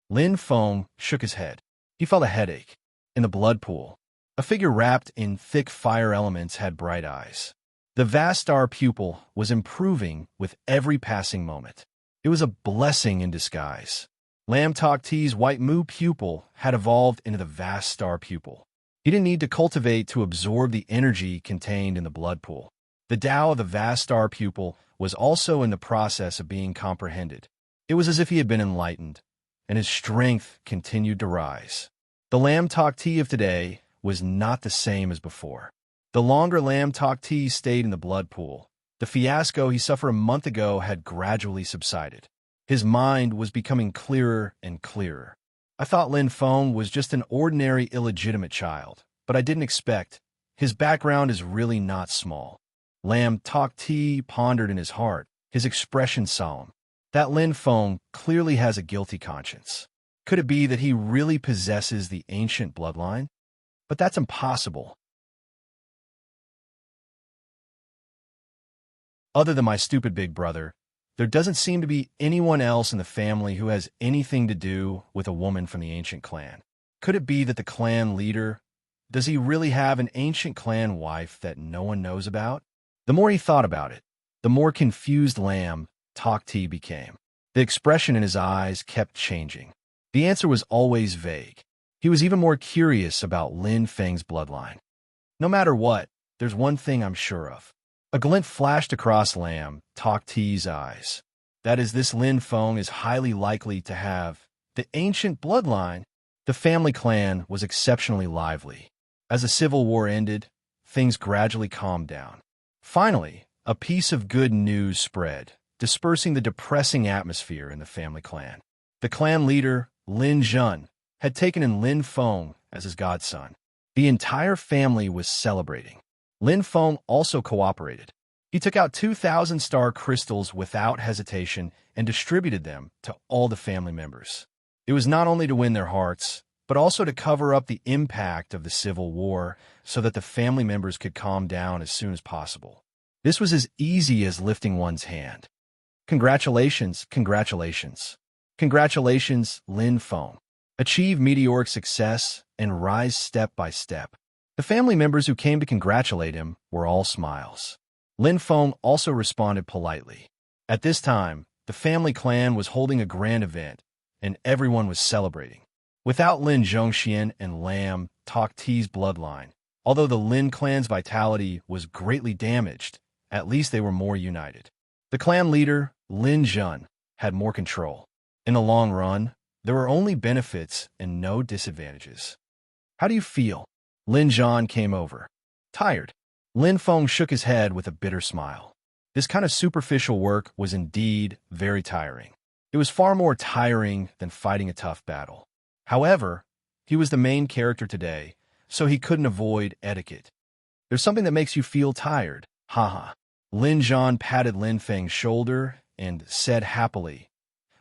Lin Feng shook his head. He felt a headache. In the blood pool, a figure wrapped in thick fire elements had bright eyes. The vast star pupil was improving with every passing moment. It was a blessing in disguise. Lam Tok Ti's white Mu pupil had evolved into the vast star pupil. He didn't need to cultivate to absorb the energy contained in the blood pool. The Tao of the vast star pupil was also in the process of being comprehended. It was as if he had been enlightened, and his strength continued to rise. The Lam Tok Ti of today was not the same as before. The longer Lam Tok Ti stayed in the blood pool, the fiasco he suffered a month ago had gradually subsided. His mind was becoming clearer and clearer. I thought Lin Feng was just an ordinary illegitimate child, but I didn't expect. His background is really not small. Lam Tok Ti pondered in his heart, his expression solemn. That Lin Feng clearly has a guilty conscience. Could it be that he really possesses the ancient bloodline? But that's impossible. Other than my stupid big brother, there doesn't seem to be anyone else in the family who has anything to do with a woman from the ancient clan. Could it be that the clan leader, does he really have an ancient clan wife that no one knows about? The more he thought about it, the more confused Lam Tok Ti became. The expression in his eyes kept changing. The answer was always vague. He was even more curious about Lin Feng's bloodline. No matter what, there's one thing I'm sure of. A glint flashed across Lam Tok Ti's eyes. That is, this Lin Feng is highly likely to have the ancient bloodline. The family clan was exceptionally lively. As the civil war ended, things gradually calmed down. Finally, a piece of good news spread, dispersing the depressing atmosphere in the family clan. The clan leader, Lin Zhen, had taken in Lin Feng as his godson. The entire family was celebrating. Lin Feng also cooperated. He took out 2,000 star crystals without hesitation and distributed them to all the family members. It was not only to win their hearts, but also to cover up the impact of the civil war so that the family members could calm down as soon as possible. This was as easy as lifting one's hand. Congratulations, congratulations. Congratulations, Lin Feng. Achieve meteoric success and rise step by step. The family members who came to congratulate him were all smiles. Lin Feng also responded politely. At this time, the family clan was holding a grand event, and everyone was celebrating. Without Lin Zhongxian and Lam Tok T's bloodline, although the Lin clan's vitality was greatly damaged, at least they were more united. The clan leader, Lin Zhun, had more control. In the long run, there were only benefits and no disadvantages. How do you feel? Lin Zhun came over. Tired. Lin Feng shook his head with a bitter smile. This kind of superficial work was indeed very tiring. It was far more tiring than fighting a tough battle. However, he was the main character today, so he couldn't avoid etiquette. There's something that makes you feel tired, haha. Lin Zhun patted Lin Feng's shoulder and said happily,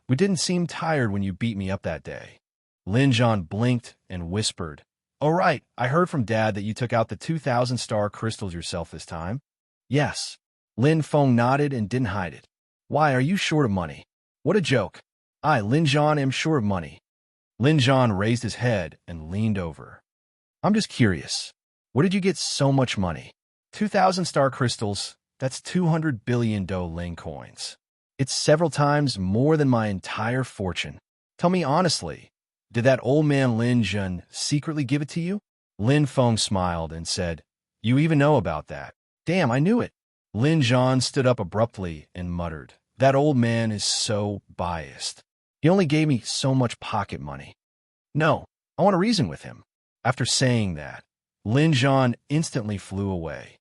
"We didn't seem tired when you beat me up that day." Lin Zhun blinked and whispered, "Oh right, I heard from Dad that you took out the 2,000 star crystals yourself this time." "Yes." Lin Feng nodded and didn't hide it. "Why, are you short of money?" "What a joke. I, Lin Zhun, am short of money." Lin Zhun raised his head and leaned over. "I'm just curious. Where did you get so much money?" 2,000 star crystals, that's 200 billion Do Ling coins. It's several times more than my entire fortune. Tell me honestly, did that old man Lin Zhun secretly give it to you?" Lin Feng smiled and said, "You even know about that." "Damn, I knew it." Lin Zhun stood up abruptly and muttered, "That old man is so biased. He only gave me so much pocket money. No, I want to reason with him." After saying that, Lin Zhun instantly flew away.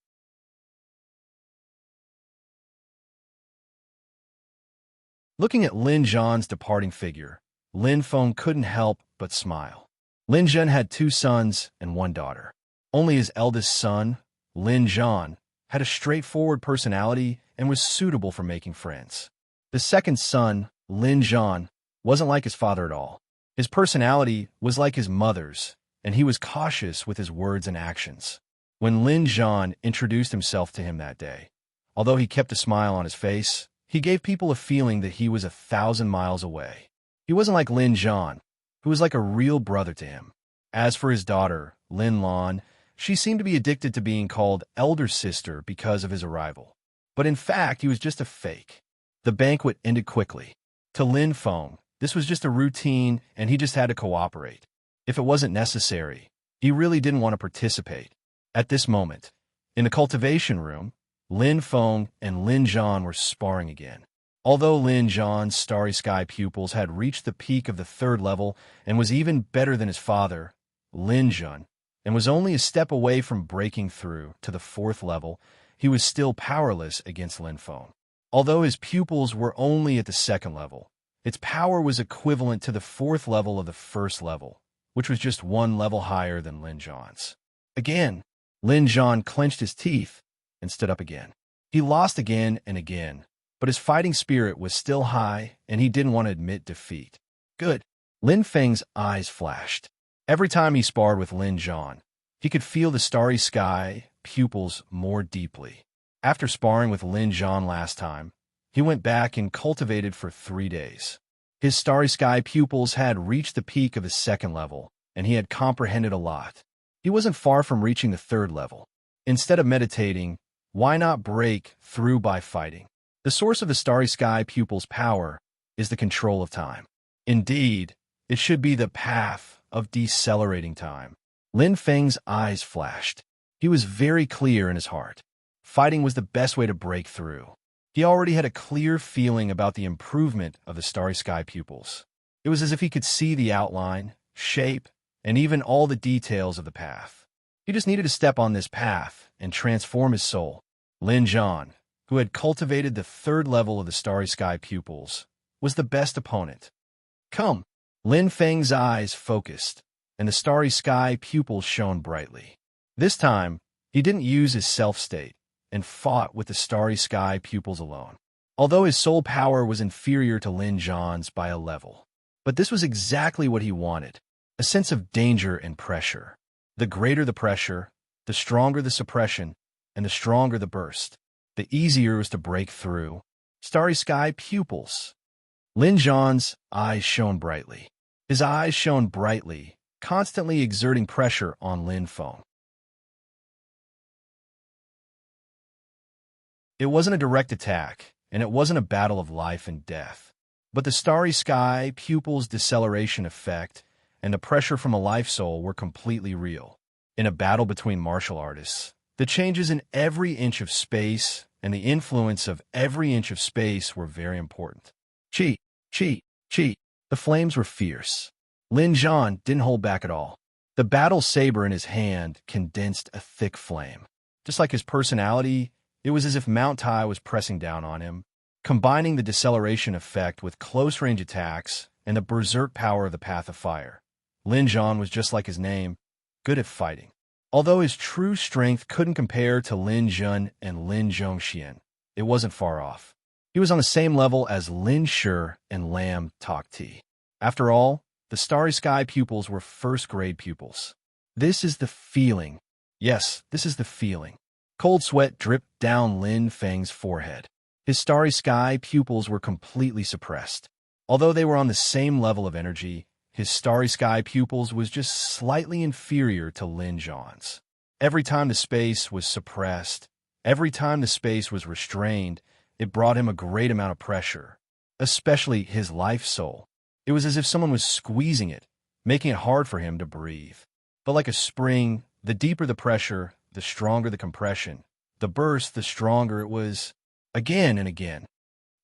Looking at Lin Zhun's departing figure, Lin Feng couldn't help but smile. Lin Zhun had 2 sons and 1 daughter. Only his eldest son, Lin Zhun, had a straightforward personality and was suitable for making friends. The second son, Lin Zhun, wasn't like his father at all. His personality was like his mother's, and he was cautious with his words and actions. When Lin Zhun introduced himself to him that day, although he kept a smile on his face, he gave people a feeling that he was 1,000 miles away. He wasn't like Lin Zhun, who was like a real brother to him. As for his daughter, Lin Lan, she seemed to be addicted to being called elder sister because of his arrival. But in fact, he was just a fake. The banquet ended quickly. To Lin Feng, this was just a routine and he just had to cooperate. If it wasn't necessary, he really didn't want to participate. At this moment, in the cultivation room, Lin Feng and Lin Zhun were sparring again. Although Lin Zhun's starry sky pupils had reached the peak of the 3rd level and was even better than his father, Lin Zhun, and was only a step away from breaking through to the 4th level, he was still powerless against Lin Feng. Although his pupils were only at the 2nd level, its power was equivalent to the 4th level of the 1st level, which was just 1 level higher than Lin Zhun's. Again, Lin Zhun clenched his teeth and stood up again. He lost again and again, but his fighting spirit was still high and he didn't want to admit defeat. Good. Lin Feng's eyes flashed. Every time he sparred with Lin Zhun, he could feel the starry sky pupils more deeply. After sparring with Lin Zhun last time, he went back and cultivated for 3 days. His starry sky pupils had reached the peak of his 2nd level, and he had comprehended a lot. He wasn't far from reaching the 3rd level. Instead of meditating, why not break through by fighting? The source of the starry sky pupil's power is the control of time. Indeed, it should be the path of decelerating time. Lin Feng's eyes flashed. He was very clear in his heart. Fighting was the best way to break through. He already had a clear feeling about the improvement of the starry sky pupils. It was as if he could see the outline, shape, and even all the details of the path. He just needed to step on this path and transform his soul. Lin Zhun, who had cultivated the 3rd level of the starry sky pupils, was the best opponent. Come. Lin Feng's eyes focused, and the starry sky pupils shone brightly. This time, he didn't use his self-state and fought with the starry sky pupils alone, although his soul power was inferior to Lin Zhun's by a level. But this was exactly what he wanted, a sense of danger and pressure. The greater the pressure, the stronger the suppression, and the stronger the burst. The easier it was to break through. Starry sky pupils. Lin Zhan's eyes shone brightly. His eyes shone brightly, constantly exerting pressure on Lin Feng. It wasn't a direct attack, and it wasn't a battle of life and death. But the starry sky pupils' deceleration effect and the pressure from a life soul were completely real. In a battle between martial artists, the changes in every inch of space and the influence of every inch of space were very important. Chi, chi, chi. The flames were fierce. Lin Zhan didn't hold back at all. The battle saber in his hand condensed a thick flame. Just like his personality, it was as if Mount Tai was pressing down on him, combining the deceleration effect with close-range attacks and the berserk power of the Path of Fire. Lin Zhan was just like his name, good at fighting. Although his true strength couldn't compare to Lin Zhun and Lin Zhongxian, it wasn't far off. He was on the same level as Lin Shi and Lam Tokti. After all, the Starry Sky pupils were first-grade pupils. This is the feeling. Yes, this is the feeling. Cold sweat dripped down Lin Feng's forehead. His Starry Sky pupils were completely suppressed. Although they were on the same level of energy, his Starry Sky pupils was just slightly inferior to Lin Zhan's. Every time the space was suppressed, every time the space was restrained, it brought him a great amount of pressure, especially his life soul. It was as if someone was squeezing it, making it hard for him to breathe. But like a spring, the deeper the pressure, the stronger the compression. The burst, the stronger it was. Again and again.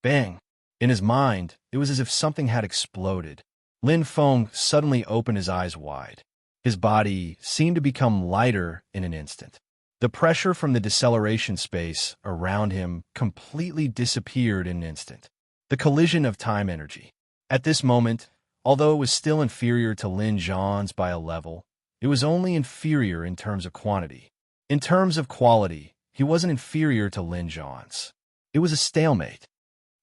Bang! In his mind, it was as if something had exploded. Lin Feng suddenly opened his eyes wide. His body seemed to become lighter in an instant. The pressure from the deceleration space around him completely disappeared in an instant. The collision of time energy. At this moment, although it was still inferior to Lin Zhan's by a level, it was only inferior in terms of quantity. In terms of quality, he wasn't inferior to Lin Zhan's. It was a stalemate.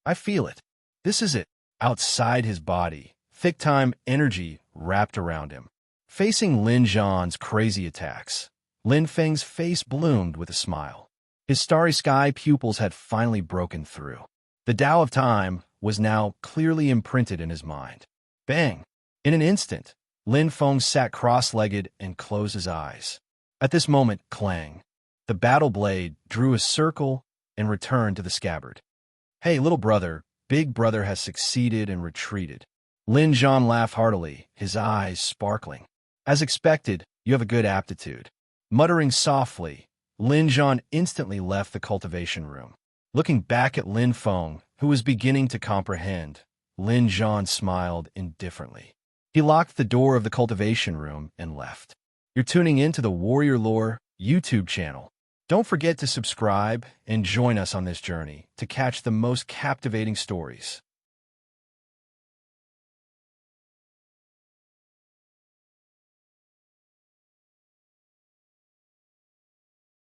I feel it. This is it. Outside his body, thick time energy wrapped around him. Facing Lin Zhan's crazy attacks, Lin Feng's face bloomed with a smile. His Starry Sky pupils had finally broken through. The Tao of Time was now clearly imprinted in his mind. Bang! In an instant, Lin Feng sat cross-legged and closed his eyes. At this moment, clang. The battle blade drew a circle and returned to the scabbard. Hey, little brother, big brother has succeeded and retreated. Lin Zhan laughed heartily, his eyes sparkling. As expected, you have a good aptitude. Muttering softly, Lin Zhan instantly left the cultivation room. Looking back at Lin Feng, who was beginning to comprehend, Lin Zhan smiled indifferently. He locked the door of the cultivation room and left. You're tuning in to the Warrior Lore YouTube channel. Don't forget to subscribe and join us on this journey to catch the most captivating stories.